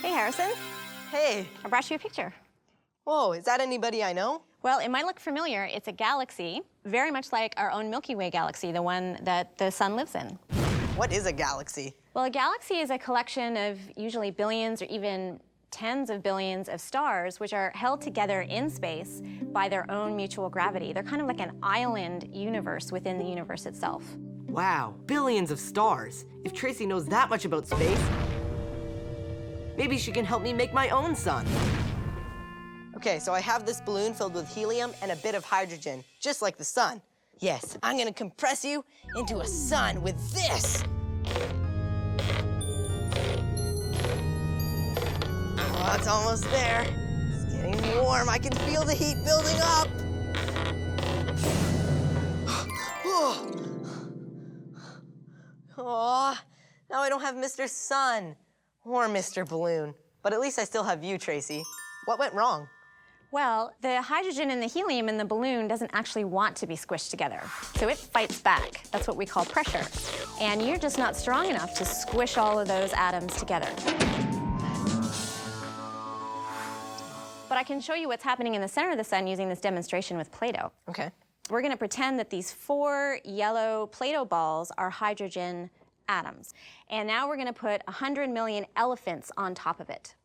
Hey, Harrison.
Hey.
I brought you a picture.
Whoa, is that anybody I know?
Well, it might look familiar. It's a galaxy, very much like our own Milky Way galaxy, the one that the sun lives in.
What is a galaxy?
Well, a galaxy is a collection of usually billions or even tens of billions of stars, which are held together in space by their own mutual gravity. They're kind of like an island universe within the universe itself.
Wow, billions of stars. If Tracy knows that much about space, maybe she can help me make my own sun. Okay, so I have this balloon filled with helium and a bit of hydrogen, just like the sun. Yes, I'm gonna compress you into a sun with this. Oh, it's almost there. It's getting warm. I can feel the heat building up. Oh, now I don't have Mr. Sun or Mr. Balloon. But at least I still have you, Tracy. What went wrong?
Well, the hydrogen and the helium in the balloon doesn't actually want to be squished together. So it fights back. That's what we call pressure. And you're just not strong enough to squish all of those atoms together. But I can show you what's happening in the center of the sun using this demonstration with Play-Doh.
Okay.
we're going to pretend that these 4 yellow Play-Doh balls are hydrogen atoms. And now we're going to put 100 million elephants on top of it.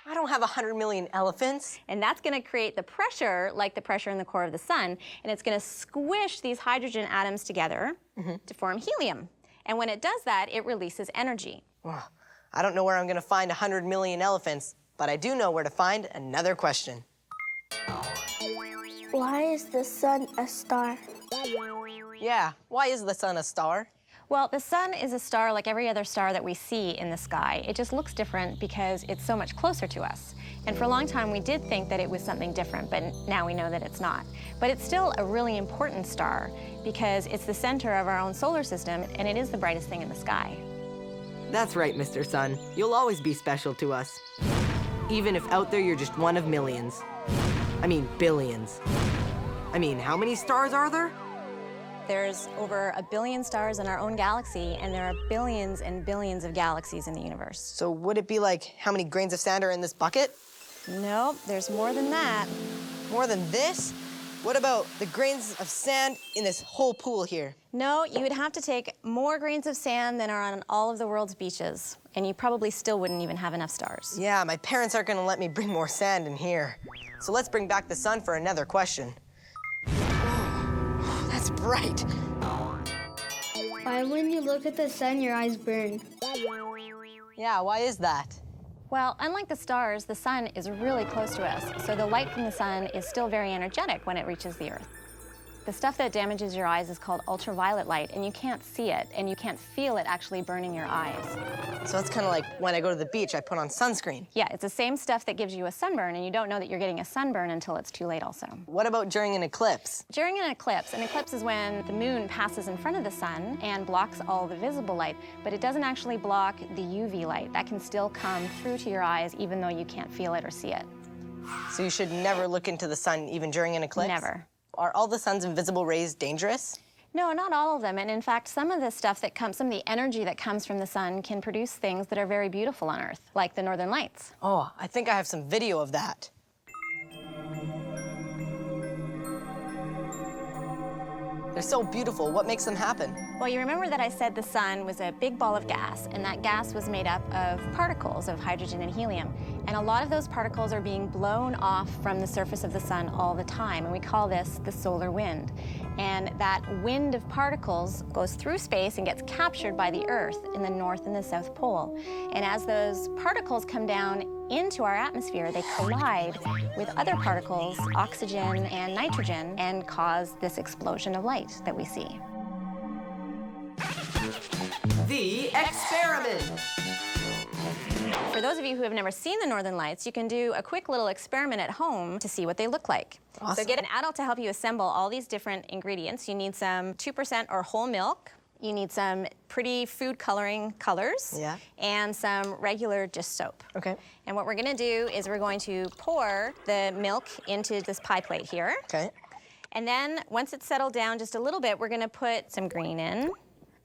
I don't have 100 million elephants.
And that's going to create the pressure, like the pressure in the core of the sun, and it's going to squish these hydrogen atoms together to form helium. And when it does that, it releases energy.
Well, I don't know where I'm going to find 100 million elephants, but I do know where to find another question.
Why is the sun a star?
Yeah, why is the sun a star?
Well, the sun is a star like every other star that we see in the sky. It just looks different because it's so much closer to us. And for a long time, we did think that it was something different, but now we know that it's not. But it's still a really important star because it's the center of our own solar system, and it is the brightest thing in the sky.
That's right, Mr. Sun. You'll always be special to us. Even if out there you're just one of millions. I mean, billions. I mean, how many stars are there?
There's over 1 billion stars in our own galaxy, and there are billions and billions of galaxies in the universe.
So would it be like how many grains of sand are in this bucket?
Nope, there's more than that.
More than this? What about the grains of sand in this whole pool here?
No, you would have to take more grains of sand than are on all of the world's beaches, and you probably still wouldn't even have enough stars.
Yeah, my parents aren't gonna let me bring more sand in here. So let's bring back the sun for another question. That's bright.
Why when you look at the sun, your eyes burn?
Yeah, why is that?
Well, unlike the stars, the sun is really close to us, so the light from the sun is still very energetic when it reaches the Earth. The stuff that damages your eyes is called ultraviolet light, and you can't see it, and you can't feel it actually burning your eyes.
So it's kind of like when I go to the beach, I put on sunscreen.
Yeah, it's the same stuff that gives you a sunburn, and you don't know that you're getting a sunburn until it's too late also.
What about during an eclipse?
During an eclipse is when the moon passes in front of the sun and blocks all the visible light, but it doesn't actually block the UV light. That can still come through to your eyes even though you can't feel it or see it.
So you should never look into the sun even during an eclipse?
Never.
Are all the sun's invisible rays dangerous?
No, not all of them. And in fact, some of the stuff that comes, some of the energy that comes from the sun can produce things that are very beautiful on Earth, like the northern lights.
Oh, I think I have some video of that. They're so beautiful. What makes them happen?
Well, you remember that I said the sun was a big ball of gas, and that gas was made up of particles of hydrogen and helium. And a lot of those particles are being blown off from the surface of the sun all the time, and we call this the solar wind. And that wind of particles goes through space and gets captured by the Earth in the North and the South Pole. And as those particles come down into our atmosphere, they collide with other particles, oxygen and nitrogen, and cause this explosion of light that we see.
The experiment.
For those of you who have never seen the Northern Lights, you can do a quick little experiment at home to see what they look like.
Awesome.
So get an adult to help you assemble all these different ingredients. You need some 2% or whole milk. You need some pretty food coloring colors.
Yeah.
And some regular dish soap.
Okay.
And what we're gonna do is we're going to pour the milk into this pie plate here.
Okay.
And then once it's settled down just a little bit, we're gonna put some green in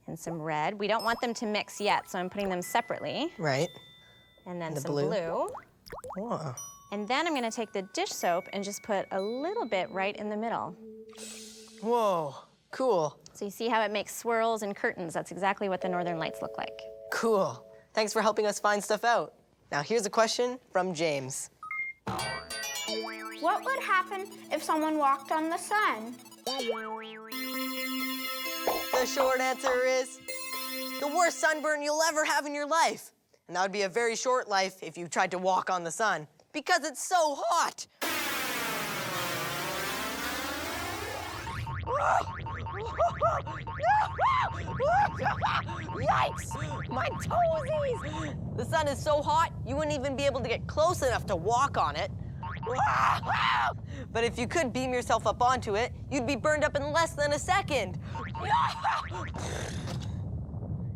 and some red. We don't want them to mix yet, so I'm putting them separately.
Right.
And then
The
some
blue.
blue.
Whoa.
And then I'm gonna take the dish soap and just put a little bit right in the middle.
Whoa, cool.
So you see how it makes swirls and curtains? That's exactly what the Northern Lights look like.
Cool. Thanks for helping us find stuff out. Now here's a question from James.
What would happen if someone walked on the sun?
The short answer is the worst sunburn you'll ever have in your life. And that would be a very short life if you tried to walk on the sun, because it's so hot. Yikes! My toesies! The sun is so hot, you wouldn't even be able to get close enough to walk on it. But if you could beam yourself up onto it, you'd be burned up in less than a second.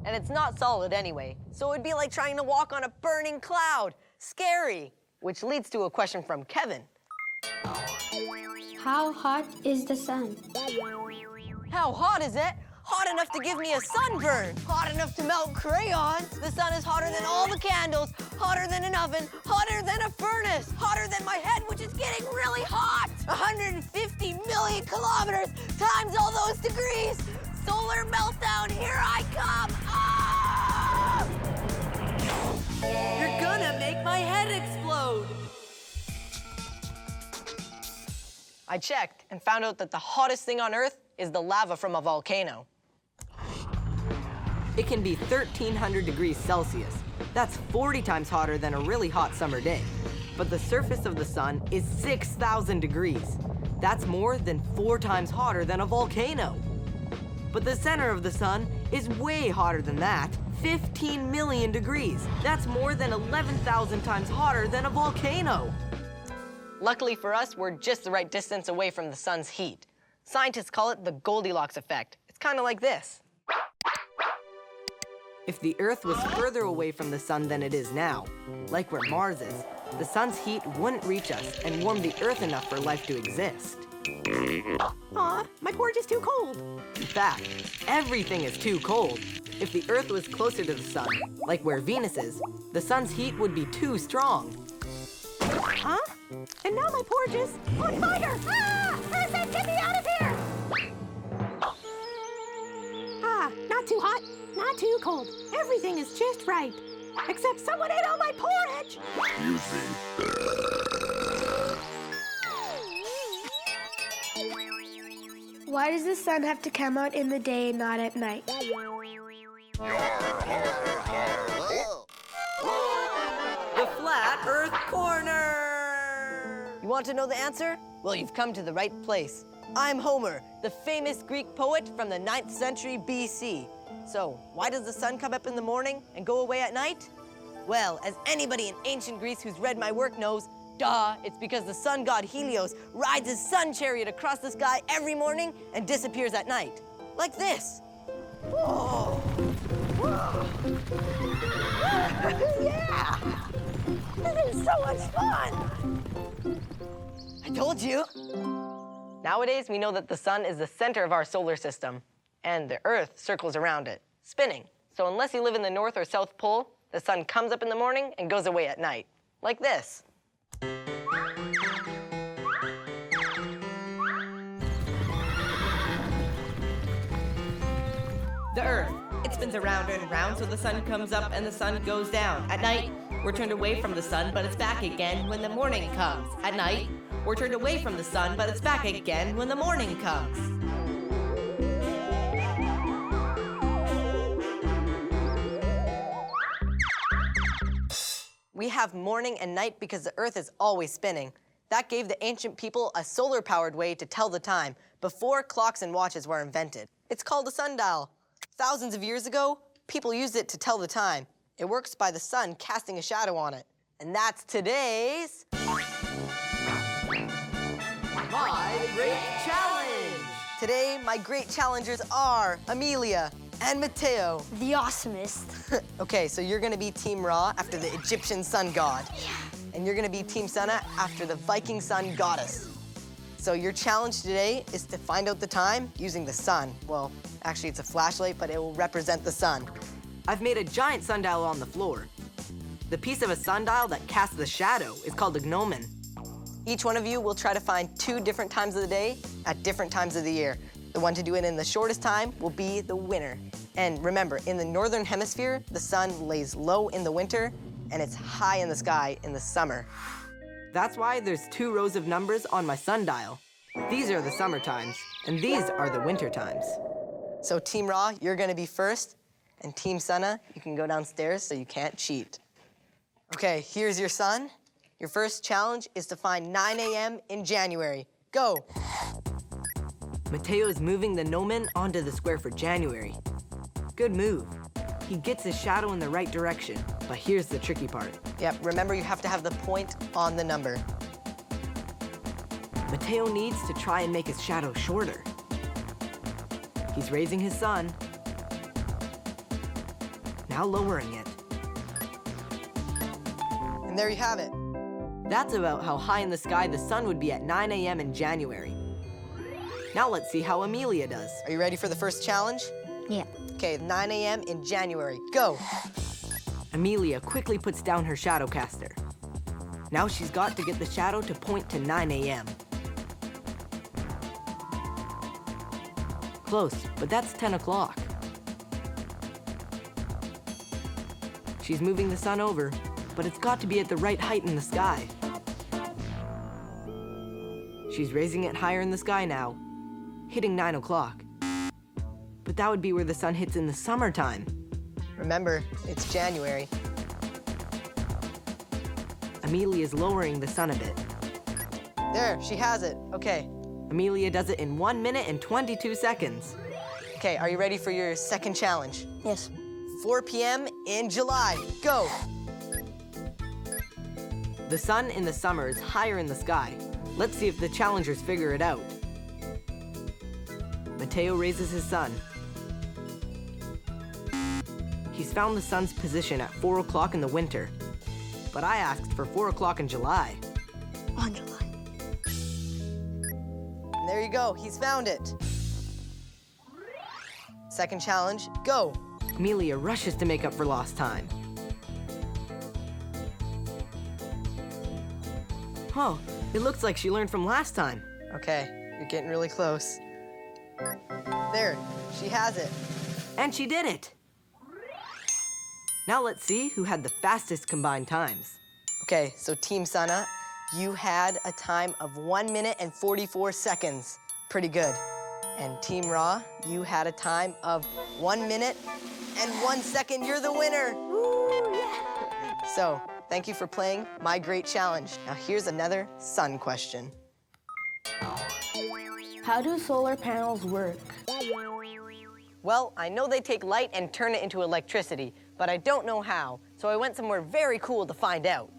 And it's not solid anyway, so it'd be like trying to walk on a burning cloud. Scary. Which leads to a question from Kevin.
How hot is the sun?
How hot is it? Hot enough to give me a sunburn. Hot enough to melt crayons. The sun is hotter than all the candles. Hotter than an oven. Hotter than a furnace. Hotter than my head, which is getting really hot. 150 million
kilometers times all those degrees. Solar meltdown, here I come. Ah!
You're gonna make my head explode. I checked and found out that the hottest thing on Earth is the lava from a volcano. It can be 1,300 degrees Celsius. That's 40 times hotter than a really hot summer day. But the surface of the sun is 6,000 degrees. That's more than 4 times hotter than a volcano. But the center of the sun is way hotter than that, 15 million degrees. That's more than 11,000 times hotter than a volcano. Luckily for us, we're just the right distance away from the sun's heat. Scientists call it the Goldilocks effect. It's kind of like this. If the Earth was further away from the sun than it is now, like where Mars is, the sun's heat wouldn't reach us and warm the Earth enough for life to exist. Aw, my porridge is too cold. In fact, everything is too cold. If the Earth was closer to the sun, like where Venus is, the sun's heat would be too strong. Huh? And now my porridge is on fire! Ah! Person, get me out of here! Ah, not too hot, not too cold. Everything is just right. Except someone ate all my porridge!
Excuse me.
Why does the sun have to come out in the day and not at night?
The Flat Earth Corner! You want to know the answer? Well, you've come to the right place. I'm Homer, the famous Greek poet from the 9th century BC. So, why does the sun come up in the morning and go away at night? Well, as anybody in ancient Greece who's read my work knows, duh, it's because the sun god Helios rides his sun chariot across the sky every morning and disappears at night. Like this. Whoa. Whoa. Yeah! This is so much fun! I told you. Nowadays, we know that the sun is the center of our solar system, and the Earth circles around it, spinning. So unless you live in the North or South Pole, the sun comes up in the morning and goes away at night, like this. The Earth, it spins around and around, so the sun comes up and the sun goes down. At night, we're turned away from the sun, but it's back again when the morning comes. At night, we're turned away from the sun, but it's back again when the morning comes. We have morning and night because the Earth is always spinning. That gave the ancient people a solar-powered way to tell the time before clocks and watches were invented. It's called a sundial. Thousands of years ago, people used it to tell the time. It works by the sun casting a shadow on it. And that's today's My Great Challenge! Today, my great challengers are Amelia and Mateo.
The awesomest.
Okay, so you're gonna be Team Ra after the Egyptian sun god. Yeah. And you're gonna be Team Sana after the Viking sun goddess. So your challenge today is to find out the time using the sun. Well, actually it's a flashlight, but it will represent the sun. I've made a giant sundial on the floor. The piece of a sundial that casts the shadow is called a gnomon. Each one of you will try to find 2 different times of the day at different times of the year. The one to do it in the shortest time will be the winner. And remember, in the northern hemisphere, the sun lays low in the winter and it's high in the sky in the summer. That's why there's 2 rows of numbers on my sundial. These are the summer times, and these are the winter times. So Team Ra, you're gonna be first, and Team Sana, you can go downstairs so you can't cheat. Okay, here's your sun. Your first challenge is to find 9 a.m. in January. Go. Mateo is moving the gnomon onto the square for January. Good move. He gets his shadow in the right direction, but here's the tricky part. Yep, remember you have to have the point on the number. Mateo needs to try and make his shadow shorter. He's raising his sun. Now lowering it. And there you have it. That's about how high in the sky the sun would be at 9 a.m. in January. Now let's see how Amelia does. Are you ready for the first challenge?
Yeah.
Okay, 9 a.m. in January, go. Amelia quickly puts down her shadow caster. Now she's got to get the shadow to point to 9 a.m. Close, but that's 10 o'clock. She's moving the sun over, but it's got to be at the right height in the sky. She's raising it higher in the sky now, hitting 9 o'clock. But that would be where the sun hits in the summertime. Remember, it's January. Amelia is lowering the sun a bit. There, she has it. Okay. Amelia does it in 1 minute and 22 seconds. Okay, are you ready for your second challenge?
Yes.
4 p.m. in July. Go! The sun in the summer is higher in the sky. Let's see if the challengers figure it out. Mateo raises his sun. He's found the sun's position at 4 o'clock in the winter. But I asked for 4 o'clock in July.
On July.
And there you go, he's found it. Second challenge, go. Amelia rushes to make up for lost time. Oh, it looks like she learned from last time. Okay, you're getting really close. There, she has it. And she did it. Now let's see who had the fastest combined times. Okay, so Team Sana, you had a time of 1 minute and 44 seconds. Pretty good. And Team Ra, you had a time of 1 minute and 1 second. You're the winner. Woo, yeah. So, thank you for playing my great challenge. Now here's another sun question.
How do solar panels work?
Well, I know they take light and turn it into electricity, but I don't know how. So I went somewhere very cool to find out.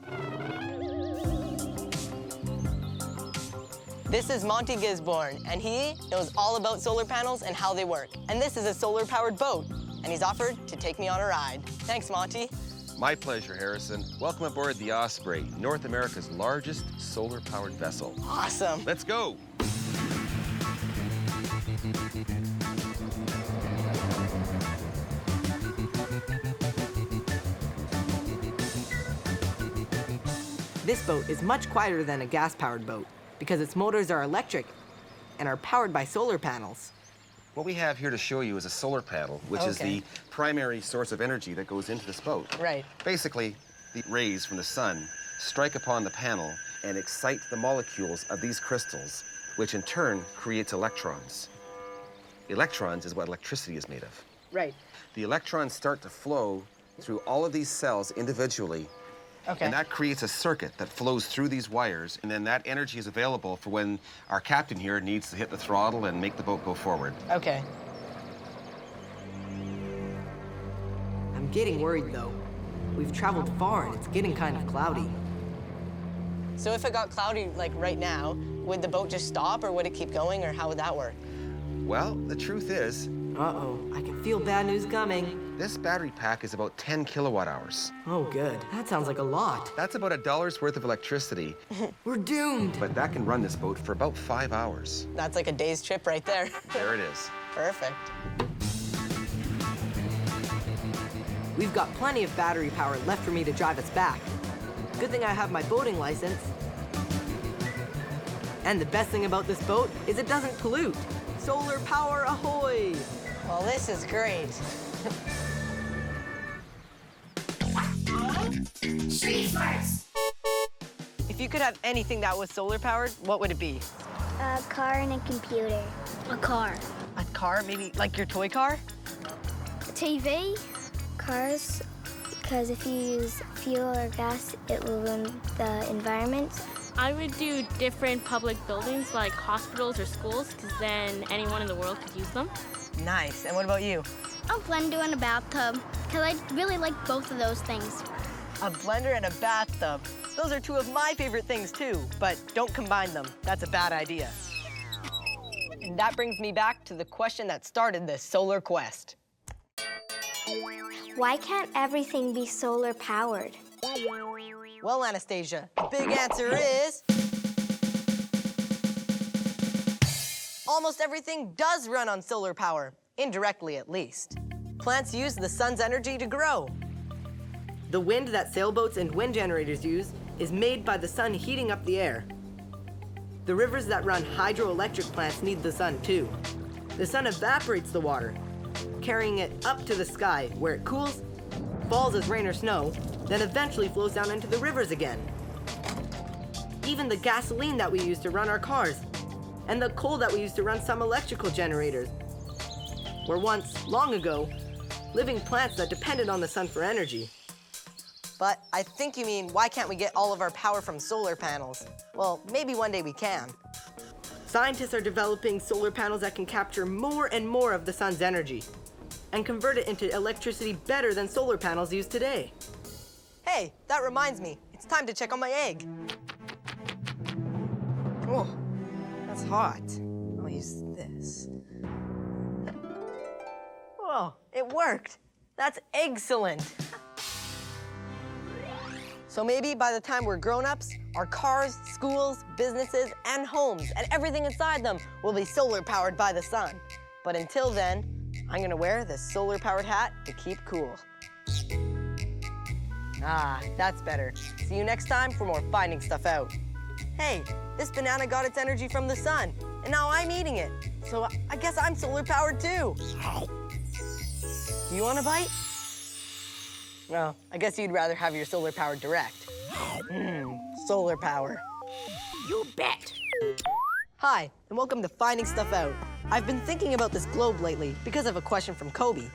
This is Monty Gisborne, and he knows all about solar panels and how they work. And this is a solar-powered boat, and he's offered to take me on a ride. Thanks, Monty.
My pleasure, Harrison. Welcome aboard the Osprey, North America's largest solar-powered vessel.
Awesome.
Let's go.
This boat is much quieter than a gas-powered boat because its motors are electric and are powered by solar panels.
What we have here to show you is a solar panel, which is the primary source of energy that goes into this boat.
Right.
Basically, the rays from the sun strike upon the panel and excite the molecules of these crystals, which in turn creates electrons. Electrons is what electricity is made of.
Right.
The electrons start to flow through all of these cells individually.
Okay.
And that creates a circuit that flows through these wires, and then that energy is available for when our captain here needs to hit the throttle and make the boat go forward.
Okay. I'm getting worried, though. We've traveled far, and it's getting kind of cloudy. So if it got cloudy, like right now, would the boat just stop, or would it keep going, or how would that work?
Well, the truth is...
Uh-oh, I can feel bad news coming.
This battery pack is about 10 kilowatt hours.
Oh, good. That sounds like a lot.
That's about $1 worth of electricity.
We're doomed.
But that can run this boat for about 5 hours.
That's like a day's trip right there.
There it is.
Perfect. We've got plenty of battery power left for me to drive us back. Good thing I have my boating license. And the best thing about this boat is it doesn't pollute. Solar power ahoy! Well, this is great. If you could have anything that was solar powered, what would it be?
A car and a computer. A car.
A car? Maybe like your toy car?
TV. Cars, because if you use fuel or gas, it will ruin the environment.
I would do different public buildings like hospitals or schools, because then anyone in the world could use them.
Nice. And what about you?
A blender and a bathtub, because I really like both of those things.
A blender and a bathtub. Those are two of my favorite things too, but don't combine them. That's a bad idea. And that brings me back to the question that started this solar quest.
Why can't everything be solar powered?
Well, Anastasia, the big answer is... almost everything does run on solar power, indirectly at least. Plants use the sun's energy to grow. The wind that sailboats and wind generators use is made by the sun heating up the air. The rivers that run hydroelectric plants need the sun too. The sun evaporates the water, carrying it up to the sky where it cools, falls as rain or snow, then eventually flows down into the rivers again. Even the gasoline that we use to run our cars and the coal that we use to run some electrical generators were once, long ago, living plants that depended on the sun for energy. But I think you mean, why can't we get all of our power from solar panels? Well, maybe one day we can. Scientists are developing solar panels that can capture more and more of the sun's energy and convert it into electricity better than solar panels use today. Hey, that reminds me, it's time to check on my egg. Oh, that's hot. I'll use this. Oh, it worked. That's excellent. So maybe by the time we're grown-ups, our cars, schools, businesses, and homes, and everything inside them will be solar-powered by the sun. But until then, I'm gonna wear this solar-powered hat to keep cool. Ah, that's better. See you next time for more Finding Stuff Out. Hey, this banana got its energy from the sun, and now I'm eating it. So I guess I'm solar-powered too. You want a bite? Well, I guess you'd rather have your solar power direct. Solar power.
You bet.
Hi, and welcome to Finding Stuff Out. I've been thinking about this globe lately because of a question from Kobe.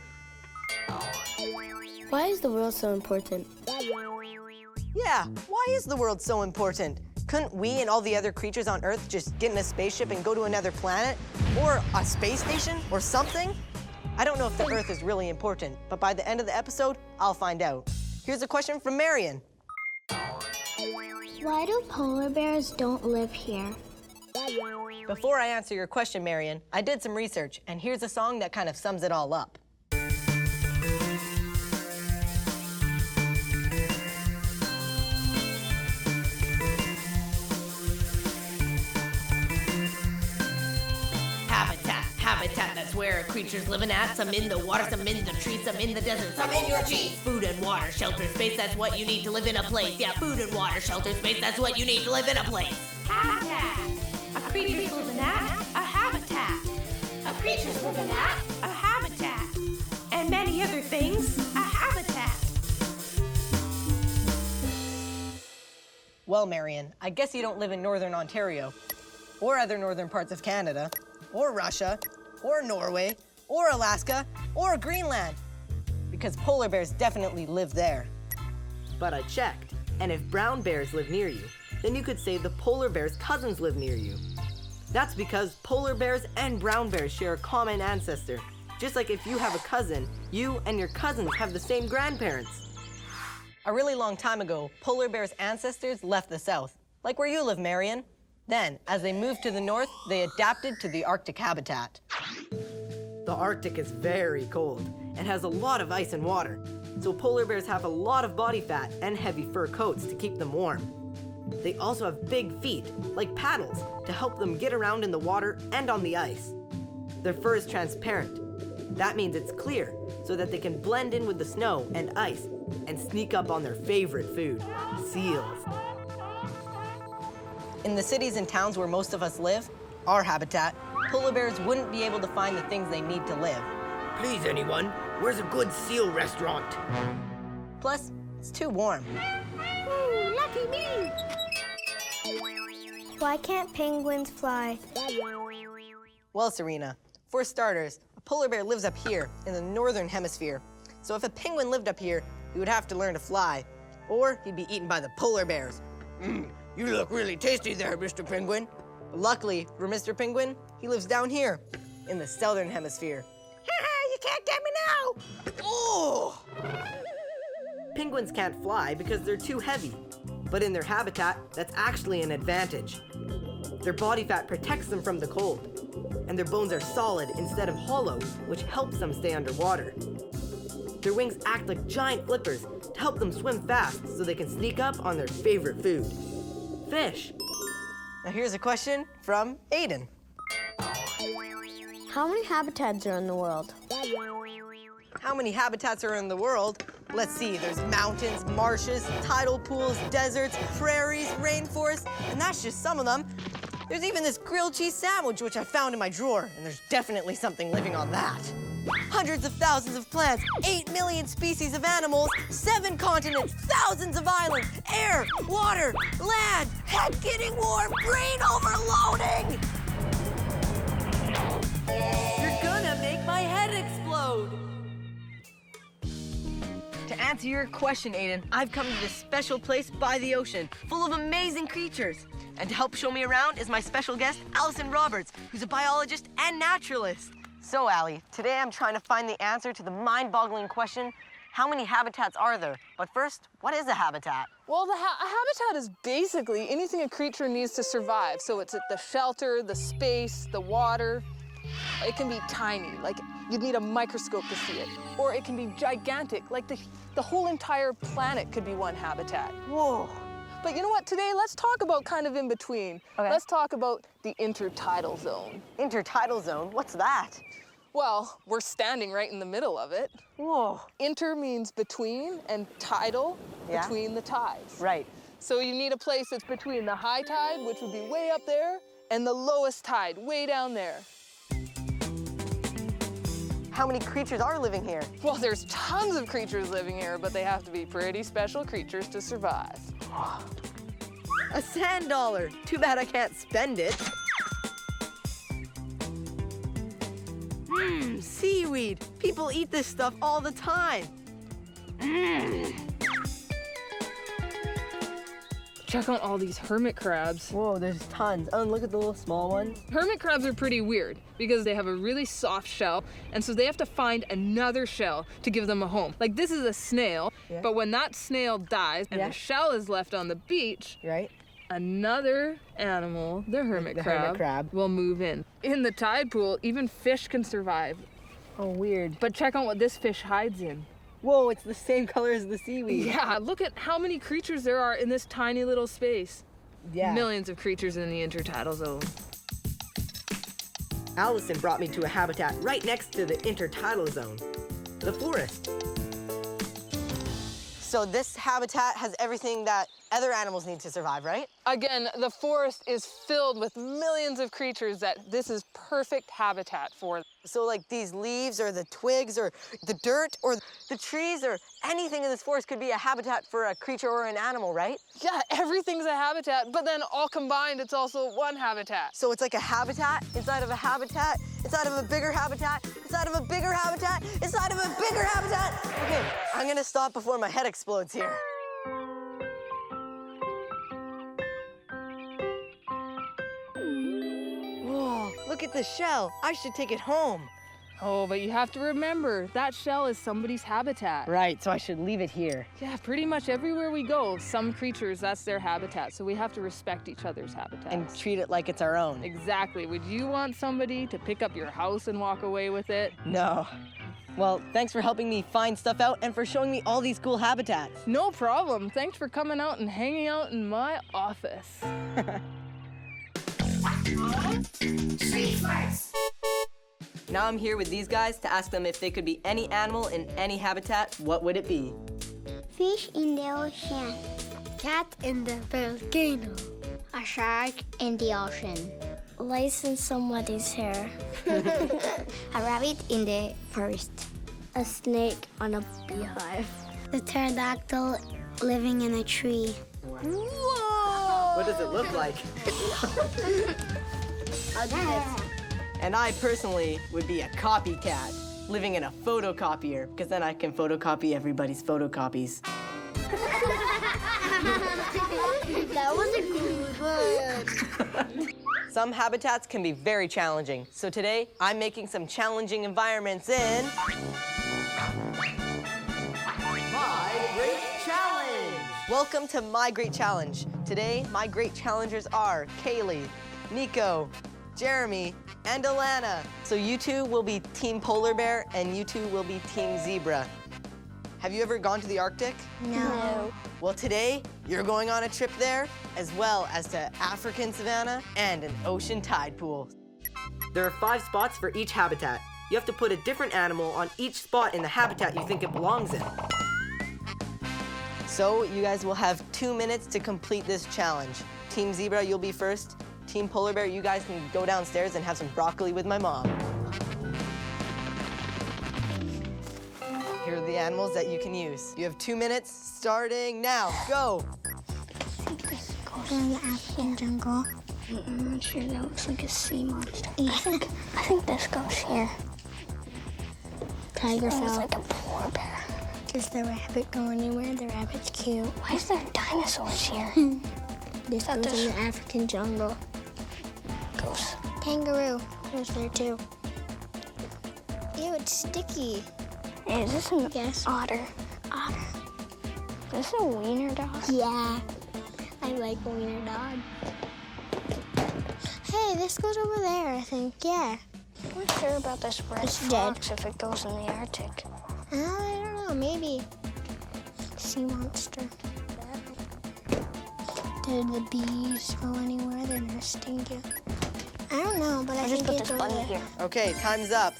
Why is the world so important?
Yeah, why is the world so important? Couldn't we and all the other creatures on Earth just get in a spaceship and go to another planet? Or a space station? Or something? I don't know if the Earth is really important, but by the end of the episode, I'll find out. Here's a question from Marion.
Why do polar bears don't live here?
Before I answer your question, Marion, I did some research, and here's a song that kind of sums it all up.
Habitat, that's where creatures living at. Some in the water, some in the trees, some in the desert, some in your jeans. Food and water, shelter, space, that's what you need to live in a place. Yeah, food and water, shelter, space, that's what you need to live in a place. Habitat, a creature's living at, a habitat. A creature's living at, a habitat. And many other things, a habitat.
Well, Marion, I guess you don't live in Northern Ontario, or other northern parts of Canada, or Russia, or Norway, or Alaska, or Greenland, because polar bears definitely live there. But I checked, and if brown bears live near you, then you could say the polar bear's cousins live near you. That's because polar bears and brown bears share a common ancestor. Just like if you have a cousin, you and your cousins have the same grandparents. A really long time ago, polar bears' ancestors left the south, like where you live, Marion. Then, as they moved to the north, they adapted to the Arctic habitat. The Arctic is very cold and has a lot of ice and water, so polar bears have a lot of body fat and heavy fur coats to keep them warm. They also have big feet, like paddles, to help them get around in the water and on the ice. Their fur is transparent. That means it's clear, so that they can blend in with the snow and ice and sneak up on their favorite food, seals. In the cities and towns where most of us live, our habitat, polar bears wouldn't be able to find the things they need to live.
Please, anyone, where's a good seal restaurant?
Plus, it's too warm.
Ooh, lucky me! Why can't penguins fly?
Well, Serena, for starters, a polar bear lives up here in the northern hemisphere. So if a penguin lived up here, he would have to learn to fly, or he'd be eaten by the polar bears. You look really tasty there, Mr. Penguin. But luckily for Mr. Penguin, he lives down here in the southern hemisphere.
You can't get me now!
Oh! Penguins can't fly because they're too heavy. But in their habitat, that's actually an advantage. Their body fat protects them from the cold, and their bones are solid instead of hollow, which helps them stay underwater. Their wings act like giant flippers to help them swim fast so they can sneak up on their favorite food, fish. Now here's a question from Aiden.
How many habitats are in the world?
How many habitats are in the world? Let's see, there's mountains, marshes, tidal pools, deserts, prairies, rainforests, and that's just some of them. There's even this grilled cheese sandwich, which I found in my drawer, and there's definitely something living on that. Hundreds of thousands of plants, 8 million species of animals, 7 continents, thousands of islands, air, water, land, head getting warm, brain overloading! You're gonna make my head explode! To answer your question, Aiden, I've come to this special place by the ocean, full of amazing creatures. And to help show me around is my special guest, Allison Roberts, who's a biologist and naturalist. So, Allie, today I'm trying to find the answer to the mind-boggling question, how many habitats are there? But first, what is a habitat?
Well, a habitat is basically anything a creature needs to survive. So it's the shelter, the space, the water. It can be tiny, like you'd need a microscope to see it. Or it can be gigantic, like the whole entire planet could be one habitat.
Whoa.
But you know what, today let's talk about kind of in between.
Okay.
Let's talk about the intertidal zone.
Intertidal zone? What's that?
Well, we're standing right in the middle of it.
Whoa.
Inter means between, and tidal, between the tides.
Right.
So you need a place that's between the high tide, which would be way up there, and the lowest tide, way down there.
How many creatures are living here?
Well, there's tons of creatures living here, but they have to be pretty special creatures to survive.
A sand dollar. Too bad I can't spend it. Mmm, seaweed. People eat this stuff all the time. Mmm.
Check out all these hermit crabs.
Whoa, there's tons. Oh, and look at the little small ones.
Hermit crabs are pretty weird because they have a really soft shell, and so they have to find another shell to give them a home. Like this is a snail, but when that snail dies and the shell is left on the beach, another animal, the hermit crab, will move in. In the tide pool, even fish can survive.
Oh, weird.
But check out what this fish hides in.
Whoa, it's the same color as the seaweed.
Yeah, look at how many creatures there are in this tiny little space.
Yeah.
Millions of creatures in the intertidal zone.
Allison brought me to a habitat right next to the intertidal zone, the forest. So this habitat has everything that other animals need to survive, right?
Again, the forest is filled with millions of creatures that this is perfect habitat for.
So like these leaves or the twigs or the dirt or the trees or anything in this forest could be a habitat for a creature or an animal, right?
Yeah, everything's a habitat, but then all combined, it's also one habitat.
So it's like a habitat inside of a habitat, inside of a bigger habitat, inside of a bigger habitat, inside of a bigger habitat. Okay, I'm gonna stop before my head explodes here. Whoa, look at the shell. I should take it home.
Oh, but you have to remember, that shell is somebody's habitat.
Right, so I should leave it here.
Yeah, pretty much everywhere we go, some creatures, that's their habitat. So we have to respect each other's habitats.
And treat it like it's our own.
Exactly. Would you want somebody to pick up your house and walk away with it?
No. Well, thanks for helping me find stuff out and for showing me all these cool habitats.
No problem. Thanks for coming out and hanging out in my office.
Street Smarts.
Now I'm here with these guys to ask them if they could be any animal in any habitat, what would it be?
Fish in the ocean.
Cat in the volcano.
A shark in the ocean.
Lice in somebody's hair.
A rabbit in the forest.
A snake on a beehive.
The pterodactyl living in a tree.
Whoa! What does it look like? And I personally would be a copycat, living in a photocopier, because then I can photocopy everybody's photocopies.
That was a good one.
Some habitats can be very challenging, so today I'm making some challenging environments in My Great Challenge! Welcome to My Great Challenge. Today, my great challengers are Kaylee, Nico, Jeremy, and Alana. So you two will be Team Polar Bear and you two will be Team Zebra. Have you ever gone to the Arctic?
No.
Well, today you're going on a trip there, as well as to African savanna and an ocean tide pool. There are 5 spots for each habitat. You have to put a different animal on each spot in the habitat you think it belongs in. So you guys will have 2 minutes to complete this challenge. Team Zebra, you'll be first. Team Polar Bear, you guys can go downstairs and have some broccoli with my mom. Here are the animals that you can use. You have 2 minutes, starting now. Go.
In the African jungle. I'm not sure. That looks like a sea monster. I think this goes here. Tiger fell. Like a polar bear. Does the rabbit go anywhere? The rabbit's cute. Why is there dinosaurs here? This goes in the African jungle. Goes. Kangaroo goes there too. Ew, it's sticky. Hey, is this an otter? Otter. Is this a wiener dog? Yeah. I like wiener dog. Hey, this goes over there, I think. Yeah. I'm not sure about this red fox if it goes in the Arctic. I don't know, maybe. Sea monster. Did the bees go anywhere? They're gonna sting you. I don't know, but I think it's over there.
Okay, time's up.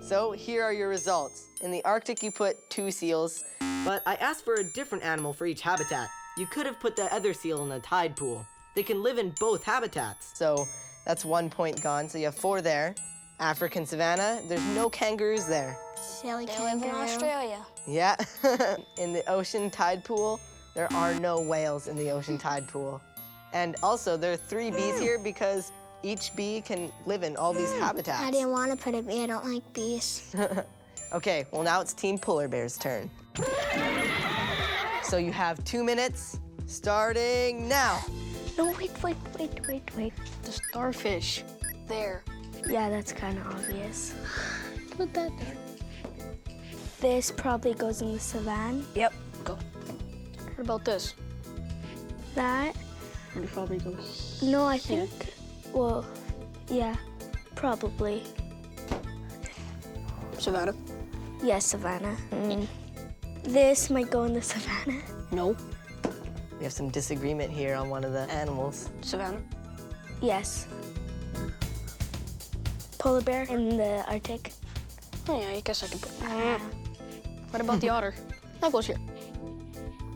So here are your results. In the Arctic, you put 2 seals, but I asked for a different animal for each habitat. You could have put the other seal in the tide pool. They can live in both habitats. So that's 1 point gone, so you have 4 there. African savanna, there's no kangaroos there.
Silly kangaroo. They live in Australia.
Yeah. In the ocean tide pool, there are no whales in the ocean tide pool. And also, there are 3 bees here because each bee can live in all these habitats.
I didn't want to put a bee. I don't like bees.
Okay, well now it's Team Polar Bear's turn. So you have 2 minutes, starting now.
No, wait. The starfish. There. Yeah, that's kind of obvious. Put that there. This probably goes in the savanna.
Yep, go. What about this?
That?
It probably goes.
No, I think. Well, yeah, probably.
Savannah?
Yes, savanna. This might go in the savanna.
No.
We have some disagreement here on one of the animals.
Savannah?
Yes. Polar bear in the Arctic.
Oh, yeah, I guess I can put. What about the otter? That goes here.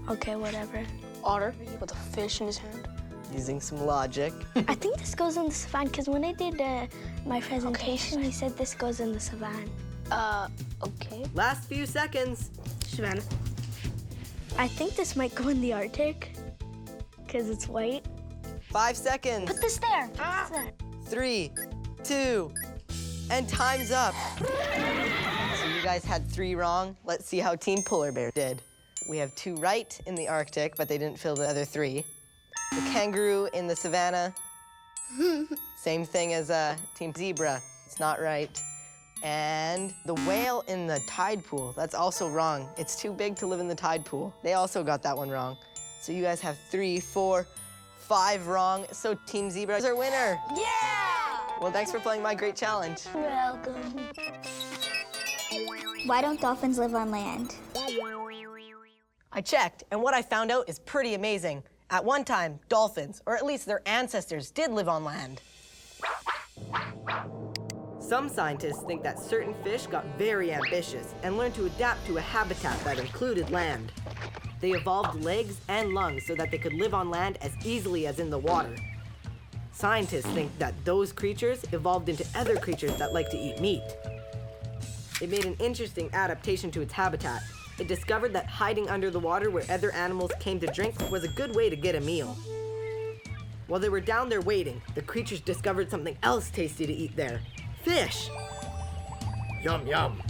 Okay, whatever.
Otter with a fish in his hand.
Using some logic.
I think this goes in the savanna because when I did my presentation, he said this goes in the savanna.
Okay.
Last few seconds.
Savannah.
I think this might go in the Arctic because it's white.
5 seconds.
Put this there.
3, 2, and time's up. So you guys had 3 wrong. Let's see how Team Polar Bear did. We have 2 right in the Arctic, but they didn't fill the other 3. The kangaroo in the savanna. Same thing as Team Zebra. It's not right. And the whale in the tide pool. That's also wrong. It's too big to live in the tide pool. They also got that one wrong. So you guys have 3, 4, 5 wrong. So Team Zebra is our winner.
Yeah!
Well, thanks for playing my great challenge.
You're welcome. Why don't dolphins live on land?
I checked, and what I found out is pretty amazing. At one time, dolphins, or at least their ancestors, did live on land. Some scientists think that certain fish got very ambitious and learned to adapt to a habitat that included land. They evolved legs and lungs so that they could live on land as easily as in the water. Scientists think that those creatures evolved into other creatures that like to eat meat. It made an interesting adaptation to its habitat. It discovered that hiding under the water where other animals came to drink was a good way to get a meal. While they were down there waiting, the creatures discovered something else tasty to eat there. Fish! Yum, yum.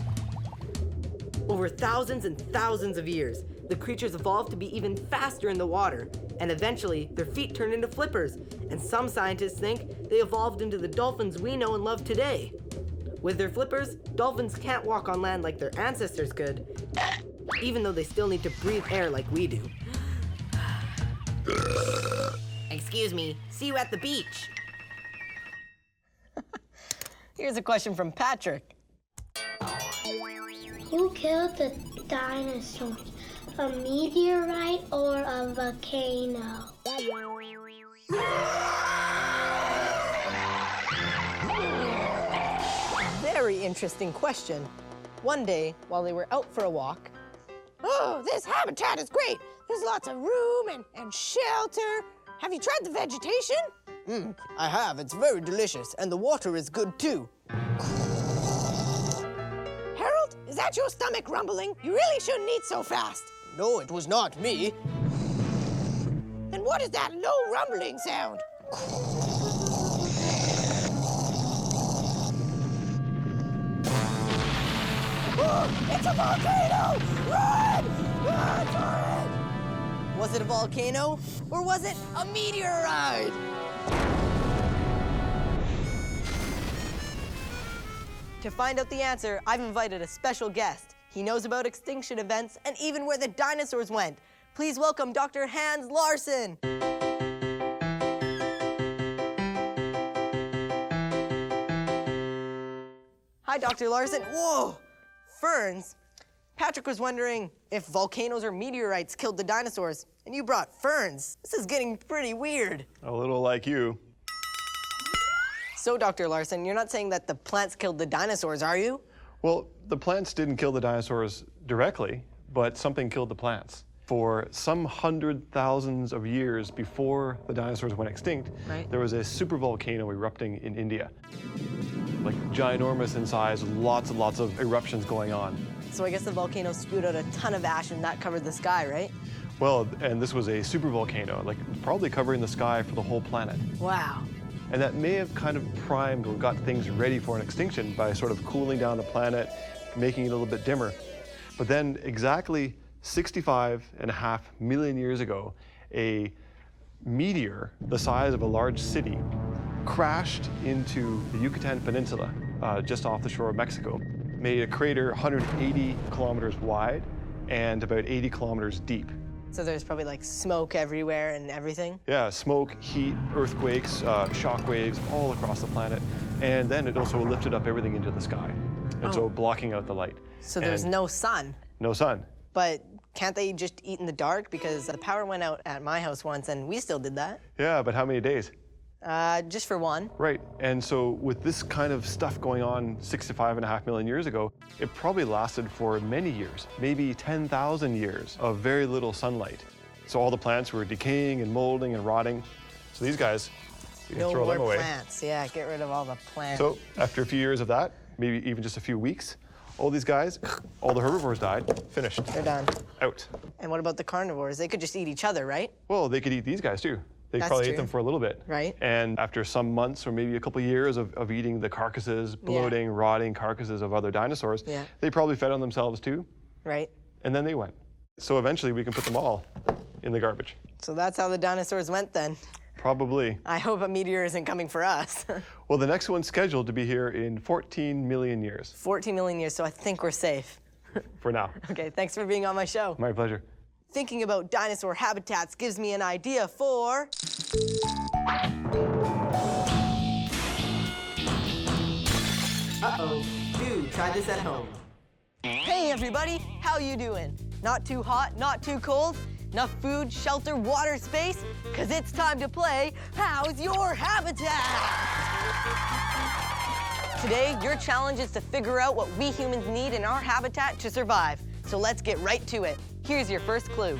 Over thousands and thousands of years, the creatures evolved to be even faster in the water, and eventually their feet turned into flippers, and some scientists think they evolved into the dolphins we know and love today. With their flippers, dolphins can't walk on land like their ancestors could, even though they still need to breathe air like we do. Excuse me, see you at the beach. Here's a question from Patrick.
Who killed the dinosaurs? A meteorite or a volcano?
Very interesting question. One day, while they were out for a walk,
Oh, this habitat is great. There's lots of room and shelter.
Have you tried the vegetation? I have. It's very delicious, and the water is good too.
Harold, is that your stomach rumbling? You really shouldn't eat so fast.
No, it was not me.
And what is that low rumbling sound?
It's a volcano! Run! Run! Was it a volcano, or was it a meteorite? To find out the answer, I've invited a special guest. He knows about extinction events and even where the dinosaurs went. Please welcome Dr. Hans Larson. Hi, Dr. Larson. Whoa! Ferns? Patrick was wondering if volcanoes or meteorites killed the dinosaurs, and you brought ferns. This is getting pretty weird.
A little like you.
So, Dr. Larson, you're not saying that the plants killed the dinosaurs, are you?
Well, the plants didn't kill the dinosaurs directly, but something killed the plants. For some hundred thousands of years before the dinosaurs went extinct, there was a supervolcano erupting in India. Like ginormous in size, lots and lots of eruptions going on.
So I guess the volcano spewed out a ton of ash and that covered the sky, right?
Well, and this was a supervolcano, like probably covering the sky for the whole planet.
Wow.
And that may have kind of primed or got things ready for an extinction by sort of cooling down the planet, making it a little bit dimmer. But then exactly 65.5 million years ago, a meteor the size of a large city crashed into the Yucatan Peninsula, just off the shore of Mexico, made a crater 180 kilometers wide and about 80 kilometers deep.
So there's probably like smoke everywhere and everything?
Yeah, smoke, heat, earthquakes, shock waves all across the planet. And then it also lifted up everything into the sky. And so blocking out the light.
So there's no sun?
No sun.
But can't they just eat in the dark? Because the power went out at my house once and we still did that.
Yeah, but how many days?
Just for one.
Right, and so with this kind of stuff going on 65.5 million years ago, it probably lasted for many years, maybe 10,000 years of very little sunlight. So all the plants were decaying and molding and rotting. So these guys, you can throw them away.
Plants, yeah, get rid of all the plants.
So after a few years of that, maybe even just a few weeks, all these guys, all the herbivores died, finished.
They're done.
Out.
And what about the carnivores? They could just eat each other, right?
Well, they could eat these guys too. They probably ate them for a little bit.
Right.
And after some months or maybe a couple years of eating the carcasses, bloating, rotting carcasses of other dinosaurs, they probably fed on themselves too.
Right.
And then they went. So eventually we can put them all in the garbage.
So that's how the dinosaurs went then.
Probably.
I hope a meteor isn't coming for us.
Well, the next one's scheduled to be here in 14 million years.
14 million years, so I think we're safe.
For now.
Okay, thanks for being on my show.
My pleasure.
Thinking about dinosaur habitats gives me an idea for... Uh-oh, do try this at home. Hey everybody, how you doing? Not too hot, not too cold? Enough food, shelter, water, space? Cause it's time to play How's Your Habitat? Today, your challenge is to figure out what we humans need in our habitat to survive. So let's get right to it. Here's your first clue.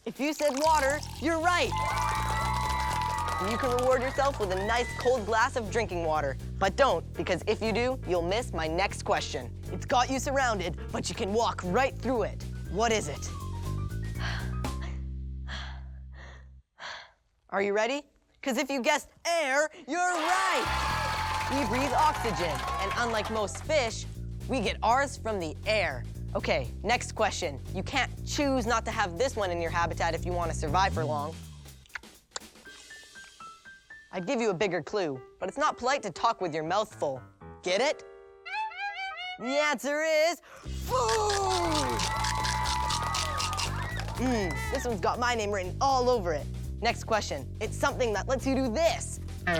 If you said water, you're right. You can reward yourself with a nice cold glass of drinking water. But don't, because if you do, you'll miss my next question. It's got you surrounded, but you can walk right through it. What is it? Are you ready? Because if you guessed air, you're right. We breathe oxygen, and unlike most fish, we get ours from the air. Okay, next question. You can't choose not to have this one in your habitat if you want to survive for long. I'd give you a bigger clue, but it's not polite to talk with your mouth full. Get it? The answer is food! This one's got my name written all over it. Next question. It's something that lets you do this. If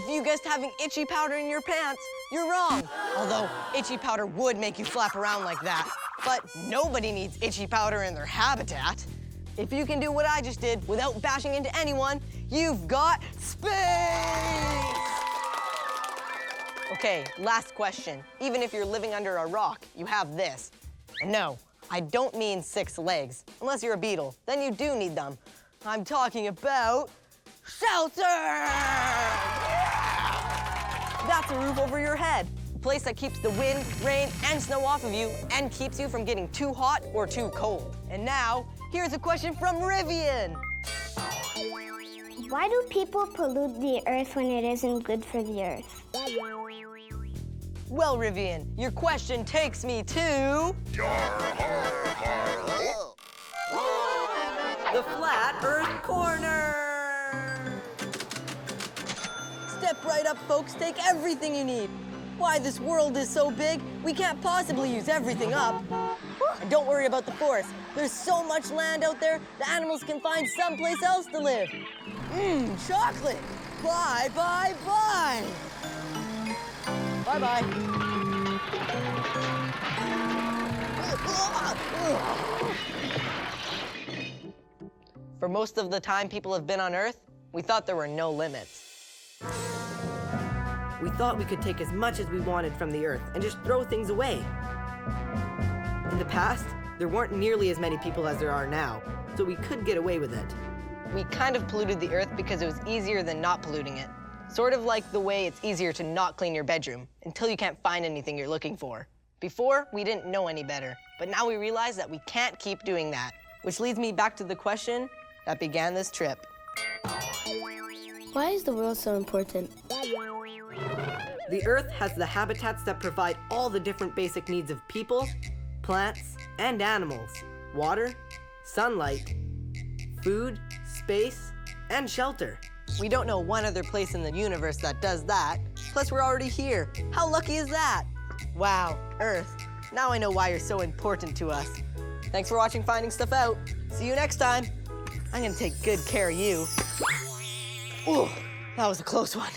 you guessed having itchy powder in your pants, you're wrong. Although itchy powder would make you flap around like that. But nobody needs itchy powder in their habitat. If you can do what I just did without bashing into anyone, you've got space! Okay, last question. Even if you're living under a rock, you have this. And no, I don't mean 6 legs. Unless you're a beetle, then you do need them. I'm talking about shelter! Yeah! That's a roof over your head. A place that keeps the wind, rain, and snow off of you and keeps you from getting too hot or too cold. And now, here's a question from Rivian.
Why do people pollute the earth when it isn't good for the earth?
Well, Rivian, your question takes me to... the Flat Earth Corner! Step right up, folks. Take everything you need. Why, this world is so big, we can't possibly use everything up. And don't worry about the forest. There's so much land out there, the animals can find someplace else to live. Chocolate! Bye, bye, bye! Bye-bye. For most of the time people have been on Earth, we thought there were no limits. We thought we could take as much as we wanted from the Earth and just throw things away. In the past, there weren't nearly as many people as there are now, so we could get away with it. We kind of polluted the Earth because it was easier than not polluting it. Sort of like the way it's easier to not clean your bedroom until you can't find anything you're looking for. Before, we didn't know any better, but now we realize that we can't keep doing that. Which leads me back to the question that began this trip.
Why is the world so important?
The Earth has the habitats that provide all the different basic needs of people, plants, and animals. Water, sunlight, food, space, and shelter. We don't know one other place in the universe that does that. Plus, we're already here. How lucky is that? Wow, Earth. Now I know why you're so important to us. Thanks for watching Finding Stuff Out. See you next time. I'm gonna take good care of you. Ooh, that was a close one.